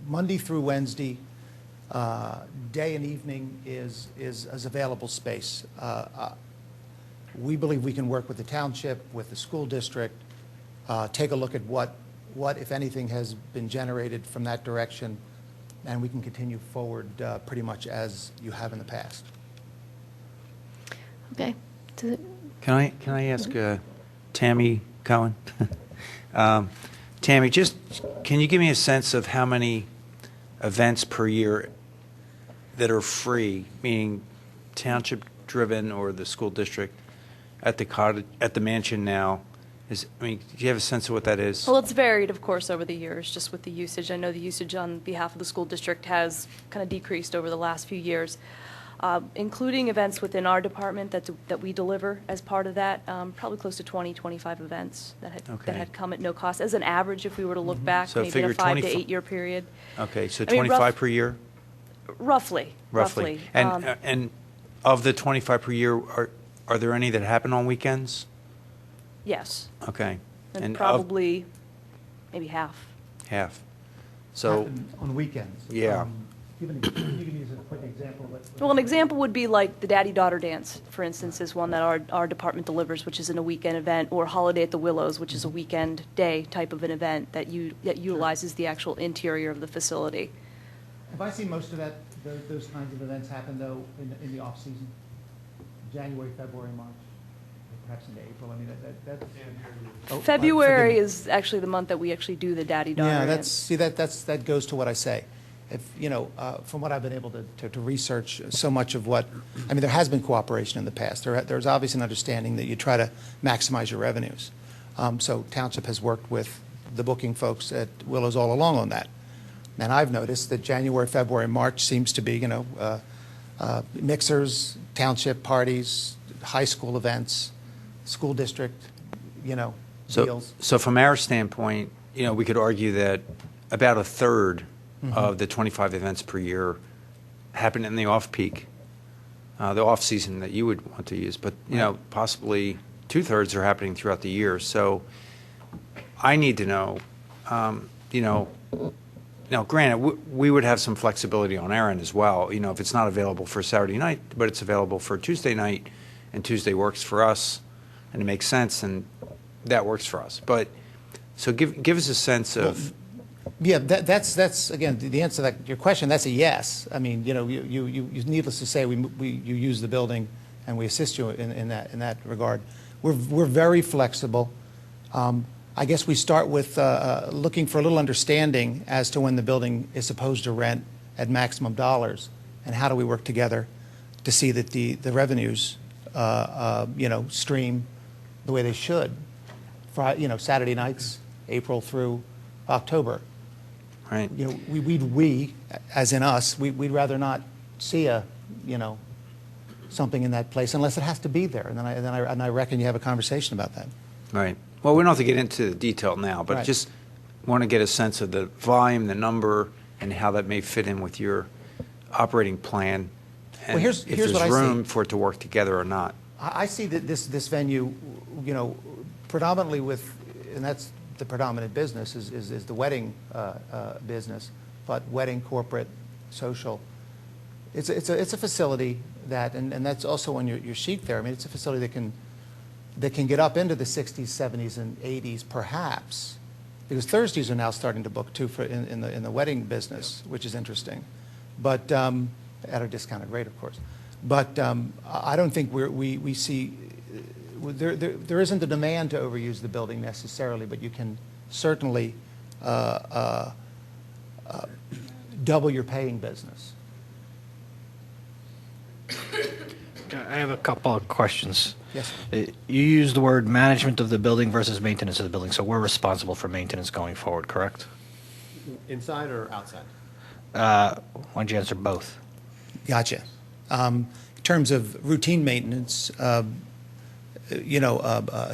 Monday through Wednesday, day and evening is available space. We believe we can work with the township, with the school district, take a look at what, if anything, has been generated from that direction, and we can continue forward pretty much as you have in the past. okay. Can I ask Tammy Cohen? Tammy, just can you give me a sense of how many events per year that are free, meaning township-driven or the school district at the cottage, at the mansion now? Do you have a sense of what that is? Well, it's varied, of course, over the years, just with the usage. I know the usage on behalf of the school district has kind of decreased over the last few years, including events within our department that we deliver as part of that, probably close to 20, 25 events that had come at no cost. As an average, if we were to look back, So maybe in a figure 5 to 25 8 year period. Okay, so 25 per year? Roughly. And of the 25 per year, are there any that happen on weekends? Yes. Okay. And probably maybe half. Half. So On weekends. Yeah. You can use a quick example. Well, an example would be like the Daddy-Daughter Dance, for instance, is one that our department delivers, which is in a weekend event, or Holiday at the Willows, which is a weekend day type of an event that utilizes the actual interior of the facility. Have I seen most of those kinds of events happen, though, in the off-season? January, February, March, perhaps into April? I mean, that's... February is actually the month that we actually do the Daddy-Daughter Dance. Yeah, that goes to what I say. If, from what I've been able to research, so much of what, there has been cooperation in the past. There's obviously an understanding that you try to maximize your revenues. So Township has worked with the booking folks at Willows all along on that. And I've noticed that January, February, March seems to be, mixers, township parties, high school events, school district, deals. So from our standpoint, we could argue that about a third of the 25 events per year happen in the off-peak, the off-season that you would want to use. But, possibly two-thirds are happening throughout the year. So I need to know, now, granted, we would have some flexibility on our end as well. If it's not available for Saturday night, but it's available for Tuesday night, and Tuesday works for us, and it makes sense, and that works for us. But so give us a sense of. Yeah, that's again the answer to that your question. That's a yes. You needless to say, you use the building, and we assist you in that regard. We're very flexible. I guess we start with looking for a little understanding as to when the building is supposed to rent at maximum dollars, and how do we work together to see that the revenues, stream the way they should. Saturday nights, April through October. Right. We as in us, we'd rather not see something in that place unless it has to be there, and then I reckon you have a conversation about that. Right. Well, we don't have to get into the detail now, but Right. just want to get a sense of the volume, the number, and how that may fit in with your operating plan, and here's if there's what I room see. for it to work together or not. I see that this venue, predominantly with, and that's the predominant business is the wedding business, but wedding, corporate, social. It's a facility that, and that's also on your sheet there. It's a facility that can get up into the 60s, 70s, and 80s, perhaps, because Thursdays are now starting to book too in the wedding business, which is interesting. but at a discounted rate, of course. But I don't think we see, there isn't a demand to overuse the building necessarily, but you can certainly double your paying business. I have a couple of questions. Yes. You used the word management of the building versus maintenance of the building, so we're responsible for maintenance going forward, correct? Inside or outside? Why don't you answer both? Gotcha. In terms of routine maintenance, as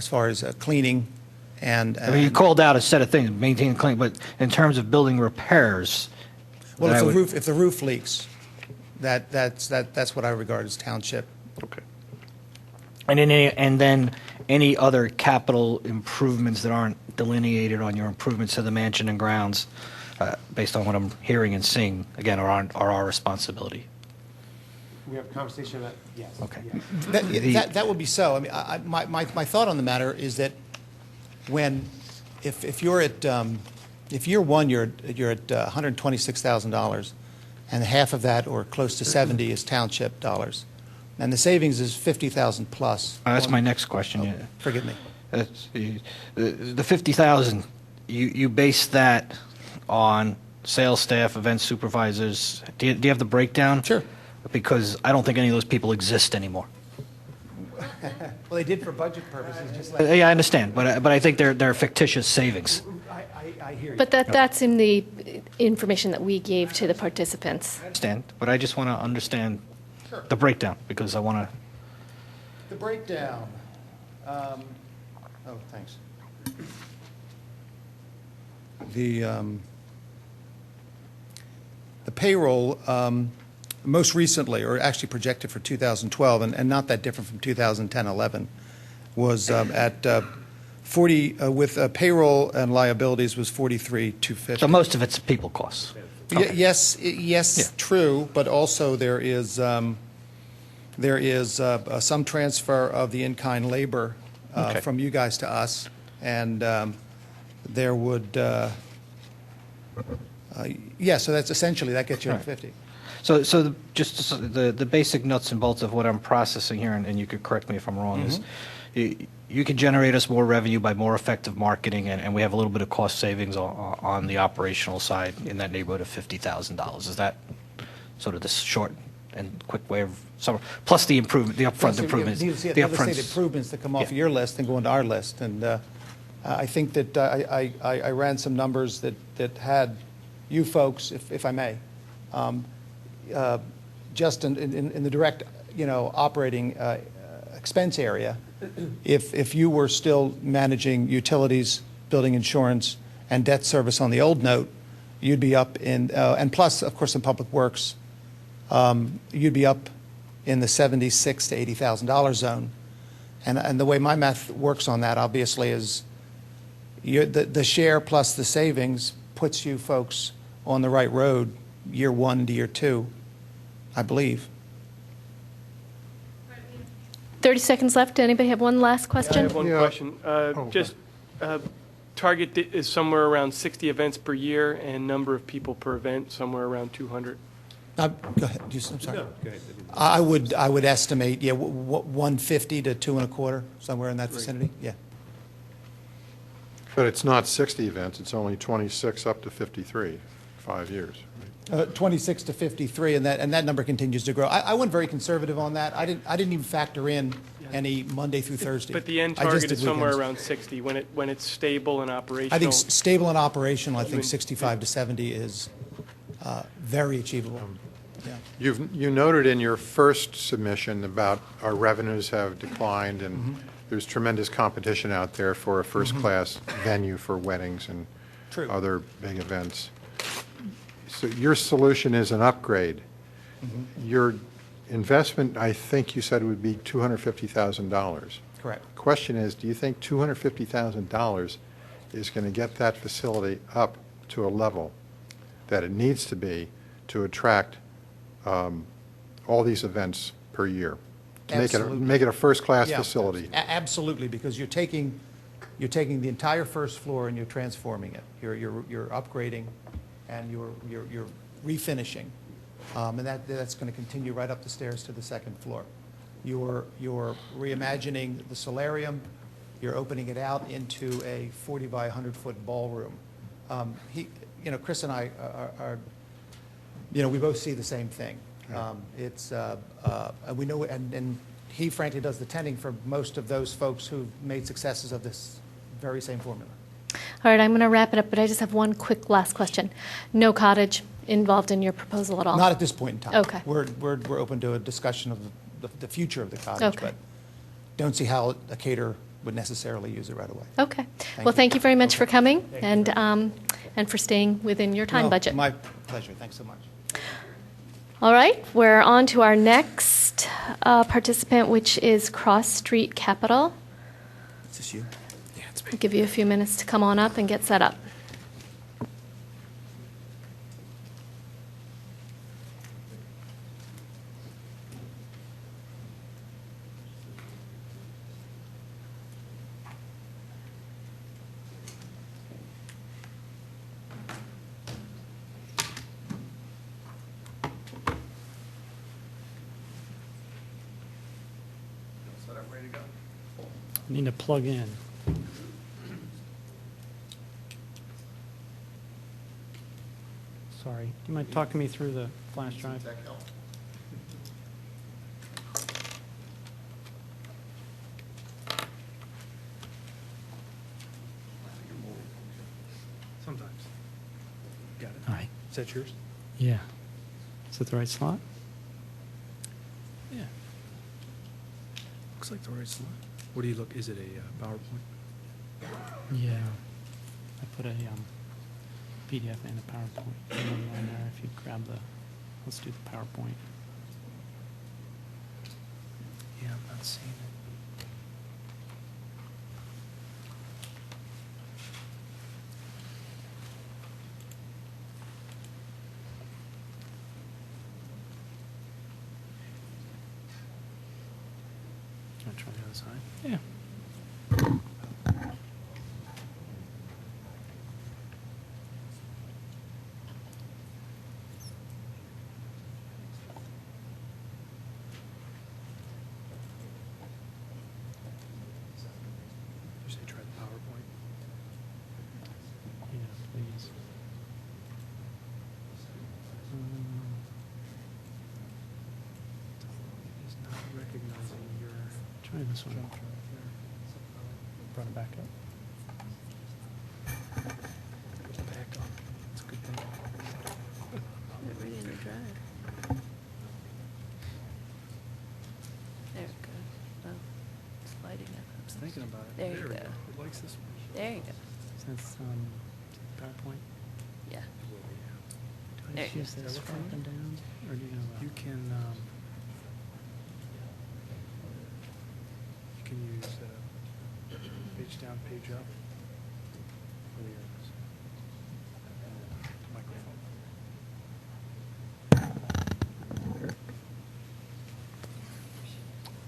far as cleaning and... I mean, you called out a set of things, maintain, clean, but in terms of building repairs... Well, if the roof leaks, that's what I regard as township. Okay. And then any other capital improvements that aren't delineated on your improvements to the mansion and grounds, based on what I'm hearing and seeing, again, are our responsibility. We have a conversation about, yes. Okay. That would be so. I mean, my thought on the matter is that if you're at, if year one you're at $126,000, and half of that, or close to 70, is township dollars, and the savings is 50,000 plus. That's my next question. Oh, forgive me. The 50,000, you base that on sales staff, event supervisors. Do you have the breakdown? Sure. Because I don't think any of those people exist anymore. Well, they did for budget purposes, just like... Yeah, I understand, but I think they're fictitious savings. I hear you. But that's in the information that we gave to the participants. I understand, but I just want to understand the breakdown, because I want to... The breakdown. Oh, thanks. The payroll, most recently, or actually projected for 2012, and not that different from 2010-11, was at 40, with payroll and liabilities was 43,250. So most of it's people costs. Okay. Yes, yeah. True, but also there is some transfer of the in-kind labor Okay. from you guys to us, and there would, so that's essentially, that gets you to Right. 50. So the basic nuts and bolts of what I'm processing here, and you could correct me if I'm wrong, is you can generate us more revenue by more effective marketing, and we have a little bit of cost savings on the operational side in that neighborhood of $50,000. Is that sort of the short and quick way of summer? Plus the improvement, the upfront improvements. The upfront improvements that come off of your list and go into our list. And I think that I ran some numbers that had you folks, if I may, just in the direct, operating expense area, if you were still managing utilities, building insurance, and debt service on the old note, you'd be up in, and plus, of course, in public works, you'd be up in the $76,000 to $80,000 zone. And the way my math works on that, obviously, is the share plus the savings puts you folks on the right road year one to year two, I believe. 30 seconds left. Anybody have one last I question? have one question. Target is somewhere around 60 events per year, and number of people per event somewhere around 200. Go ahead. I'm sorry. No, go ahead. I would estimate, 150 to 225, somewhere in that vicinity. Yeah. But it's not 60 events, it's only 26 up to 53, 5 years. 26 to 53, and that number continues to grow. I went very conservative on that. I didn't even factor in any Monday through Thursday. But the end I just target did is somewhere weekends. around 60 when it's stable and operational. I think stable and operational, I think mean, 65 to 70 is very achievable. Yeah. You noted in your first submission about our revenues have declined, and there's tremendous competition out there for a first-class venue for weddings and True. other big events. So your solution is an upgrade. Your investment, I think you said, would be $250,000. Correct. Question is, do you think $250,000 is going to get that facility up to a level that it needs to be to attract all these events per year? To make it a first-class facility? Absolutely, because you're taking the entire first floor and you're transforming it. You're upgrading and you're refinishing. And that's going to continue right up the stairs to the second floor. You're reimagining the solarium. You're opening it out into a 40 by 100-foot ballroom. Chris and I are we both see the same thing. And we know, and he frankly does the tending for most of those folks who've made successes of this very same formula. All right, I'm going to wrap it up, but I just have one quick last question. No cottage involved in your proposal at all? Not at this point in time. Okay. We're open to a discussion of the future of the cottage, Okay. but don't see how a caterer would necessarily use it right away. Okay. Well, thank you very much for coming and for staying within your time budget. My pleasure. Thanks so much. All right, we're on to our next participant, which is Cross Street Capital. Is this you? Yeah, it's me. I'll give you a few minutes to come on up and get set up. Need to plug in. Sorry, do you mind talking me through the flash drive? Sometimes. Got it. All right. Is that yours? Yeah. Is that the right slot? Yeah. Looks like the right slot. What do you look, is it a PowerPoint? Yeah. I put a PDF and a PowerPoint in there. If you grab let's do the PowerPoint. Yeah, I'm not seeing it. Can I try the other side? Yeah. You say try the PowerPoint? Yeah, please. It's not recognizing your... Try this one. Brought it back up. Back up. It's a good thing. Ready in the drive. There we go. Oh, it's lighting up. I was thinking about it. There you go. It likes this one. There you go. Since PowerPoint. Yeah. Do I There just you use go. this up and down, or do you have You can use page down, page up. For the microphone.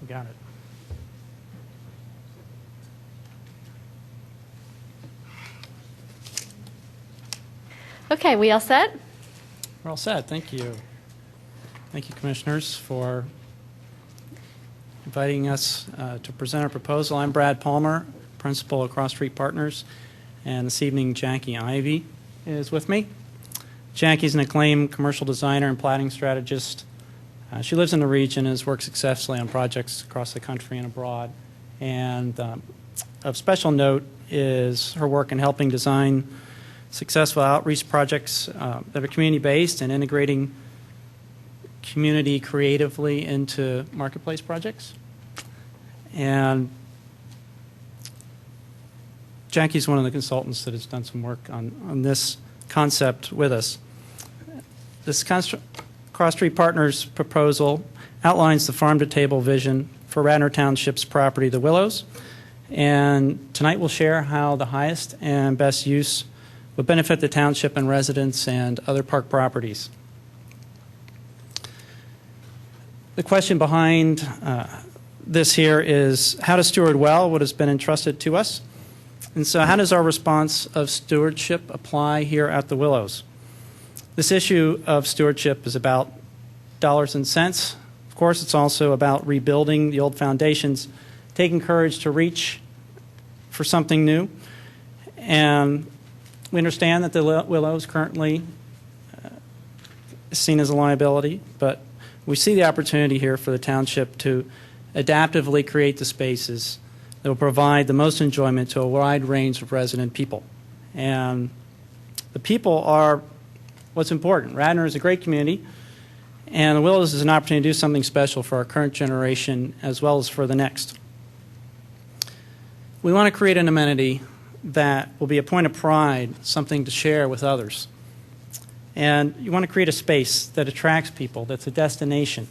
Got it. Okay, we all set? We're all set. Thank you. Thank you, Commissioners, for inviting us to present our proposal. I'm Brad Palmer, Principal of Cross Street Partners, and this evening Jackie Ivy is with me. Jackie's an acclaimed commercial designer and planning strategist. She lives in the region and has worked successfully on projects across the country and abroad. And of special note is her work in helping design successful outreach projects that are community-based and integrating community creatively into marketplace projects. And Jackie's one of the consultants that has done some work on this concept with us. This Cross Street Partners proposal outlines the farm-to-table vision for Radnor Township's property, The Willows. And tonight we'll share how the highest and best use would benefit the township and residents and other park properties. The question behind this here is how to steward well what has been entrusted to us. And so how does our response of stewardship apply here at the Willows? This issue of stewardship is about dollars and cents. Of course, it's also about rebuilding the old foundations, taking courage to reach for something new. And we understand that the Willow is currently seen as a liability, but we see the opportunity here for the township to adaptively create the spaces that will provide the most enjoyment to a wide range of resident people. And the people are what's important. Radnor is a great community, and the Willows is an opportunity to do something special for our current generation as well as for the next. We want to create an amenity that will be a point of pride, something to share with others. And you want to create a space that attracts people, that's a destination.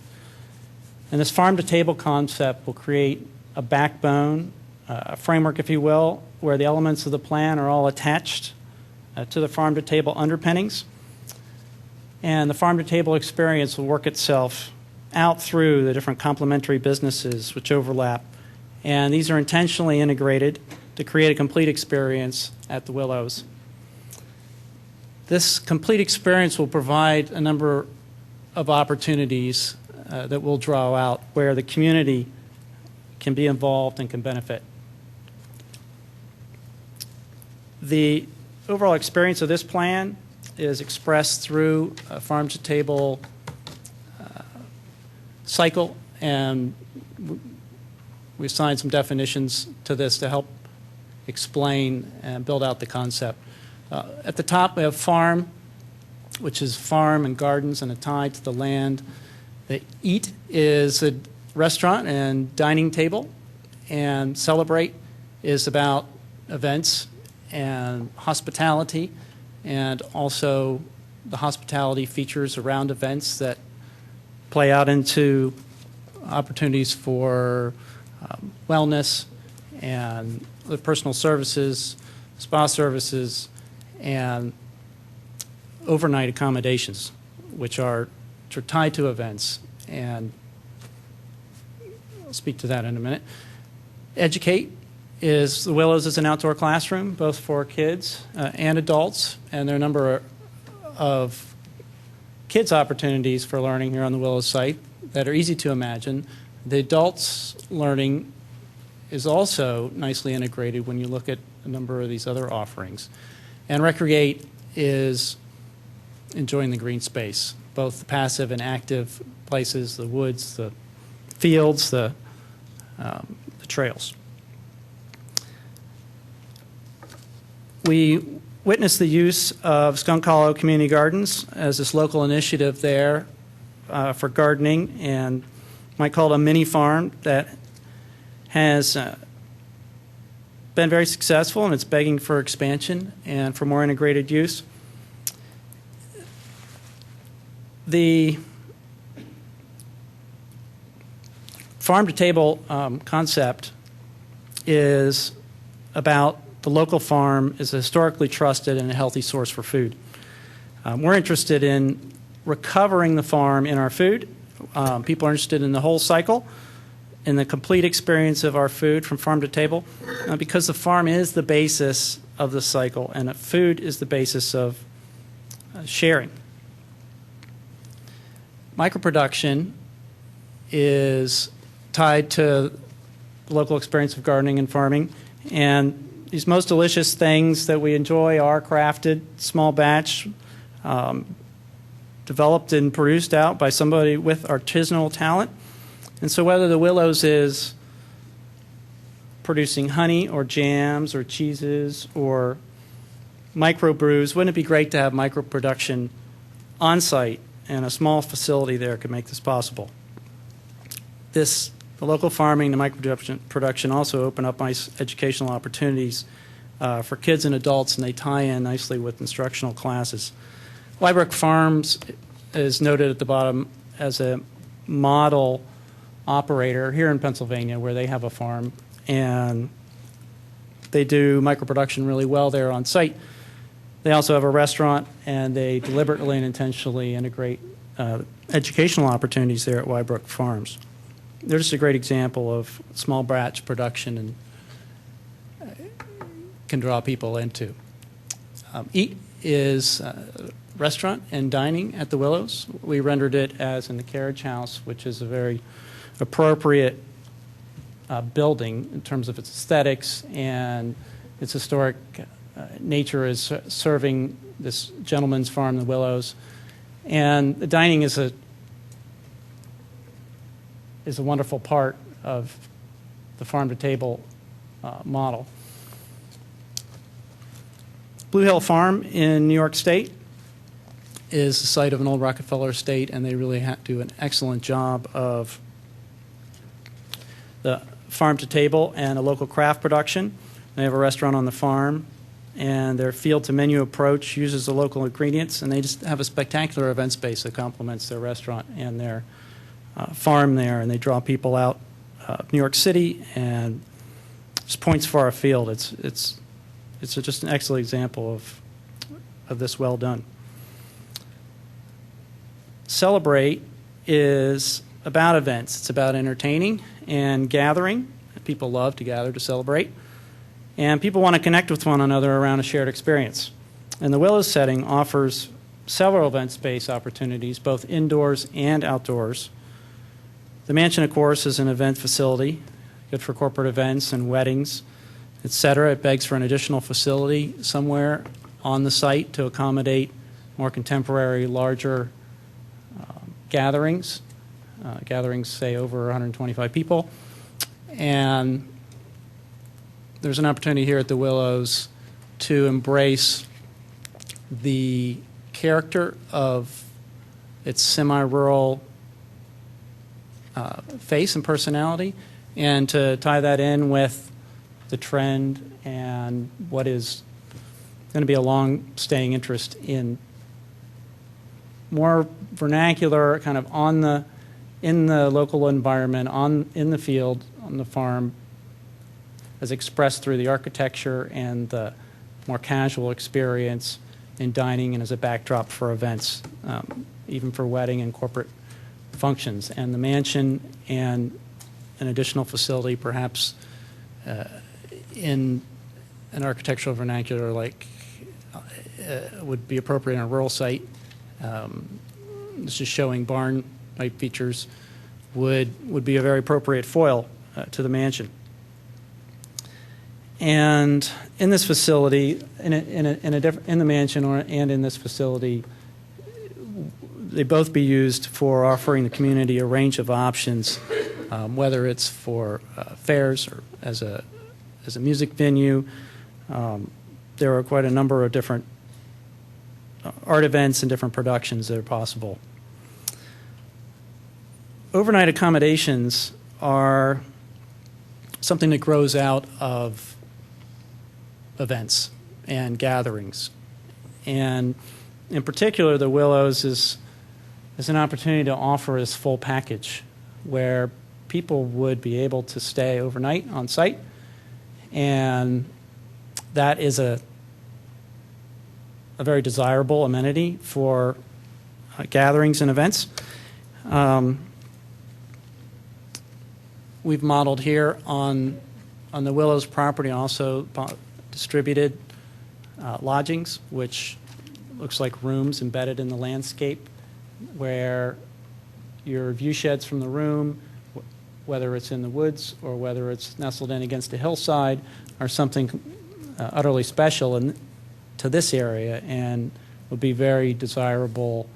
And this farm-to-table concept will create a backbone, a framework, if you will, where the elements of the plan are all attached to the farm-to-table underpinnings. And the farm-to-table experience will work itself out through the different complementary businesses which overlap. And these are intentionally integrated to create a complete experience at the Willows. This complete experience will provide a number of opportunities that we'll draw out where the community can be involved and can benefit. The overall experience of this plan is expressed through a farm-to-table cycle, and we assigned some definitions to this to help explain and build out the concept. At the top, we have farm, which is farm and gardens and a tie to the land. The eat is a restaurant and dining table, and celebrate is about events and hospitality, and also the hospitality features around events that play out into opportunities for wellness and personal services, spa services, and overnight accommodations, which are tied to events. And I'll speak to that in a minute. Educate is the Willows is an outdoor classroom, both for kids and adults, and there are a number of kids' opportunities for learning here on the Willows site that are easy to imagine. The adults' learning is also nicely integrated when you look at a number of these other offerings. And Recreate is enjoying the green space, both the passive and active places, the woods, the fields, the trails. We witnessed the use of Skunk Hollow Community Gardens as this local initiative there for gardening, and might call it a mini farm that has been very successful, and it's begging for expansion and for more integrated use. The farm-to-table concept is about the local farm is a historically trusted and a healthy source for food. We're interested in recovering the farm in our food. People are interested in the whole cycle, in the complete experience of our food from farm to table, because the farm is the basis of the cycle, and food is the basis of sharing. Microproduction is tied to the local experience of gardening and farming, and these most delicious things that we enjoy are crafted, small batch, developed and produced out by somebody with artisanal talent. And so whether the Willows is producing honey or jams or cheeses or microbrews, wouldn't it be great to have microproduction on site, and a small facility there could make this possible. The local farming, the microproduction also open up nice educational opportunities for kids and adults, and they tie in nicely with instructional classes. Wybrook Farms is noted at the bottom as a model operator here in Pennsylvania, where they have a farm, and they do microproduction really well there on site. They also have a restaurant, and they deliberately and intentionally integrate educational opportunities there at Wybrook Farms. They're just a great example of small batch production and can draw people into. EAT is restaurant and dining at the Willows. We rendered it as in the Carriage House, which is a very appropriate building in terms of its aesthetics and its historic nature is serving this gentleman's farm, the Willows. And the dining is a wonderful part of the farm-to-table model. Blue Hill Farm in New York State is the site of an old Rockefeller estate, and they really do an excellent job of the farm-to-table and a local craft production. They have a restaurant on the farm, and their field-to-menu approach uses the local ingredients, and they just have a spectacular event space that complements their restaurant and their farm there, and they draw people out of New York City and just points far afield. It's just an excellent example of this well done. Celebrate is about events. It's about entertaining and gathering. People love to gather to celebrate. And people want to connect with one another around a shared experience. And the Willows setting offers several event space opportunities, both indoors and outdoors. The mansion, of course, is an event facility, good for corporate events and weddings, etc. It begs for an additional facility somewhere on the site to accommodate more contemporary, larger gatherings, say, over 125 people. And there's an opportunity here at the Willows to embrace the character of its semi-rural face and personality, and to tie that in with the trend and what is going to be a long-staying interest in more vernacular, kind of in the local environment, in the field, on the farm, as expressed through the architecture and the more casual experience in dining and as a backdrop for events, even for wedding and corporate functions. And the mansion and an additional facility, perhaps in an architectural vernacular like would be appropriate on a rural site. This is showing barn-type features would be a very appropriate foil to the mansion. And in this facility, in the mansion and in this facility, they both be used for offering the community a range of options, whether it's for fairs or as a music venue. There are quite a number of different art events and different productions that are possible. Overnight accommodations are something that grows out of events and gatherings. And in particular, the Willows is an opportunity to offer this full package where people would be able to stay overnight on site, and that is a very desirable amenity for gatherings and events. We've modeled here on the Willows property also distributed lodgings, which looks like rooms embedded in the landscape, where your view sheds from the room, whether it's in the woods or whether it's nestled in against a hillside, are something utterly special to this area and would be very desirable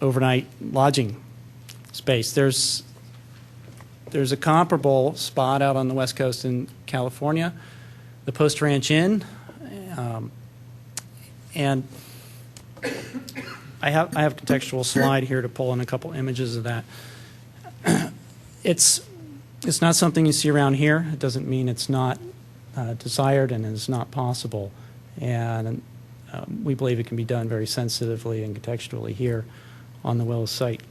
overnight lodging space. There's a comparable spot out on the West Coast in California, the Post Ranch Inn, and I have a contextual slide here to pull in a couple images of that. It's not something you see around here. It doesn't mean it's not desired and it's not possible. And we believe it can be done very sensitively and contextually here on the Willows site.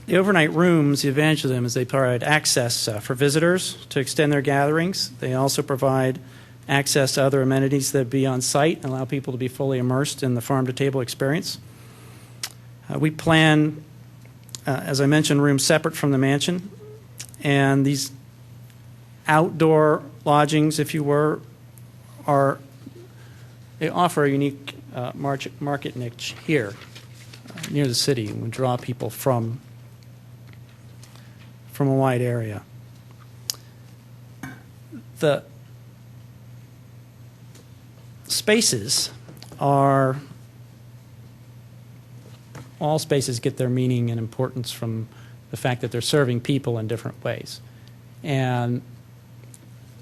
The overnight rooms, the advantage of them is they provide access for visitors to extend their gatherings. They also provide access to other amenities that be on site and allow people to be fully immersed in the farm-to-table experience. We plan, as I mentioned, rooms separate from the mansion, and these outdoor lodgings, if you were, they offer a unique market niche here near the city and would draw people from a wide area. The spaces are, all spaces get their meaning and importance from the fact that they're serving people in different ways. And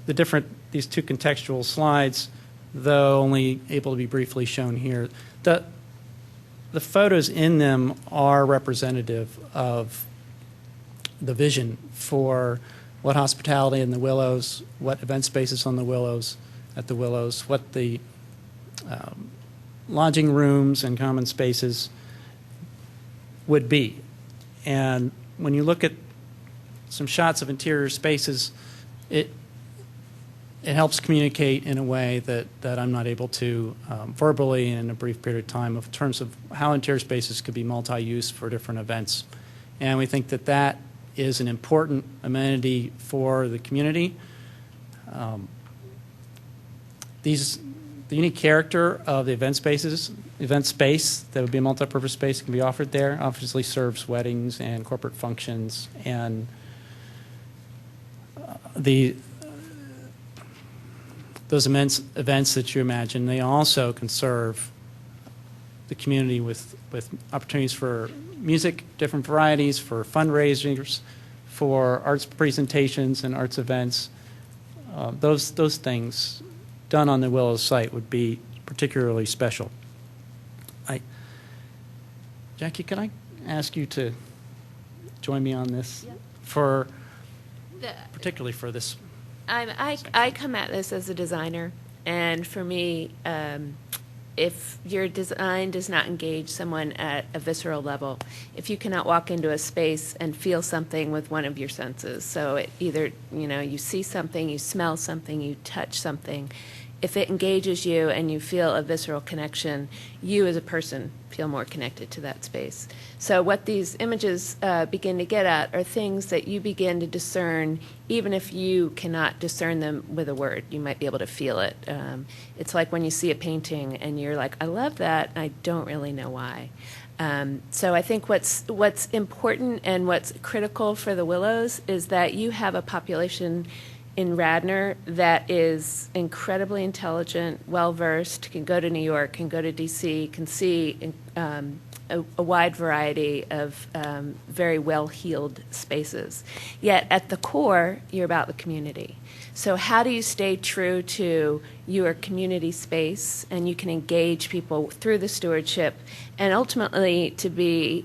these two contextual slides, though only able to be briefly shown here, the photos in them are representative of the vision for what hospitality in the Willows, what event spaces on the Willows, at the Willows, what the lodging rooms and common spaces would be. And when you look at some shots of interior spaces, it helps communicate in a way that I'm not able to verbally in a brief period of time in terms of how interior spaces could be multi-use for different events. And we think that that is an important amenity for the community. The unique character of the event space that would be a multi-purpose space can be offered there, obviously serves weddings and corporate functions, and those immense events that you imagine, they also can serve the community with opportunities for music, different varieties, for fundraisers, for arts presentations and arts events. Those things done on the Willows site would be particularly special. Jackie, can I ask you to join me on this? Yep. Particularly for this. I come at this as a designer, and for me, if your design does not engage someone at a visceral level, if you cannot walk into a space and feel something with one of your senses, so it either you see something, you smell something, you touch something, if it engages you and you feel a visceral connection, you as a person feel more connected to that space. So what these images begin to get at are things that you begin to discern, even if you cannot discern them with a word. You might be able to feel it. It's like when you see a painting and you're like, I love that, I don't really know why. So I think what's important and what's critical for the Willows is that you have a population in Radnor that is incredibly intelligent, well-versed, can go to New York, can go to D.C., can see a wide variety of very well-heeled spaces. Yet at the core, you're about the community. So how do you stay true to your community space, and you can engage people through the stewardship, and ultimately to be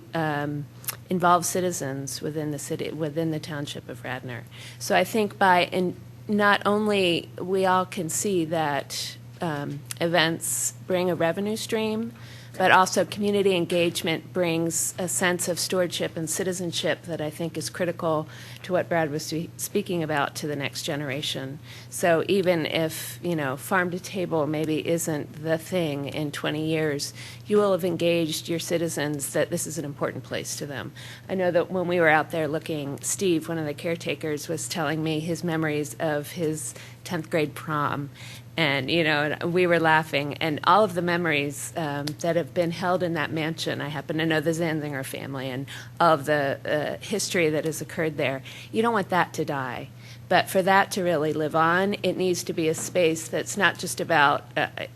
involved citizens within the city, within the township of Radnor. So I think not only we all can see that events bring a revenue stream, but also community engagement brings a sense of stewardship and citizenship that I think is critical to what Brad was speaking about to the next generation. So even if, farm to table maybe isn't the thing in 20 years, you will have engaged your citizens that this is an important place to them. I know that when we were out there looking, Steve, one of the caretakers, was telling me his memories of his 10th grade prom. And, we were laughing. And all of the memories that have been held in that mansion, I happen to know the Zanzinger family and all of the history that has occurred there. You don't want that to die. But for that to really live on, it needs to be a space that's not just about,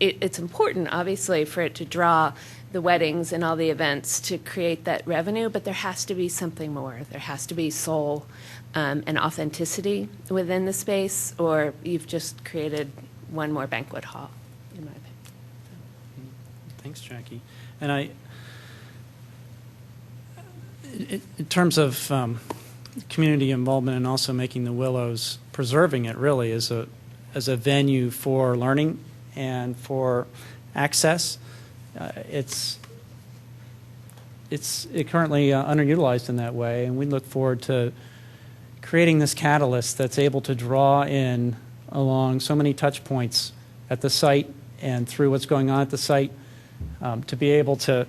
it's important, obviously, for it to draw the weddings and all the events to create that revenue, but there has to be something more. There has to be soul and authenticity within the space, or you've just created one more banquet hall, in my opinion. Thanks, Jackie. And in terms of community involvement and also making the Willows, preserving it really as a venue for learning and for access, it's currently underutilized in that way, and we look forward to creating this catalyst that's able to draw in along so many touch points at the site and through what's going on at the site, to be able to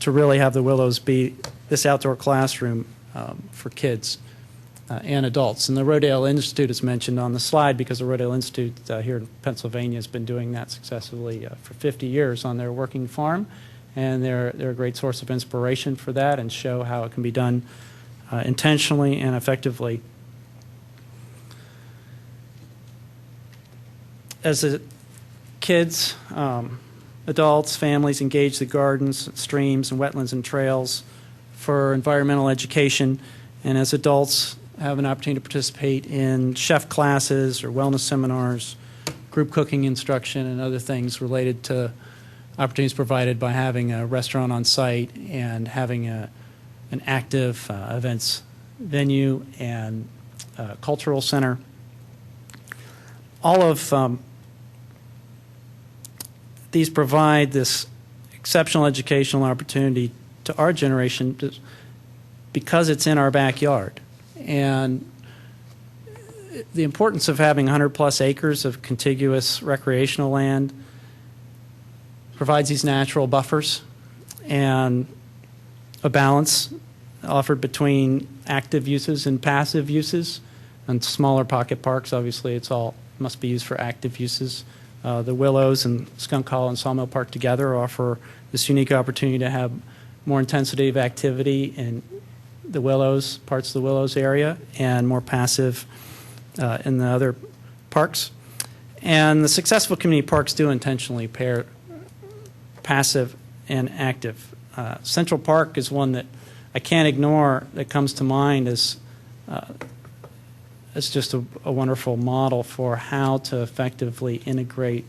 really have the Willows be this outdoor classroom for kids and adults. And the Rodale Institute is mentioned on the slide because the Rodale Institute here in Pennsylvania has been doing that successfully for 50 years on their working farm. And they're a great source of inspiration for that and show how it can be done intentionally and effectively. As the kids, adults, families engage the gardens, streams, and wetlands and trails for environmental education, and as adults have an opportunity to participate in chef classes or wellness seminars, group cooking instruction, and other things related to opportunities provided by having a restaurant on site and having an active events venue and cultural center. All of these provide this exceptional educational opportunity to our generation because it's in our backyard. And the importance of having 100-plus acres of contiguous recreational land provides these natural buffers and a balance offered between active uses and passive uses. And smaller pocket parks, obviously, it's all must be used for active uses. The Willows and Skunk Hollow and Sawmill Park together offer this unique opportunity to have more intensity of activity in the Willows, parts of the Willows area, and more passive in the other parks. And the successful community parks do intentionally pair passive and active. Central Park is one that I can't ignore that comes to mind as just a wonderful model for how to effectively integrate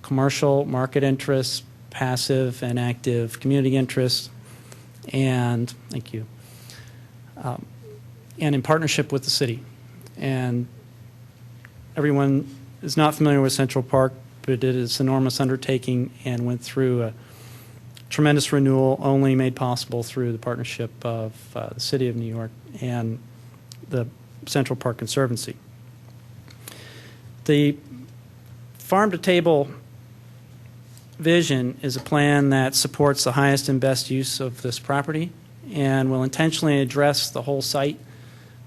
commercial market interests, passive and active community interests, and thank you, and in partnership with the city. And everyone is not familiar with Central Park, but it is an enormous undertaking and went through a tremendous renewal only made possible through the partnership of the City of New York and the Central Park Conservancy. The farm-to-table vision is a plan that supports the highest and best use of this property and will intentionally address the whole site,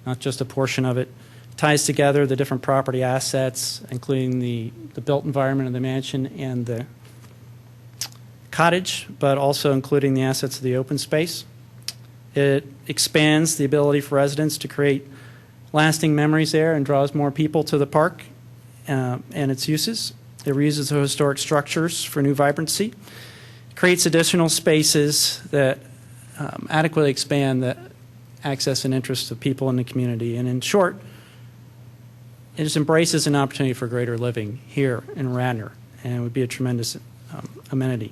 not just a portion of it. Ties together the different property assets, including the built environment of the mansion and the cottage, but also including the assets of the open space. It expands the ability for residents to create lasting memories there and draws more people to the park and its uses. It reuses the historic structures for new vibrancy. It creates additional spaces that adequately expand the access and interests of people in the community. And in short, it just embraces an opportunity for greater living here in Radnor, and it would be a tremendous amenity.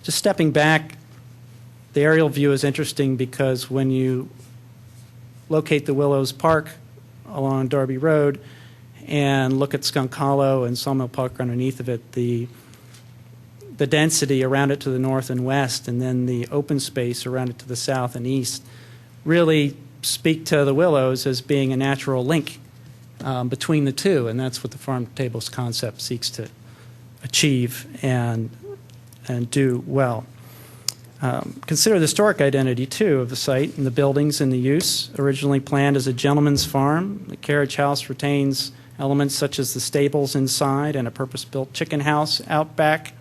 Just stepping back, the aerial view is interesting because when you locate the Willows Park along Darby Road and look at Skunk Hollow and Sawmill Park underneath of it, the density around it to the north and west, and then the open space around it to the south and east, really speak to the Willows as being a natural link between the two, and that's what the farm to tables concept seeks to achieve and do well. Consider the historic identity, too, of the site and the buildings and the use. Originally planned as a gentleman's farm, the carriage house retains elements such as the stables inside and a purpose-built chicken house out back.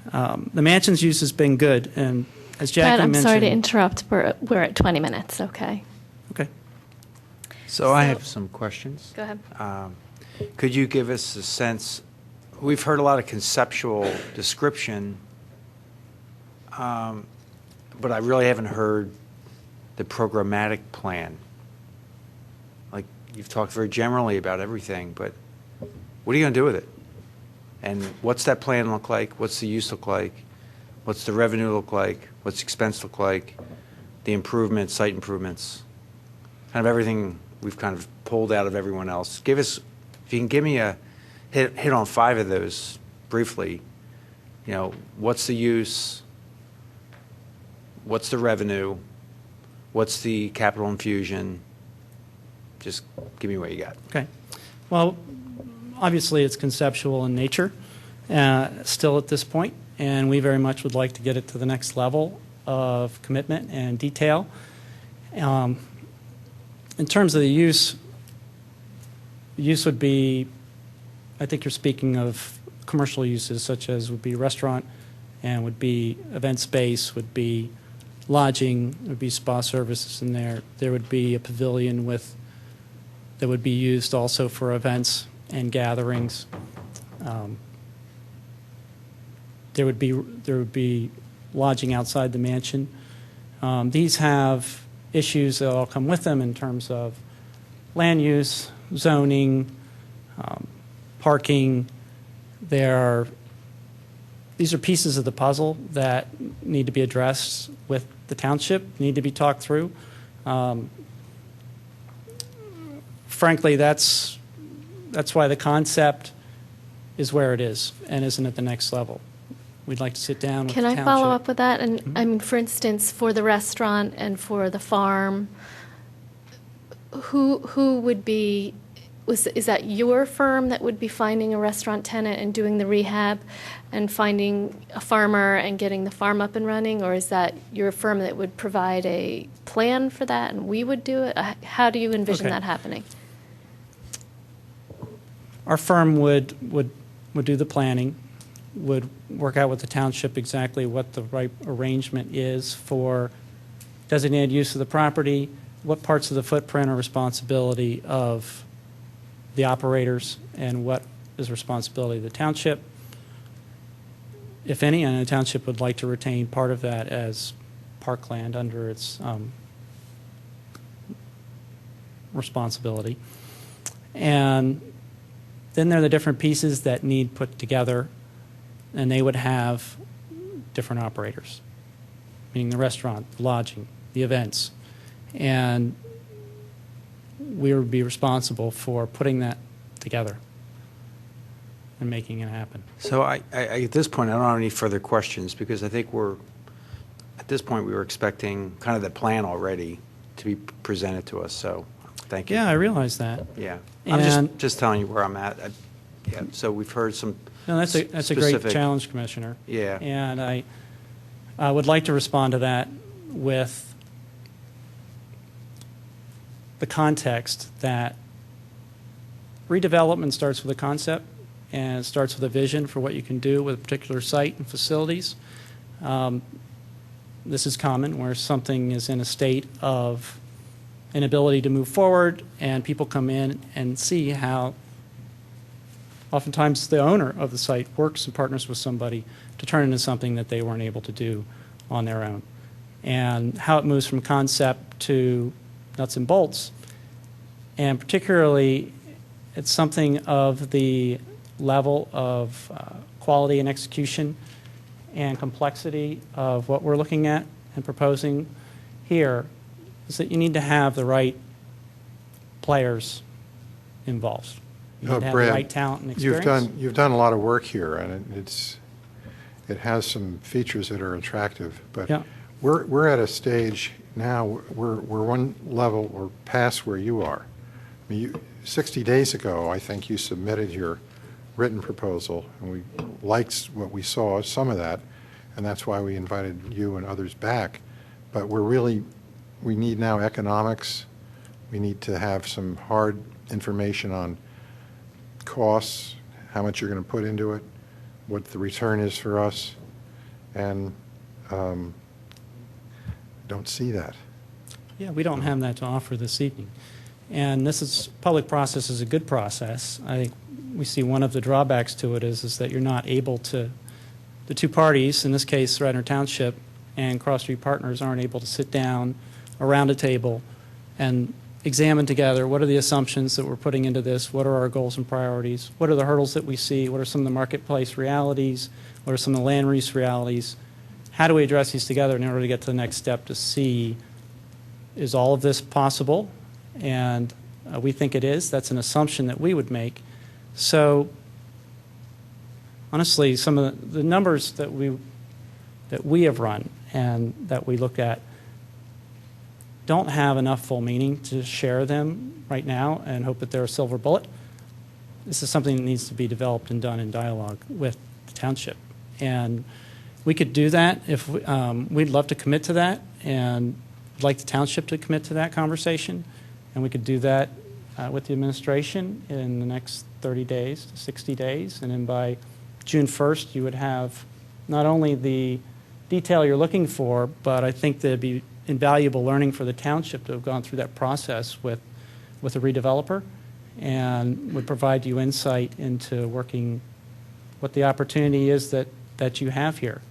The mansion's use has been good, and as Jackie mentioned... I'm sorry to interrupt. We're at 20 minutes, okay? Okay. So I have some questions. Go ahead. Could you give us a sense... We've heard a lot of conceptual description, but I really haven't heard the programmatic plan. Like, you've talked very generally about everything, but what are you going to do with it? And what's that plan look like? What's the use look like? What's the revenue look like? What's the expense look like? The improvements, site improvements, kind of everything we've kind of pulled out of everyone else. Give us, if you can give me a hit on 5 of those briefly. You know, what's the use? What's the revenue? What's the capital infusion? Just give me what you got. Okay. Well, obviously it's conceptual in nature still at this point, and we very much would like to get it to the next level of commitment and detail. In terms of the use would be, I think you're speaking of commercial uses such as would be restaurant and would be event space, would be lodging, would be spa services in there. There would be a pavilion that would be used also for events and gatherings. There would be lodging outside the mansion. These have issues that all come with them in terms of land use, zoning, parking. These are pieces of the puzzle that need to be addressed with the township, need to be talked through. Frankly, that's why the concept is where it is and isn't at the next level. We'd like to sit down with Can the I township. follow up with that? And I mean, for instance, for the restaurant and for the farm, who would be, is that your firm that would be finding a restaurant tenant and doing the rehab and finding a farmer and getting the farm up and running? Or is that your firm that would provide a plan for that and we would do it? How do you envision Okay. that happening? Our firm would do the planning, would work out with the township exactly what the right arrangement is for designated use of the property, what parts of the footprint are responsibility of the operators, and what is responsibility of the township. If any, and the township would like to retain part of that as parkland under its responsibility. And then there are the different pieces that need put together, and they would have different operators, meaning the restaurant, the lodging, the events. And we would be responsible for putting that together and making it happen. So I at this point, I don't have any further questions because I think at this point, we were expecting kind of the plan already to be presented to us, so thank you. Yeah, I realize that. Yeah. And I'm just telling you where I'm at. Yeah, so we've heard some no, that's a great specific- challenge, Commissioner. Yeah. And I would like to respond to that with the context that redevelopment starts with a concept and it starts with a vision for what you can do with a particular site and facilities. This is common where something is in a state of inability to move forward and people come in and see how oftentimes the owner of the site works and partners with somebody to turn into something that they weren't able to do on their own. And how it moves from concept to nuts and bolts. And particularly, it's something of the level of quality and execution and complexity of what we're looking at and proposing here is that you need to have the right players involved. You need to have the right talent and experience. You've done a lot of work here, and it has some features that are attractive. But Yeah. we're at a stage now. We're one level or past where you are. I mean, 60 days ago, I think you submitted your written proposal, and we liked what we saw, some of that, and that's why we invited you and others back. But we need now economics. We need to have some hard information on costs, how much you're going to put into it, what the return is for us, and don't see that. Yeah, we don't have that to offer this evening. And public process is a good process. I think we see one of the drawbacks to it is that you're not able to, the two parties, in this case Radnor Township and Cross Street Partners, aren't able to sit down around a table and examine together what are the assumptions that we're putting into this, what are our goals and priorities, what are the hurdles that we see, what are some of the marketplace realities, what are some of the land use realities, how do we address these together in order to get to the next step to see, is all of this possible? And we think it is. That's an assumption that we would make. So honestly, some of the numbers that we have run and that we look at don't have enough full meaning to share them right now and hope that they're a silver bullet. This is something that needs to be developed and done in dialogue with the township. And we could do that if we'd love to commit to that and I'd like the township to commit to that conversation, and we could do that with the administration in the next 30 days, 60 days, and then by June 1st, you would have not only the detail you're looking for, but I think there'd be invaluable learning for the township to have gone through that process with a redeveloper, and would provide you insight into working what the opportunity is that you have here.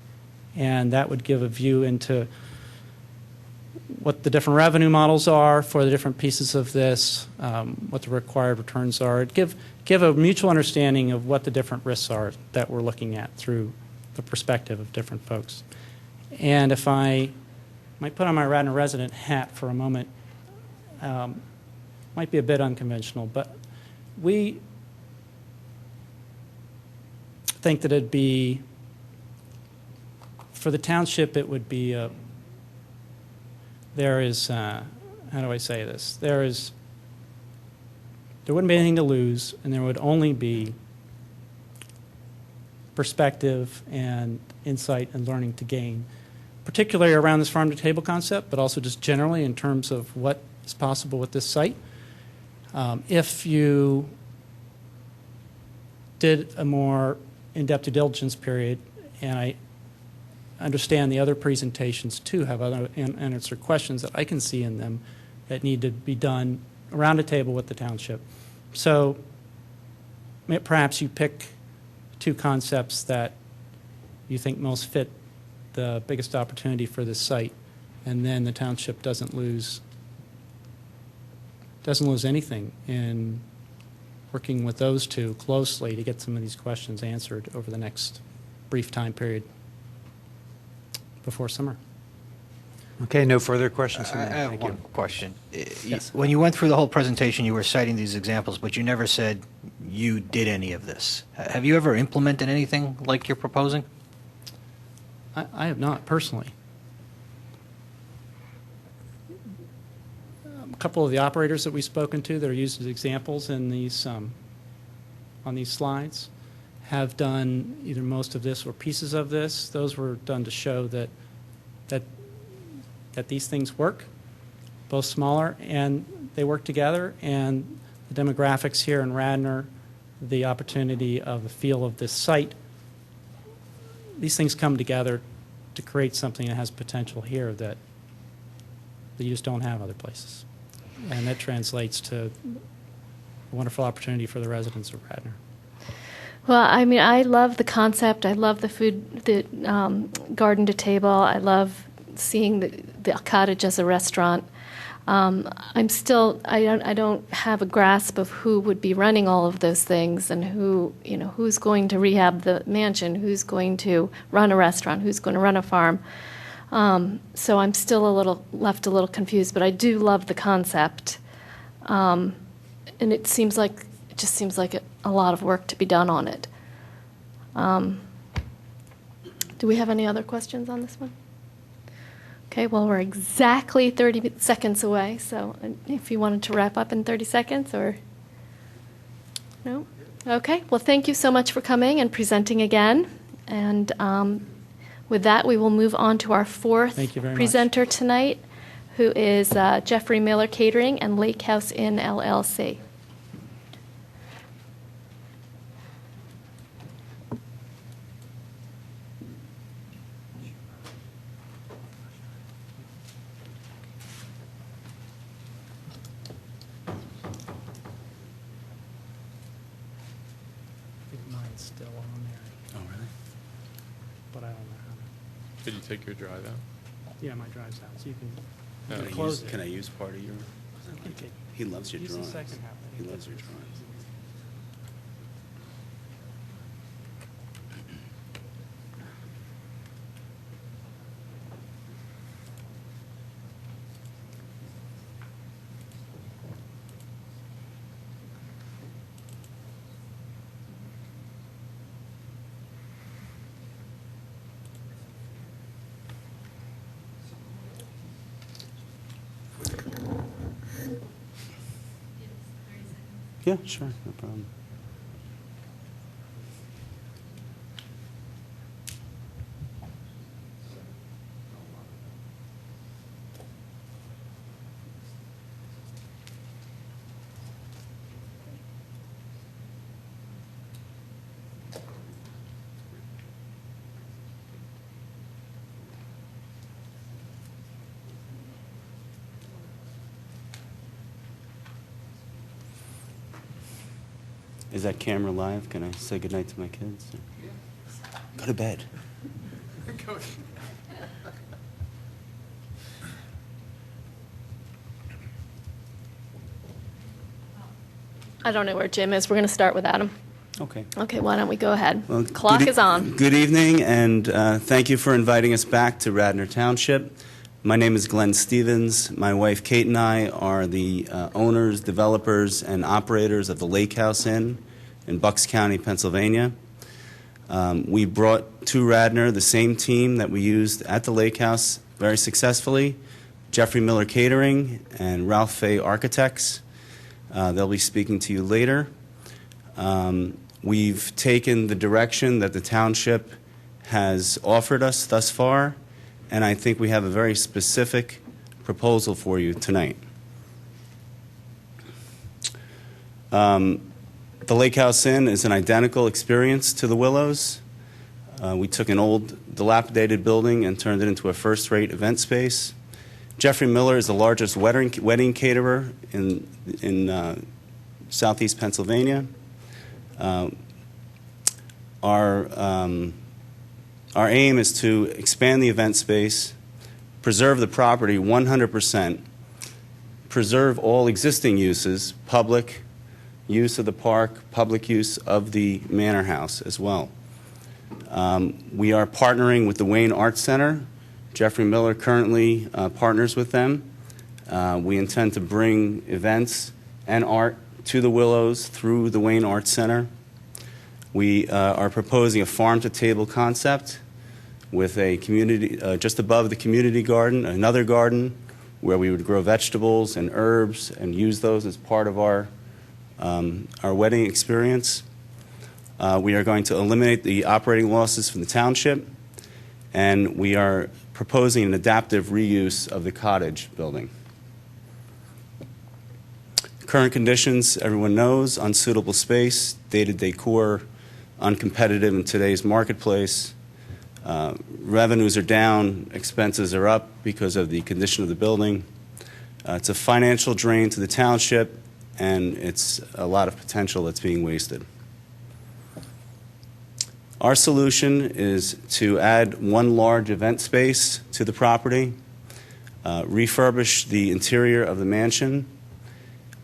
And that would give a view into what the different revenue models are for the different pieces of this, what the required returns are. It'd give a mutual understanding of what the different risks are that we're looking at through the perspective of different folks. And if I might put on my Radnor resident hat for a moment, might be a bit unconventional, but we think that it'd be, for the township, it would be there is, how do I say this? There wouldn't be anything to lose, and there would only be perspective and insight and learning to gain, particularly around this farm-to-table concept, but also just generally in terms of what is possible with this site. If you did a more in-depth due diligence period, and I understand the other presentations too have other answer questions that I can see in them that need to be done around a table with the township. So perhaps you pick two concepts that you think most fit the biggest opportunity for this site, and then the township doesn't lose anything in working with those two closely to get some of these questions answered over the next brief time period before summer. Okay, no further questions from I me. have Thank one you. question. Yes. When you went through the whole presentation, you were citing these examples, but you never said you did any of this. Have you ever implemented anything like you're proposing? I have not personally. A couple of the operators that we've spoken to that are used as examples in these on these slides have done either most of this or pieces of this. Those were done to show that these things work, both smaller and they work together, and the demographics here in Radnor, the opportunity of the feel of this site, these things come together to create something that has potential here that you just don't have other places. And that translates to a wonderful opportunity for the residents of Radnor. Well, I mean, I love the concept. I love the food, the garden to table. I love seeing the cottage as a restaurant. I don't have a grasp of who would be running all of those things and who's going to rehab the mansion, who's going to run a restaurant, who's going to run a farm. So I'm still left a little confused, but I do love the concept. And it just seems like a lot of work to be done on it. Do we have any other questions on this one? Okay, well, we're exactly 30 seconds away, so if you wanted to wrap up in 30 seconds, or no? Okay, well, thank you so much for coming and presenting again. And with that, we will move on to our fourth presenter tonight, who is Jeffrey Miller Catering and Lake House Inn, LLC. Did you take your drive out? Yeah, my drive's out, so you can No. close it. Can I use part of your? He loves your Use the drawings. second half. He loves your drawings. Yeah, sure, no problem. Is that camera live? Can I say goodnight to my kids? Go to bed. I don't know where Jim is. We're going to start with Adam. Okay. Okay, why don't we go ahead? Well, Clock is on. Good evening, and thank you for inviting us back to Radnor Township. My name is Glenn Stevens. My wife Kate and I are the owners, developers, and operators of the Lake House Inn in Bucks County, Pennsylvania. We brought to Radnor the same team that we used at the Lake House very successfully, Jeffrey Miller Catering and Ralph Fay Architects. They'll be speaking to you later. We've taken the direction that the township has offered us thus far, and I think we have a very specific proposal for you tonight. The Lake House Inn is an identical experience to the Willows. We took an old, dilapidated building and turned it into a first-rate event space. Jeffrey Miller is the largest wedding caterer in southeast Pennsylvania. Our aim is to expand the event space, preserve the property 100%, preserve all existing uses, public use of the park, public use of the manor house as well. We are partnering with the Wayne Arts Center. Jeffrey Miller currently partners with them. We intend to bring events and art to the Willows through the Wayne Arts Center. We are proposing a farm-to-table concept with a community, just above the community garden, another garden where we would grow vegetables and herbs and use those as part of our wedding experience. We are going to eliminate the operating losses from the township, and we are proposing an adaptive reuse of the cottage building. Current conditions, everyone knows, unsuitable space, dated decor, uncompetitive in today's marketplace. Revenues are down, expenses are up because of the condition of the building. It's a financial drain to the township, and it's a lot of potential that's being wasted. Our solution is to add one large event space to the property, refurbish the interior of the mansion,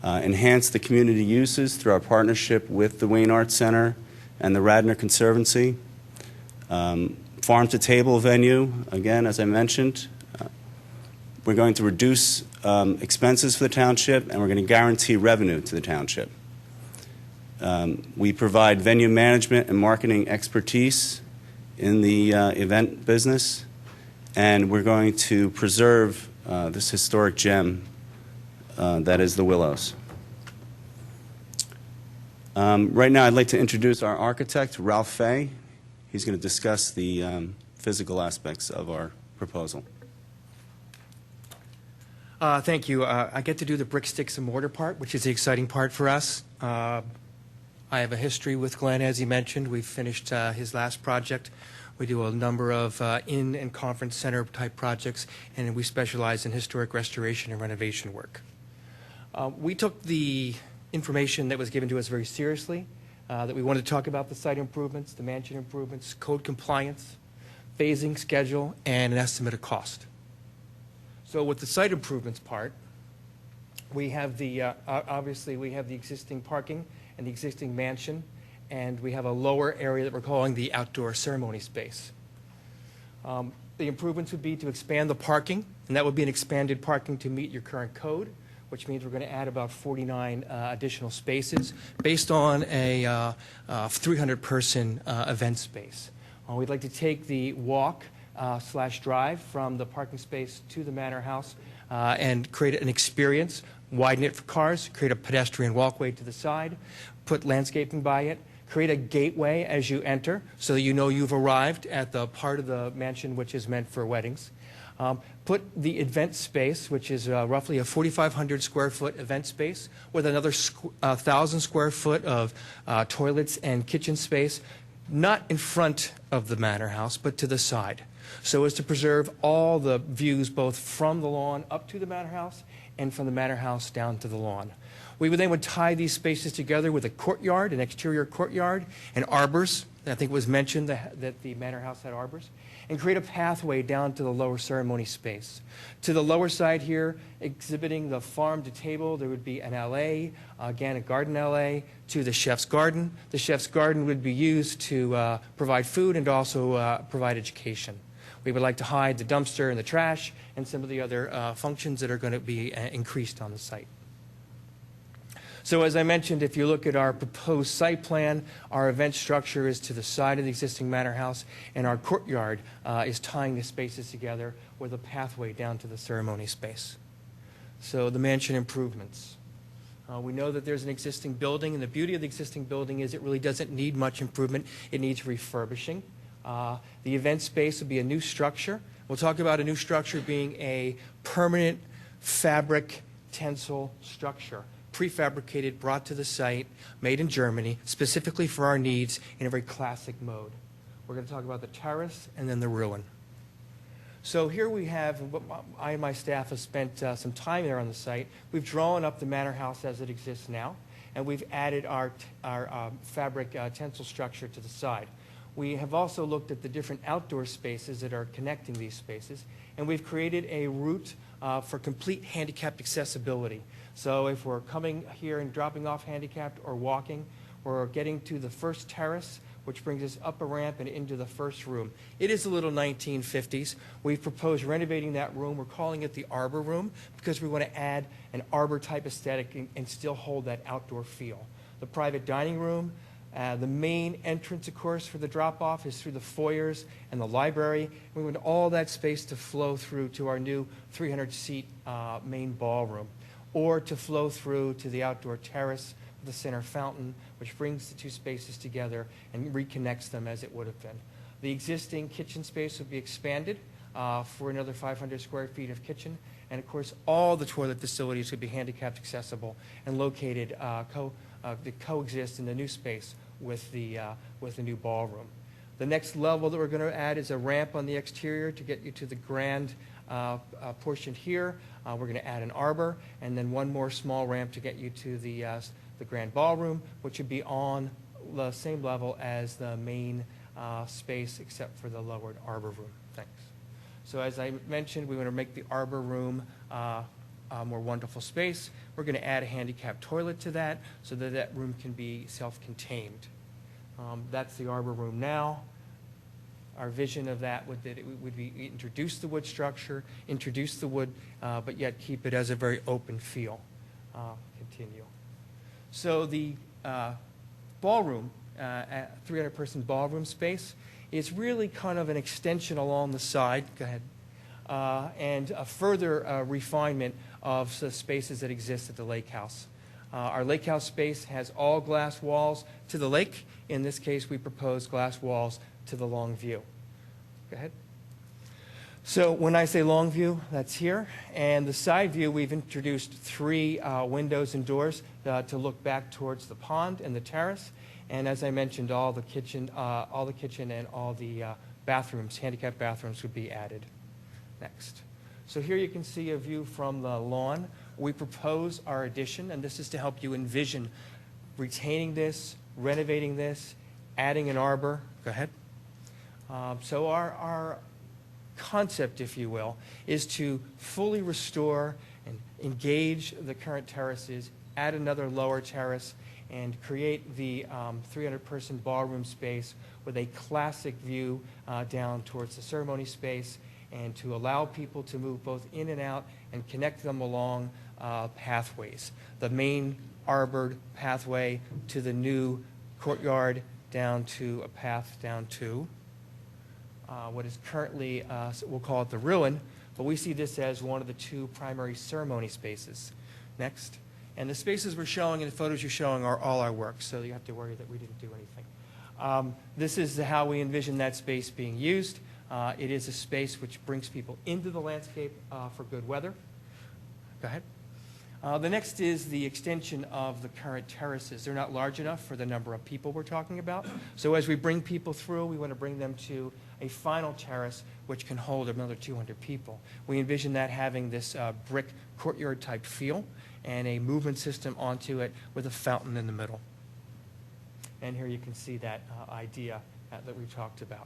enhance the community uses through our partnership with the Wayne Arts Center and the Radnor Conservancy. Farm-to-table venue, again, as I mentioned. We're going to reduce expenses for the township, and we're going to guarantee revenue to the township. We provide venue management and marketing expertise in the event business, and we're going to preserve this historic gem that is the Willows. Right now, I'd like to introduce our architect, Ralph Fay. He's going to discuss the physical aspects of our proposal. Thank you. I get to do the brick, sticks, and mortar part, which is the exciting part for us. I have a history with Glenn, as he mentioned. We've finished his last project. We do a number of inn and conference center type projects, and we specialize in historic restoration and renovation work. We took the information that was given to us very seriously, that we wanted to talk about the site improvements, the mansion improvements, code compliance, phasing, schedule, and an estimate of cost. So with the site improvements part, we have the, obviously we have the existing parking and the existing mansion, and we have a lower area that we're calling the outdoor ceremony space. The improvements would be to expand the parking, and that would be an expanded parking to meet your current code, which means we're going to add about 49 additional spaces based on a 300-person event space. We'd like to take the walk / drive from the parking space to the manor house and create an experience, widen it for cars, create a pedestrian walkway to the side, put landscaping by it, create a gateway as you enter so that you know you've arrived at the part of the mansion which is meant for weddings. Put the event space, which is roughly a 4,500 square foot event space with another 1,000 square foot of toilets and kitchen space, not in front of the manor house, but to the side, so as to preserve all the views both from the lawn up to the manor house and from the manor house down to the lawn. We would then tie these spaces together with a courtyard, an exterior courtyard, and arbors. I think it was mentioned that the manor house had arbors, and create a pathway down to the lower ceremony space. To the lower side here, exhibiting the farm to table, there would be an LA, again a garden LA, to the chef's garden. The chef's garden would be used to provide food and also provide education. We would like to hide the dumpster and the trash and some of the other functions that are going to be increased on the site. So as I mentioned, if you look at our proposed site plan, our event structure is to the side of the existing manor house, and our courtyard is tying the spaces together with a pathway down to the ceremony space. So the mansion improvements. We know that there's an existing building, and the beauty of the existing building is it really doesn't need much improvement. It needs refurbishing. The event space will be a new structure. We'll talk about a new structure being a permanent fabric tensile structure, prefabricated, brought to the site, made in Germany, specifically for our needs in a very classic mode. We're going to talk about the terrace and then the ruin. So here we have, I and my staff have spent some time there on the site. We've drawn up the manor house as it exists now, and we've added our fabric tensile structure to the side. We have also looked at the different outdoor spaces that are connecting these spaces, and we've created a route for complete handicapped accessibility. So if we're coming here and dropping off handicapped or walking, we're getting to the first terrace, which brings us up a ramp and into the first room. It is a little 1950s. We've proposed renovating that room. We're calling it the Arbor Room because we want to add an arbor type aesthetic and still hold that outdoor feel. The private dining room, the main entrance, of course, for the drop-off is through the foyers and the library. We want all that space to flow through to our new 300-seat main ballroom, or to flow through to the outdoor terrace with the center fountain, which brings the two spaces together and reconnects them as it would have been. The existing kitchen space would be expanded for another 500 square feet of kitchen, and of course all the toilet facilities would be handicapped accessible and located to coexist in the new space with the new ballroom. The next level that we're going to add is a ramp on the exterior to get you to the grand portion here. We're going to add an arbor, and then one more small ramp to get you to the grand ballroom, which would be on the same level as the main space, except for the lowered arbor room. Thanks. So as I mentioned, we want to make the arbor room a more wonderful space. We're going to add a handicapped toilet to that so that that room can be self-contained. That's the arbor room now. Our vision of that would be introduce the wood structure, introduce the wood, but yet keep it as a very open feel. Continue. So the ballroom, 300-person ballroom space, is really kind of an extension along the side. Go ahead. And a further refinement of the spaces that exist at the lake house. Our lake house space has all glass walls to the lake. In this case, we propose glass walls to the long view. Go ahead. So when I say long view, that's here. And the side view, we've introduced 3 windows and doors to look back towards the pond and the terrace. And as I mentioned, all the kitchen and all the bathrooms, handicapped bathrooms, would be added. Next. So here you can see a view from the lawn. We propose our addition, and this is to help you envision retaining this, renovating this, adding an arbor. Go ahead. So our concept, if you will, is to fully restore and engage the current terraces, add another lower terrace, and create the 300-person ballroom space with a classic view down towards the ceremony space, and to allow people to move both in and out and connect them along pathways. The main arbored pathway to the new courtyard down to a path down to what is currently, we'll call it the ruin, but we see this as one of the 2 primary ceremony spaces. Next. And the spaces we're showing and the photos you're showing are all our work, so you have to worry that we didn't do anything. This is how we envision that space being used. It is a space which brings people into the landscape for good weather. Go ahead. The next is the extension of the current terraces. They're not large enough for the number of people we're talking about. So as we bring people through, we want to bring them to a final terrace which can hold another 200 people. We envision that having this brick courtyard type feel, and a movement system onto it with a fountain in the middle. And here you can see that idea that we talked about.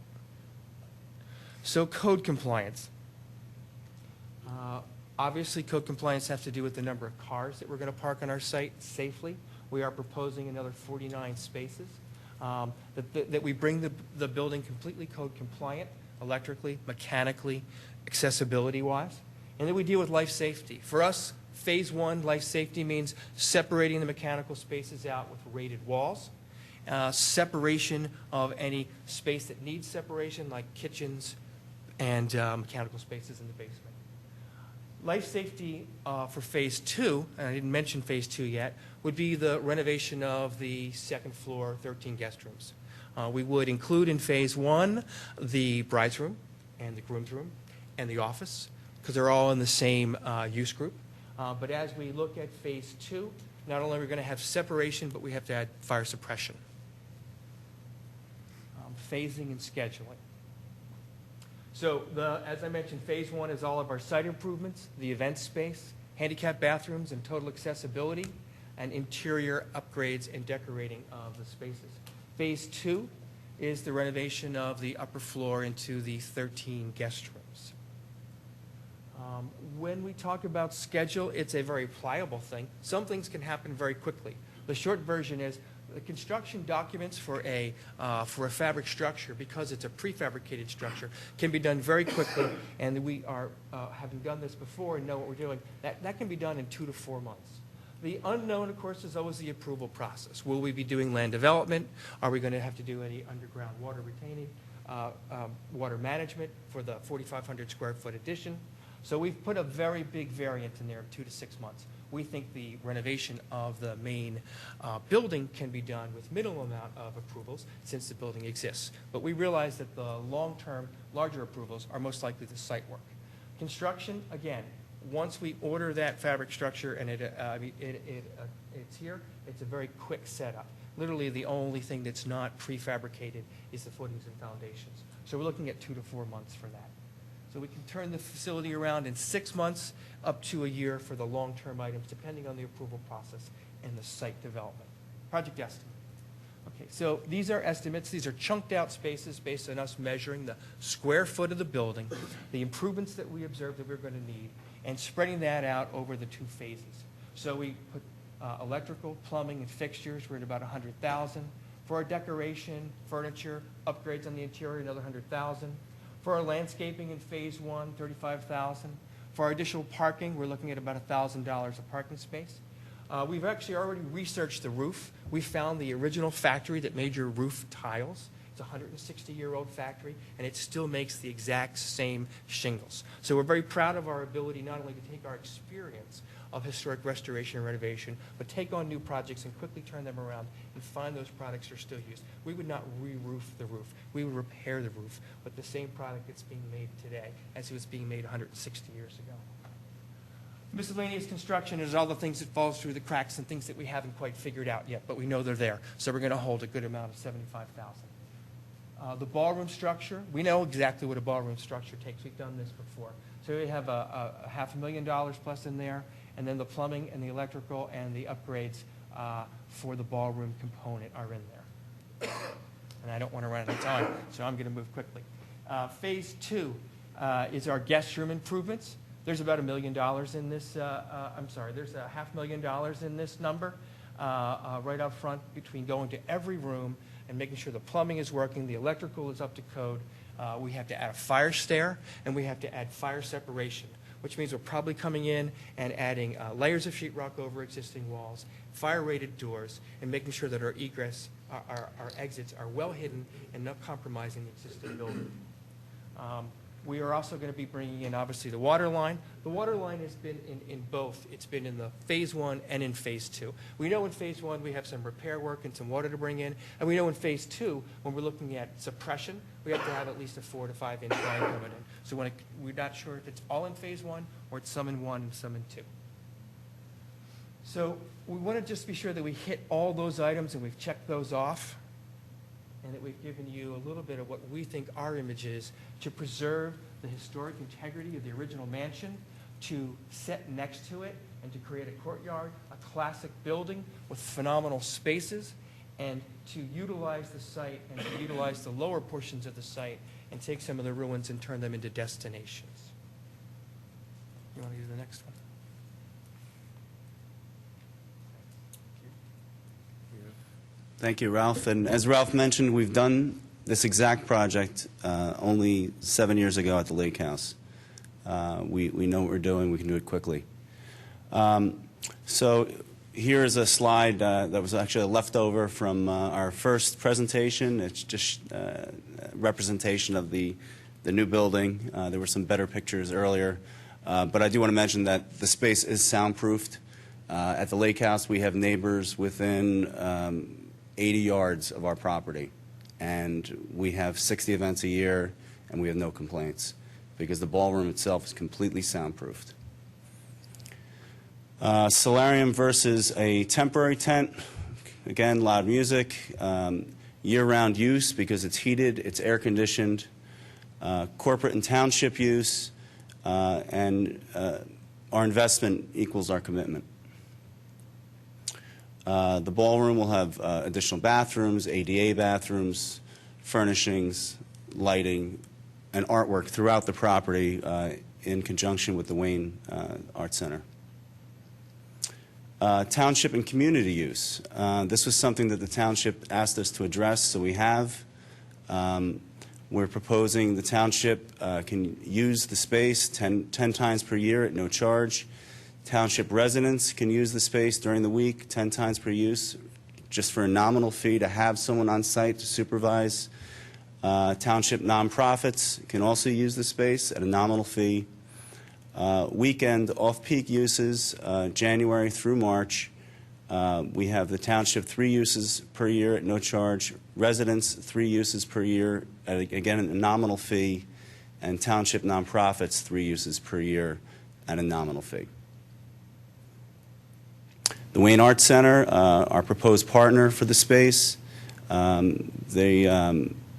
So code compliance. Obviously, code compliance has to do with the number of cars that we're going to park on our site safely. We are proposing another 49 spaces. That we bring the building completely code compliant, electrically, mechanically, accessibility-wise, and that we deal with life safety. For us, phase one, life safety means separating the mechanical spaces out with rated walls, separation of any space that needs separation, like kitchens and mechanical spaces in the basement. Life safety for phase two, and I didn't mention phase two yet, would be the renovation of the second floor 13 guest rooms. We would include in phase one the bride's room and the groom's room and the office, because they're all in the same use group. But as we look at phase two, not only are we going to have separation, but we have to add fire suppression. Phasing and scheduling. So, as I mentioned, phase one is all of our site improvements, the event space, handicap bathrooms and total accessibility, and interior upgrades and decorating of the spaces. Phase two is the renovation of the upper floor into the 13 guest rooms. When we talk about schedule, it's a very pliable thing. Some things can happen very quickly. The short version is the construction documents for a fabric structure, because it's a prefabricated structure, can be done very quickly, and we are, having done this before and know what we're doing, that can be done in 2 to 4 months. The unknown, of course, is always the approval process. Will we be doing land development? Are we going to have to do any underground water retaining, water management for the 4,500 square foot addition? So we've put a very big variant in there of 2 to 6 months. We think the renovation of the main building can be done with minimal amount of approvals since the building exists. But we realize that the long-term, larger approvals are most likely the site work. Construction, again, once we order that fabric structure and it's here, it's a very quick setup. Literally, the only thing that's not prefabricated is the footings and foundations. So we're looking at 2 to 4 months for that. So we can turn the facility around in 6 months up to a year for the long-term items, depending on the approval process and the site development. Project estimate. Okay, so these are estimates. These are chunked out spaces based on us measuring the square foot of the building, the improvements that we observed that we're going to need, and spreading that out over the 2 phases. So we put electrical, plumbing, and fixtures. We're at about $100,000. For our decoration, furniture, upgrades on the interior, another $100,000. For our landscaping in phase one, $35,000. For our additional parking, we're looking at about $1,000 a parking space. We've actually already researched the roof. We found the original factory that made your roof tiles. It's a 160-year-old factory, and it still makes the exact same shingles. So we're very proud of our ability not only to take our experience of historic restoration and renovation, but take on new projects and quickly turn them around and find those products that are still used. We would not re-roof the roof. We would repair the roof with the same product that's being made today as it was being made 160 years ago. Miscellaneous construction is all the things that falls through the cracks and things that we haven't quite figured out yet, but we know they're there. So we're going to hold a good amount of $75,000. The ballroom structure, we know exactly what a ballroom structure takes. We've done this before. So we have a $500,000 plus in there, and then the plumbing and the electrical and the upgrades for the ballroom component are in there. And I don't want to run out of time, so I'm going to move quickly. Phase two is our guest room improvements. There's about $1 million in this, there's $500,000 in this number right up front between going to every room and making sure the plumbing is working, the electrical is up to code. We have to add a fire stair, and we have to add fire separation, which means we're probably coming in and adding layers of sheetrock over existing walls, fire-rated doors, and making sure that our egress, our exits are well hidden and not compromising the existing building. We are also going to be bringing in, obviously, the water line. The water line has been in both. It's been in the phase one and in phase two. We know in phase one we have some repair work and some water to bring in. And we know in phase two, when we're looking at suppression, we have to have at least a 4 to 5 inch line coming in. So we're not sure if it's all in phase one or it's some in one and some in two. So we want to just be sure that we hit all those items and we've checked those off, and that we've given you a little bit of what we think our image is to preserve the historic integrity of the original mansion, to set next to it and to create a courtyard, a classic building with phenomenal spaces, and to utilize the site and to utilize the lower portions of the site and take some of the ruins and turn them into destinations. You want to do the next one? Thank you, Ralph. And as Ralph mentioned, we've done this exact project only 7 years ago at the Lake House. We know what we're doing. We can do it quickly. So here is a slide that was actually a leftover from our first presentation. It's just a representation of the new building. There were some better pictures earlier. But I do want to mention that the space is soundproofed. At the Lake House, we have neighbors within 80 yards of our property. And we have 60 events a year, and we have no complaints because the ballroom itself is completely soundproofed. Solarium versus a temporary tent. Again, loud music. Year-round use because it's heated, it's air-conditioned. Corporate and township use. And our investment equals our commitment. The ballroom will have additional bathrooms, ADA bathrooms, furnishings, lighting, and artwork throughout the property in conjunction with the Wayne Art Center. Township and community use. This was something that the township asked us to address, so we have. We're proposing the township can use the space 10 times per year at no charge. Township residents can use the space during the week 10 times per use, just for a nominal fee to have someone on site to supervise. Township nonprofits can also use the space at a nominal fee. Weekend off-peak uses, January through March, we have the township 3 uses per year at no charge, residents 3 uses per year at, again, a nominal fee, and township nonprofits 3 uses per year at a nominal fee. The Wayne Art Center, our proposed partner for the space, they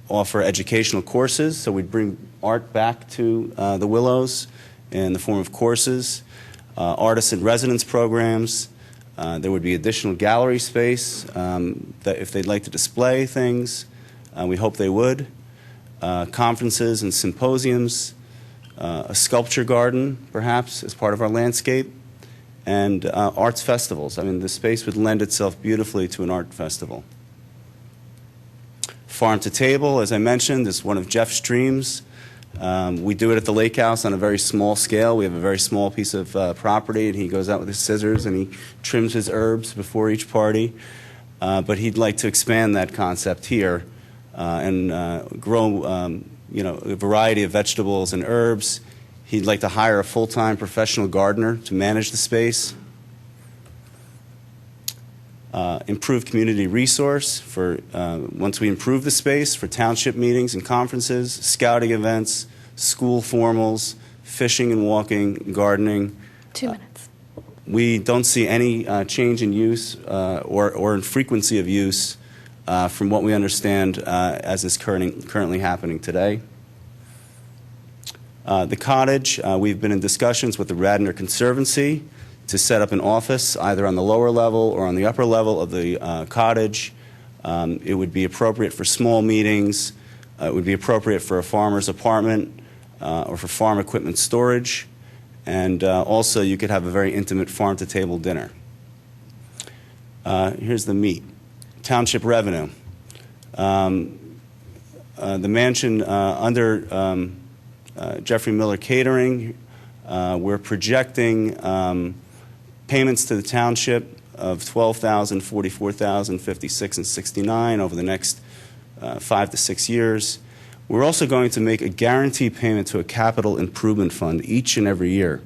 offer educational courses, so we bring art back to the Willows in the form of courses, artist in residence programs. There would be additional gallery space that if they'd like to display things, we hope they would. Conferences and symposiums, a sculpture garden, perhaps, as part of our landscape, and arts festivals. I mean, the space would lend itself beautifully to an art festival. Farm to table, as I mentioned, is one of Jeff's dreams. We do it at the Lake House on a very small scale. We have a very small piece of property, and he goes out with his scissors and he trims his herbs before each party. But he'd like to expand that concept here and grow a variety of vegetables and herbs. He'd like to hire a full-time professional gardener to manage the space. Improve community resource for once we improve the space for township meetings and conferences, scouting events, school formals, fishing and walking, gardening. 2 minutes. We don't see any change in use or in frequency of use from what we understand as is currently happening today. The cottage, we've been in discussions with the Radnor Conservancy to set up an office either on the lower level or on the upper level of the cottage. It would be appropriate for small meetings. It would be appropriate for a farmer's apartment or for farm equipment storage. And also you could have a very intimate farm-to-table dinner. Here's the meat. Township revenue. The mansion under Jeffrey Miller Catering, we're projecting payments to the township of $12,000, $44,000, $56,000, and $69,000 over the next 5 to 6 years. We're also going to make a guarantee payment to a capital improvement fund each and every year.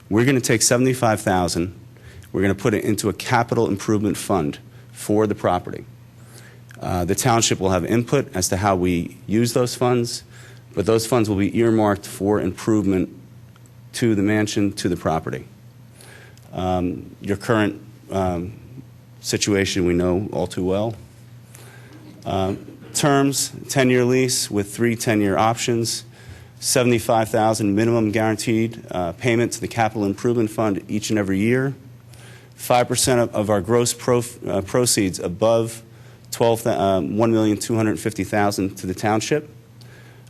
We're going to take $75,000. We're going to put it into a capital improvement fund for the property. The township will have input as to how we use those funds, but those funds will be earmarked for improvement to the mansion, to the property. Your current situation we know all too well. Terms, 10-year lease with 3 10-year options. $75,000 minimum guaranteed payment to the Capital Improvement Fund each and every year, 5% of our gross proceeds above $1,250,000 to the township,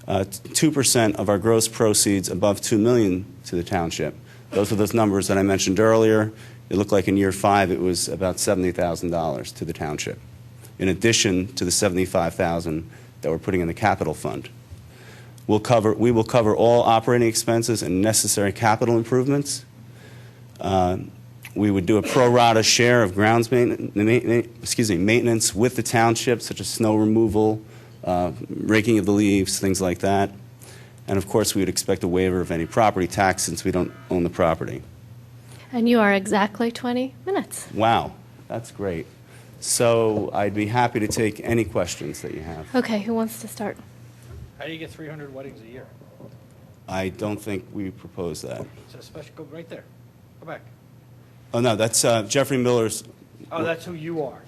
2% of our gross proceeds above $2 million to the township. Those are those numbers that I mentioned earlier. It looked like in year 5 it was about $70,000 to the township, in addition to the $75,000 that we're putting in the capital fund. We will cover all operating expenses and necessary capital improvements. We would do a pro rata share of grounds maintenance with the township, such as snow removal, raking of the leaves, things like that. And of course, we would expect a waiver of any property tax since we don't own the property. And you are exactly 20 minutes. Wow, that's great. So I'd be happy to take any questions that you have. Okay, who wants to start? How do you get 300 weddings a year? I don't think we propose that. It's a special, go right there. Go back. Oh, no, that's Jeffrey Miller's. Oh, that's who you are.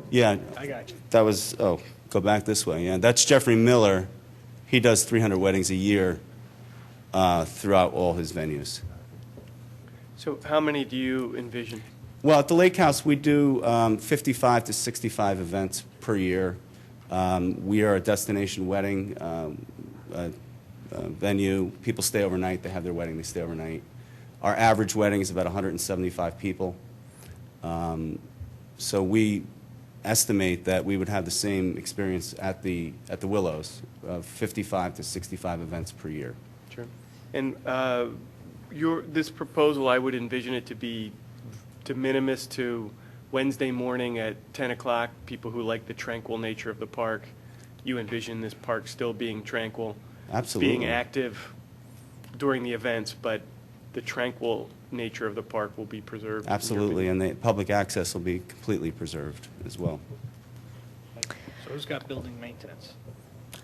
Yeah. I got you. That was, oh, go back this way. Yeah, that's Jeffrey Miller. He does 300 weddings a year throughout all his venues. So how many do you envision? Well, at the Lake House, we do 55 to 65 events per year. We are a destination wedding venue. People stay overnight. They have their wedding. They stay overnight. Our average wedding is about 175 people. So we estimate that we would have the same experience at the Willows, 55 to 65 events per year. Sure. And this proposal, I would envision it to be de minimis to Wednesday morning at 10 o'clock, people who like the tranquil nature of the park. You envision this park still being tranquil, Absolutely. being active during the events, but the tranquil nature of the park will be preserved. Absolutely, and the public access will be completely preserved as well. So who's got building maintenance?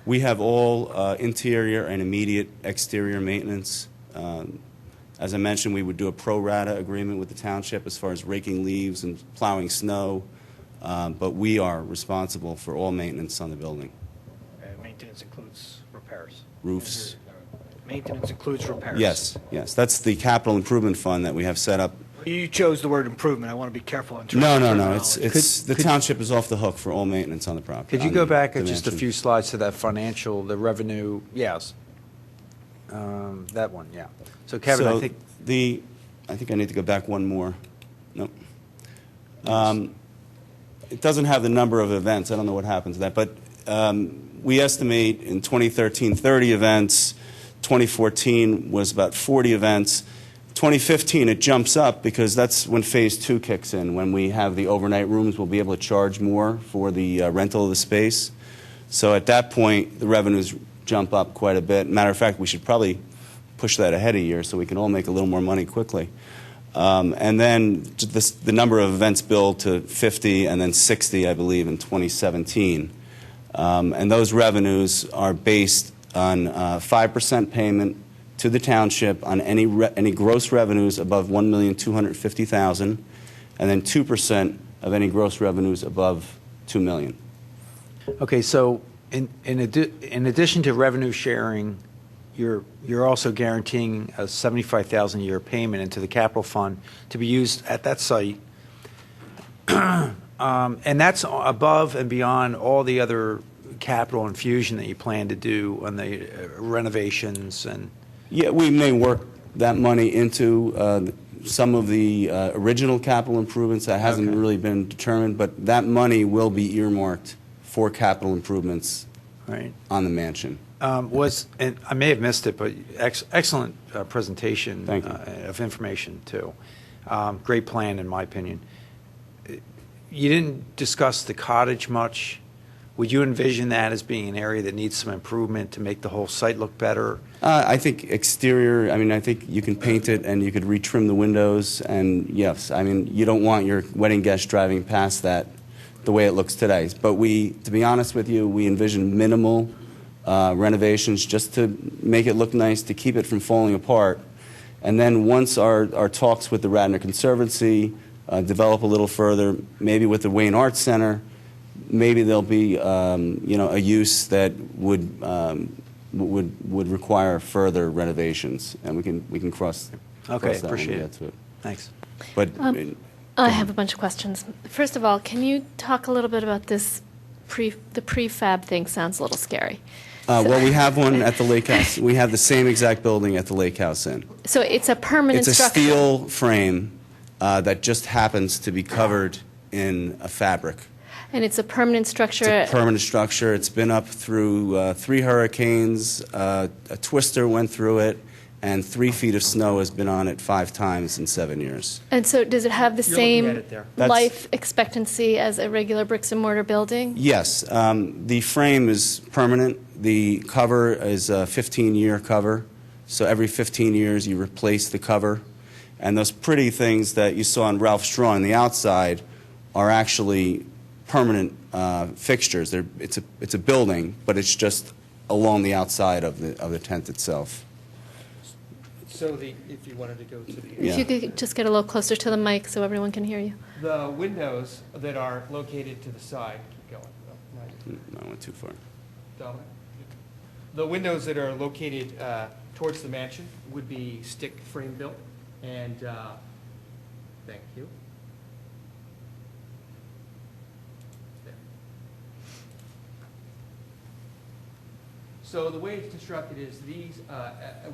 We have all interior and immediate exterior maintenance. As I mentioned, we would do a pro rata agreement with the township as far as raking leaves and plowing snow, but we are responsible for all maintenance on the building. Maintenance includes repairs. Roofs. Maintenance includes repairs. Yes, yes. That's the capital improvement fund that we have set up. You chose the word improvement. I want to be careful in terms No, of no, no. terminology. The township is off the hook for all maintenance on the property. Could you go back just a mansion. few slides to that financial, the revenue? Yes. That one, yeah. So Kevin, So I think I think I need to go back one more. Nope. It doesn't have the number of events. I don't know what happened to that, but we estimate in 2013 30 events. 2014 was about 40 events. 2015 it jumps up because that's when phase 2 kicks in. When we have the overnight rooms, we'll be able to charge more for the rental of the space. So at that point, the revenues jump up quite a bit. Matter of fact, we should probably push that ahead a year so we can all make a little more money quickly. And then the number of events build to 50 and then 60, I believe, in 2017. And those revenues are based on 5% payment to the township on any gross revenues above $1,250,000, and then 2% of any gross revenues above $2 million. okay. So in addition to revenue sharing, you're also guaranteeing a $75,000 a year payment into the capital fund to be used at that site, and that's above and beyond all the other capital infusion that you plan to do on the renovations and. Yeah, we may work that money into some of the original capital improvements. That hasn't really been determined, but that money will be earmarked for capital improvements on the mansion. And I may have missed it, but excellent presentation Thank you. Of information, too. Great plan, in my opinion. You didn't discuss the cottage much. Would you envision that as being an area that needs some improvement to make the whole site look better? I think exterior, I think you can paint it and you could retrim the windows, and yes, you don't want your wedding guests driving past that the way it looks today. But to be honest with you, we envision minimal renovations just to make it look nice, to keep it from falling apart. And then once our talks with the Radnor Conservancy develop a little further, maybe with the Wayne Arts Center, maybe there'll be a use that would would require further renovations, and we can cross. Okay, cross that when we appreciate get it. to it. Thanks. But I have a bunch of questions. First of all, can you talk a little bit about this the prefab thing? Sounds a little scary. well, we have one at the Lake House. We have the same exact building at the Lake House Inn. So it's a permanent It's a structure? steel frame that just happens to be covered in a fabric. And it's a permanent structure? It's a permanent structure. It's been up through 3 hurricanes. A twister went through it, and 3 feet of snow has been on it 5 times in 7 years. And so does it have the You're looking at same it there. That's- life expectancy as a regular bricks and mortar building? Yes, the frame is permanent. The cover is a 15-year cover, so every 15 years you replace the cover. And those pretty things that you saw on Ralph's drawing on the outside are actually permanent fixtures. It's a building, but it's just along the outside of the tent itself. So if you wanted to go to the... If you could just get a little closer to the mic so everyone can hear you. The windows that are located to the side, keep going. No, I went too far. Dominic? The windows that are located towards the mansion would be stick frame built, and thank you. There. So the way it's constructed is these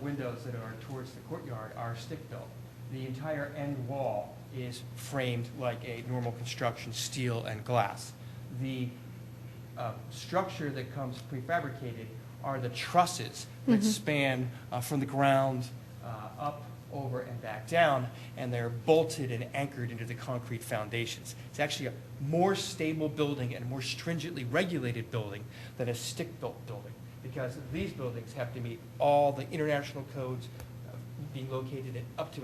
windows that are towards the courtyard are stick built. The entire end wall is framed like a normal construction, steel and glass. The structure that comes prefabricated are the trusses that span from the ground up, over, and back down, and they're bolted and anchored into the concrete foundations. It's actually a more stable building and a more stringently regulated building than a stick-built building, because these buildings have to meet all the international codes, being located at up to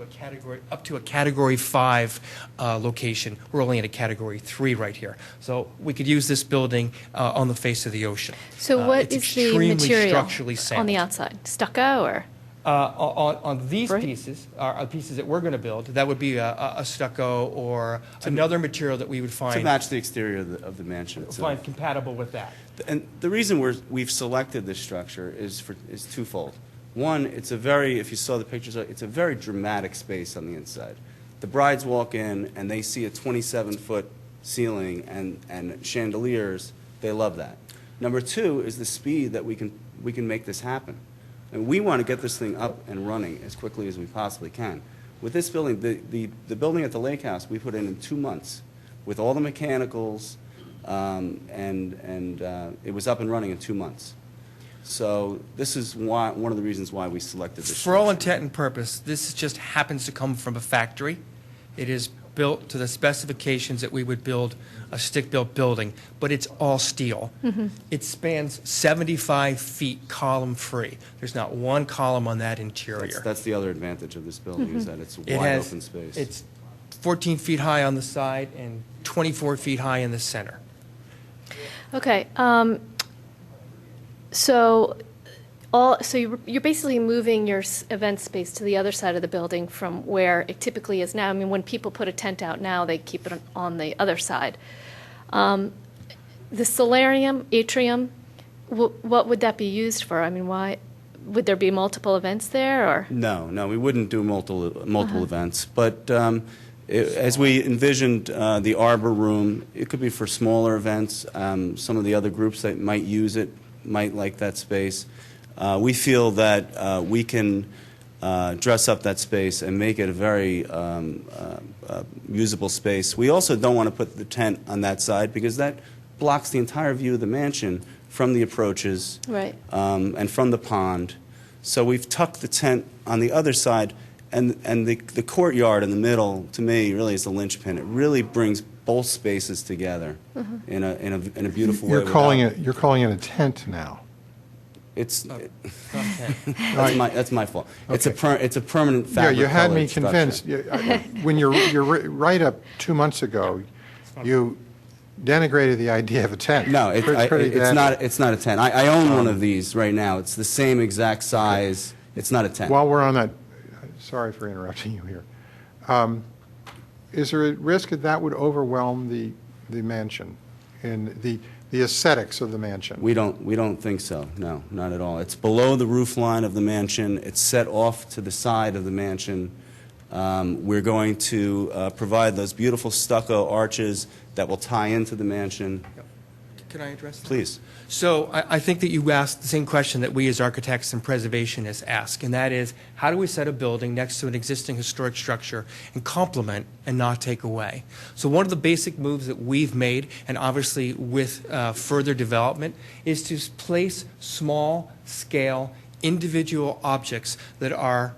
a category 5 location. We're only at a category 3 right here. So we could use this building on the face of the ocean. So what it's is the extremely material structurally sound. on the outside? Stucco or? On these pieces, pieces that we're going to build, that would be a stucco or another material that we would find To match the exterior of the mansion itself. find compatible with that. And the reason we've selected this structure is twofold. One, it's a very, if you saw the pictures, it's a very dramatic space on the inside. The brides walk in and they see a 27-foot ceiling and chandeliers. They love that. Number 2 is the speed that we can make this happen. And we want to get this thing up and running as quickly as we possibly can. With this building, the building at the Lake House, we put in 2 months with all the mechanicals, and it was up and running in 2 months. So this is one of the reasons why we selected this. For all intent and purpose, this just happens to come from a factory. It is built to the specifications that we would build a stick-built building, but it's all steel. It spans 75 feet column-free. There's not one column on that interior. That's the other advantage of this building, is that it's a It wide has- open space. It's 14 feet high on the side and 24 feet high in the center. Okay. So you're basically moving your event space to the other side of the building from where it typically is now. I mean, when people put a tent out now, they keep it on the other side. The solarium, atrium, what would that be used for? I mean, why? Would there be multiple events there, or? No, we wouldn't do multiple events. But as we envisioned the Arbor Room, it could be for smaller events. Some of the other groups that might use it might like that space. We feel that we can dress up that space and make it a very usable space. We also don't want to put the tent on that side because that blocks the entire view of the mansion from the approaches, Right. And from the pond. So we've tucked the tent on the other side, and the courtyard in the middle, to me, really is the linchpin. It really brings both spaces together in a beautiful way. You're calling it a tent now. It's that's my fault. Okay. It's a permanent Yeah, fabric. you had me colored convinced. structure. When you're right up 2 months ago, you denigrated the idea of a tent. No, Pretty badly. it's not a tent. I own one of these right now. It's the same exact size. It's not a tent. While we're on that, sorry for interrupting you here. Is there a risk that would overwhelm the mansion? And the aesthetics of the mansion? We don't think so, no, not at all. It's below the roof line of the mansion. It's set off to the side of the mansion. We're going to provide those beautiful stucco arches that will tie into the mansion. Can I address that? Please. So I think that you asked the same question that we as architects and preservationists ask, and that is, how do we set a building next to an existing historic structure and complement and not take away? So one of the basic moves that we've made, and obviously with further development, is to place small-scale individual objects that are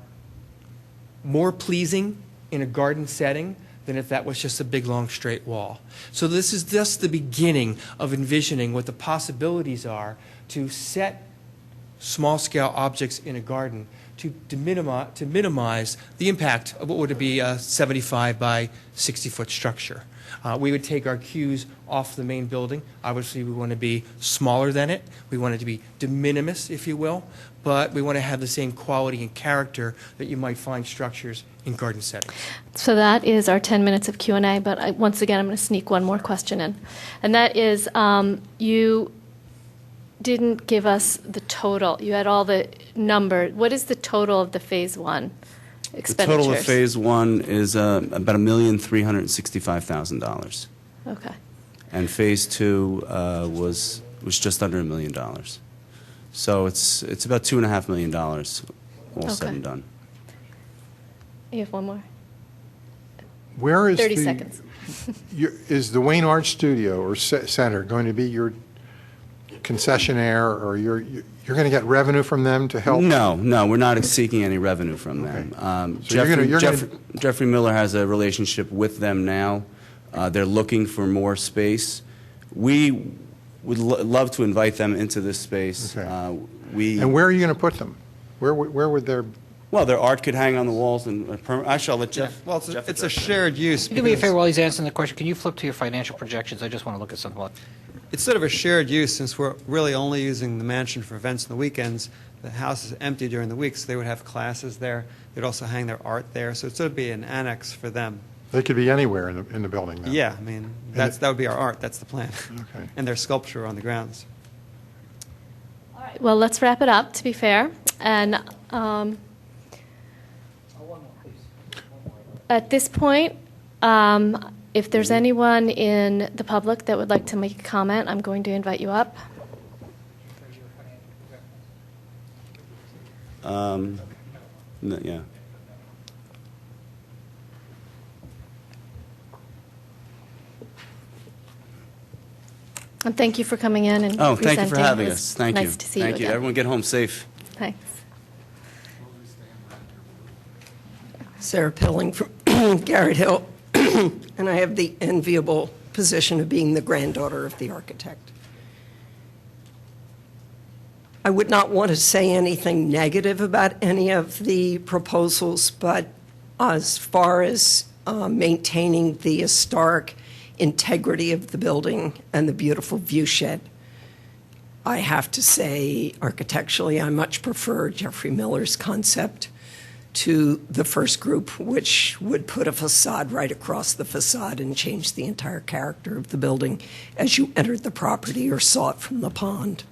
more pleasing in a garden setting than if that was just a big, long, straight wall. So this is just the beginning of envisioning what the possibilities are to set small-scale objects in a garden to minimize the impact of what would be a 75 by 60-foot structure. We would take our cues off the main building. Obviously, we want to be smaller than it. We want it to be de minimis, if you will, but we want to have the same quality and character that you might find structures in garden settings. So that is our 10 minutes of Q&A, but once again, I'm going to sneak one more question in. And that is, you didn't give us the total. You had all the number. What is the total of the Phase 1 expenditures? The total of Phase 1 is about $1,365,000. Okay. And Phase 2 was just under $1 million. So it's about $2.5 million, all said and done. You have one more? Where is 30 the, seconds. Is the Wayne Art Studio or Center going to be your concessionaire, or you're going to get revenue from them to help? No, we're not seeking any revenue from them. So Jeffrey Miller has a relationship with them now. They're looking for more space. We would love to invite them into this space. Okay. And where are you going to put them? Where would their... Well, their art could hang on the walls, and actually, I'll let Jeff. Well, it's a shared use. Can you do me a favor while he's answering the question? Can you flip to your financial projections? I just want to look at something. It's sort of a shared use, since we're really only using the mansion for events on the weekends. The house is empty during the week, so they would have classes there. They'd also hang their art there, so it'd sort of be an annex for them. They could be anywhere in the building, then. Yeah, I mean, that would be our art. That's the plan. Okay. And their sculpture on the grounds. All right. Well, let's wrap it up, to be fair. And at this point, if there's anyone in the public that would like to make a comment, I'm going to invite you up. Yeah. And thank you for coming in and Oh, presenting. thank you for having It us. was Thank you. Nice to see you Thank you. again. Everyone get home safe. Thanks. Sarah Pilling from Garrett Hill, and I have the enviable position of being the granddaughter of the architect. I would not want to say anything negative about any of the proposals, but as far as maintaining the historic integrity of the building and the beautiful view shed, I have to say, architecturally, I much prefer Jeffrey Miller's concept to the first group, which would put a facade right across the facade and change the entire character of the building as you entered the property or saw it from the pond.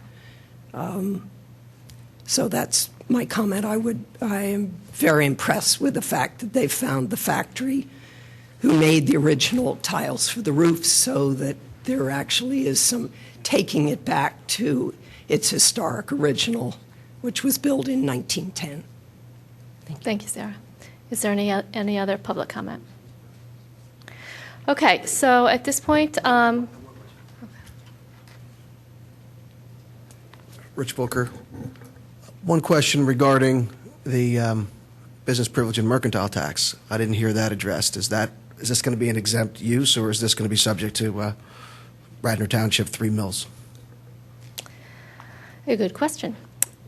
So that's my comment. I am very impressed with the fact that they found the factory who made the original tiles for the roofs, so that there actually is some taking it back to its historic original, which was built in 1910. Thank you, Sarah. Is there any other public comment? Okay, so at this point, Rich Booker. One question regarding the business privilege and mercantile tax. I didn't hear that addressed. Is this going to be an exempt use, or is this going to be subject to Radnor Township 3 mills? a good question.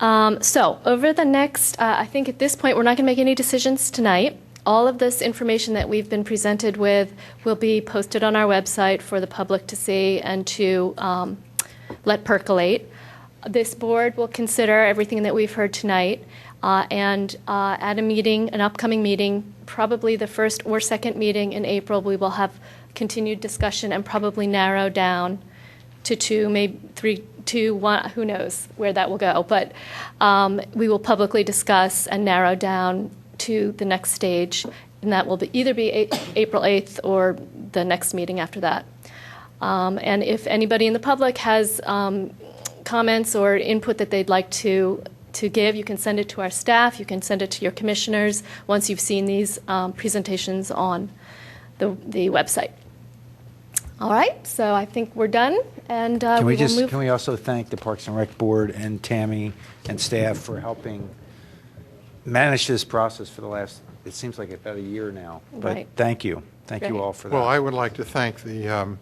So over the next, I think at this point, we're not going to make any decisions tonight. All of this information that we've been presented with will be posted on our website for the public to see and to let percolate. This board will consider everything that we've heard tonight, and at a meeting, an upcoming meeting, probably the first or second meeting in April, we will have continued discussion and probably narrow down to 2, maybe 3, 2, 1, who knows where that will go. But we will publicly discuss and narrow down to the next stage, and that will either be April 8th or the next meeting after that. And if anybody in the public has comments or input that they'd like to give, you can send it to our staff, you can send it to your commissioners once you've seen these presentations on the website. All right, so I think we're done, and Can we will move. can we also thank the Parks and Rec Board and Tammy and staff for helping manage this process for the last, it seems like about a year now. But Right. thank you. Thank you Right. all for that. Well, I would like to thank the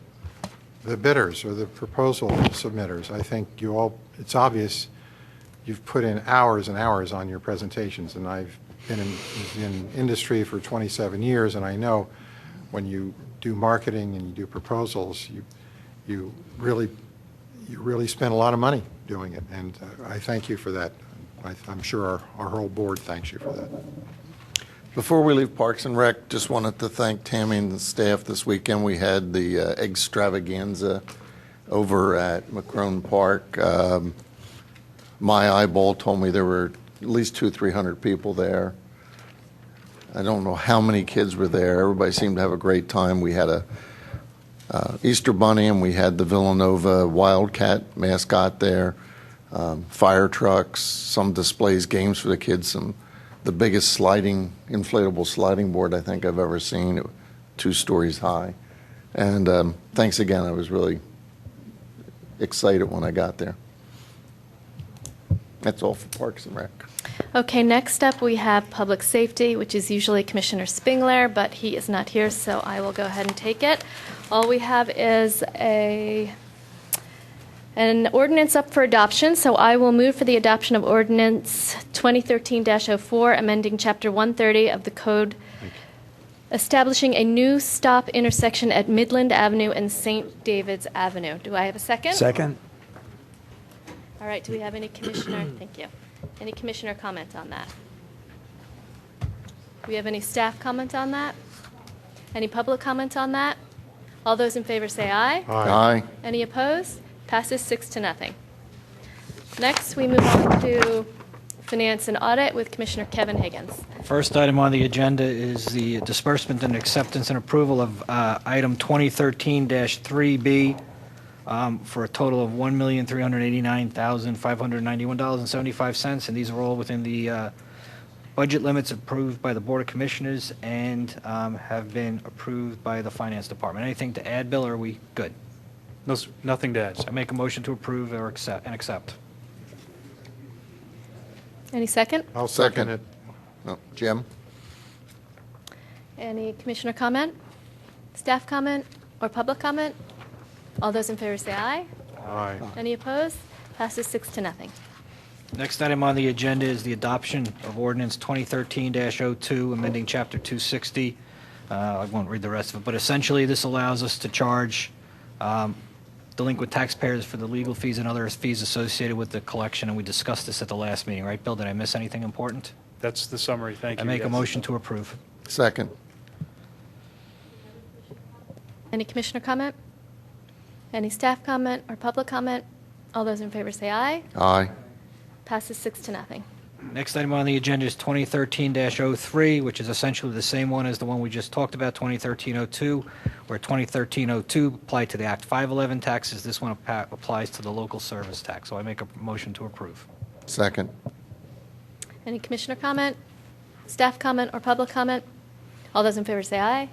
bidders or the proposal submitters. I think you all, it's obvious you've put in hours and hours on your presentations, and I've been in industry for 27 years, and I know when you do marketing and you do proposals, you really spend a lot of money doing it, and I thank you for that. I'm sure our whole board thanks you for that. Before we leave Parks and Rec, just wanted to thank Tammy and the staff. This weekend we had the extravaganza over at McCrone Park. My eyeball told me there were at least 200-300 people there. I don't know how many kids were there. Everybody seemed to have a great time. We had a Easter Bunny, and we had the Villanova Wildcat mascot there, fire trucks, some displays, games for the kids, the biggest inflatable sliding board I think I've ever seen, 2 stories high. And thanks again. I was really excited when I got there. That's all for Parks and Rec. Okay, next up we have Public Safety, which is usually Commissioner Spingler, but he is not here, so I will go ahead and take it. All we have is an ordinance up for adoption, so I will move for the adoption of Ordinance 2013-04, amending Chapter 130 of the Code, establishing a new stop intersection at Midland Avenue and St. David's Avenue. Do I have a second? Second? All right, do we have any commissioner? Thank you. Any commissioner comment on that? Do we have any staff comment on that? Any public comment on that? All those in favor say aye. Aye. Any opposed? Passes 6-0. Next, we move on to Finance and Audit with Commissioner Kevin Higgins. First item on the agenda is the disbursement and acceptance and approval of item 2013-3B for a total of $1,389,591.75, and these are all within the budget limits approved by the Board of Commissioners and have been approved by the Finance Department. Anything to add, Bill, or are we good? No, nothing to add. I make a motion to approve or accept. Any second? I'll second it. Oh, Jim? Any commissioner comment? Staff comment or public comment? All those in favor say aye. Aye. Any opposed? Passes 6-0. Next item on the agenda is the adoption of ordinance 2013-02, amending Chapter 260. I won't read the rest of it, but essentially this allows us to charge delinquent taxpayers for the legal fees and other fees associated with the collection, and we discussed this at the last meeting, right, Bill? Did I miss anything important? That's the summary. Thank you. I make a Yes. motion to approve. Second. Any commissioner comment? Any staff comment or public comment? All those in favor say aye. Aye. Passes 6-0. Next item on the agenda is 2013-03, which is essentially the same one as the one we just talked about, 2013-02, where 2013-02 applied to the Act 511 taxes. This one applies to the local service tax. So I make a motion to approve. Second. Any commissioner comment? Staff comment or public comment? All those in favor say aye.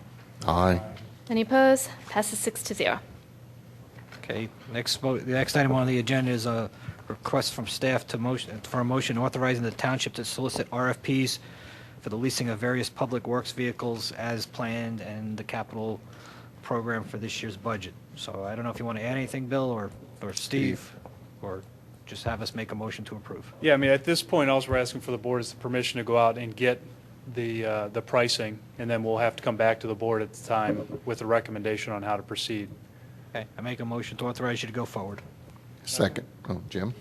Aye. Any opposed? Passes 6-0. Okay, the next item on the agenda is a request from staff for a motion authorizing the township to solicit RFPs for the leasing of various public works vehicles as planned and the capital program for this year's budget. So I don't know if you want to add anything, Bill, or Steve, or just have us make a motion to approve. Yeah, I mean, at this point, all we're asking for the board is the permission to go out and get the pricing, and then we'll have to come back to the board at the time with a recommendation on how to proceed. Okay, I make a motion to authorize you to go forward. Second. Oh, Jim?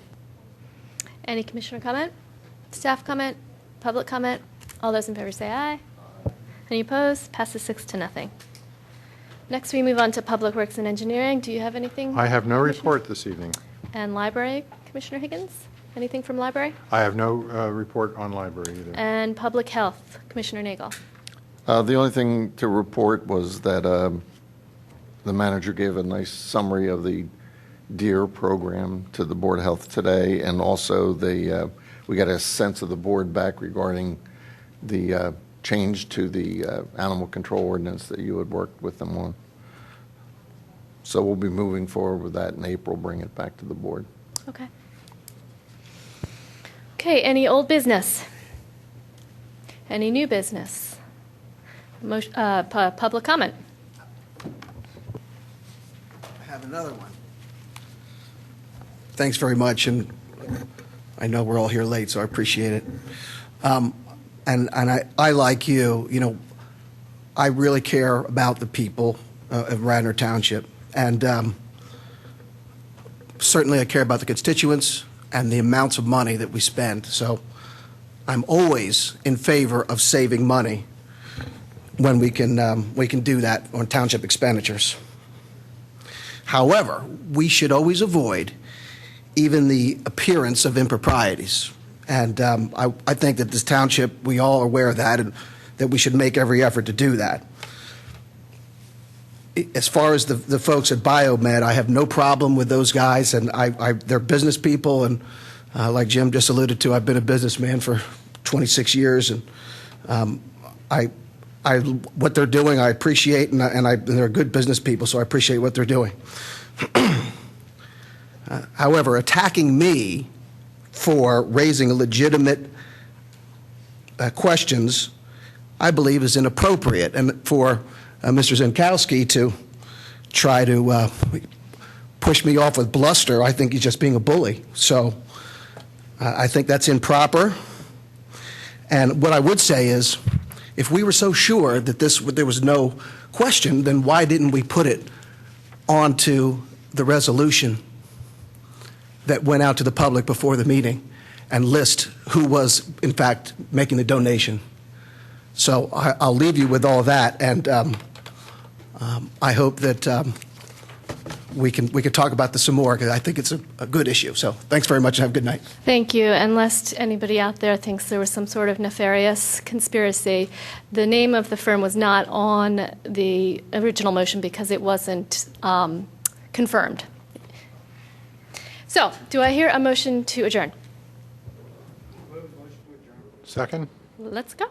Any commissioner comment? Staff comment? Public comment? All those in favor say aye. Any opposed? Passes 6-0. Next, we move on to Public Works and Engineering. Do you have anything? I have no Commissioner? report this evening. And Library, Commissioner Higgins? Anything from Library? I have no report on library either. And Public Health, Commissioner Nagel? The only thing to report was that the manager gave a nice summary of the DEER program to the Board of Health today, and also we got a sense of the board back regarding the change to the animal control ordinance that you had worked with them on. So we'll be moving forward with that in April, bring it back to the board. Okay. Okay, any old business? Any new business? Public comment? I have another one. Thanks very much, and I know we're all here late, so I appreciate it. And I like you, I really care about the people of Radnor Township, and certainly I care about the constituents and the amounts of money that we spend. So I'm always in favor of saving money when we can do that on township expenditures. However, we should always avoid even the appearance of improprieties. And I think that this township, we all are aware of that, and that we should make every effort to do that. As far as the folks at Biomed, I have no problem with those guys, and they're business people, and like Jim just alluded to, I've been a businessman for 26 years, and what they're doing I appreciate, and they're good business people, so I appreciate what they're doing. However, attacking me for raising legitimate questions, I believe, is inappropriate. And for Mr. Zinkowski to try to push me off with bluster, I think he's just being a bully. So I think that's improper. And what I would say is, if we were so sure that there was no question, then why didn't we put it onto the resolution that went out to the public before the meeting and list who was, in fact, making the donation? So I'll leave you with all that, and I hope that we can talk about this some more, because I think it's a good issue. So thanks very much, and have a good night. Thank you. And lest anybody out there thinks there was some sort of nefarious conspiracy, the name of the firm was not on the original motion because it wasn't confirmed. So, do I hear a motion to adjourn? Second? Let's go.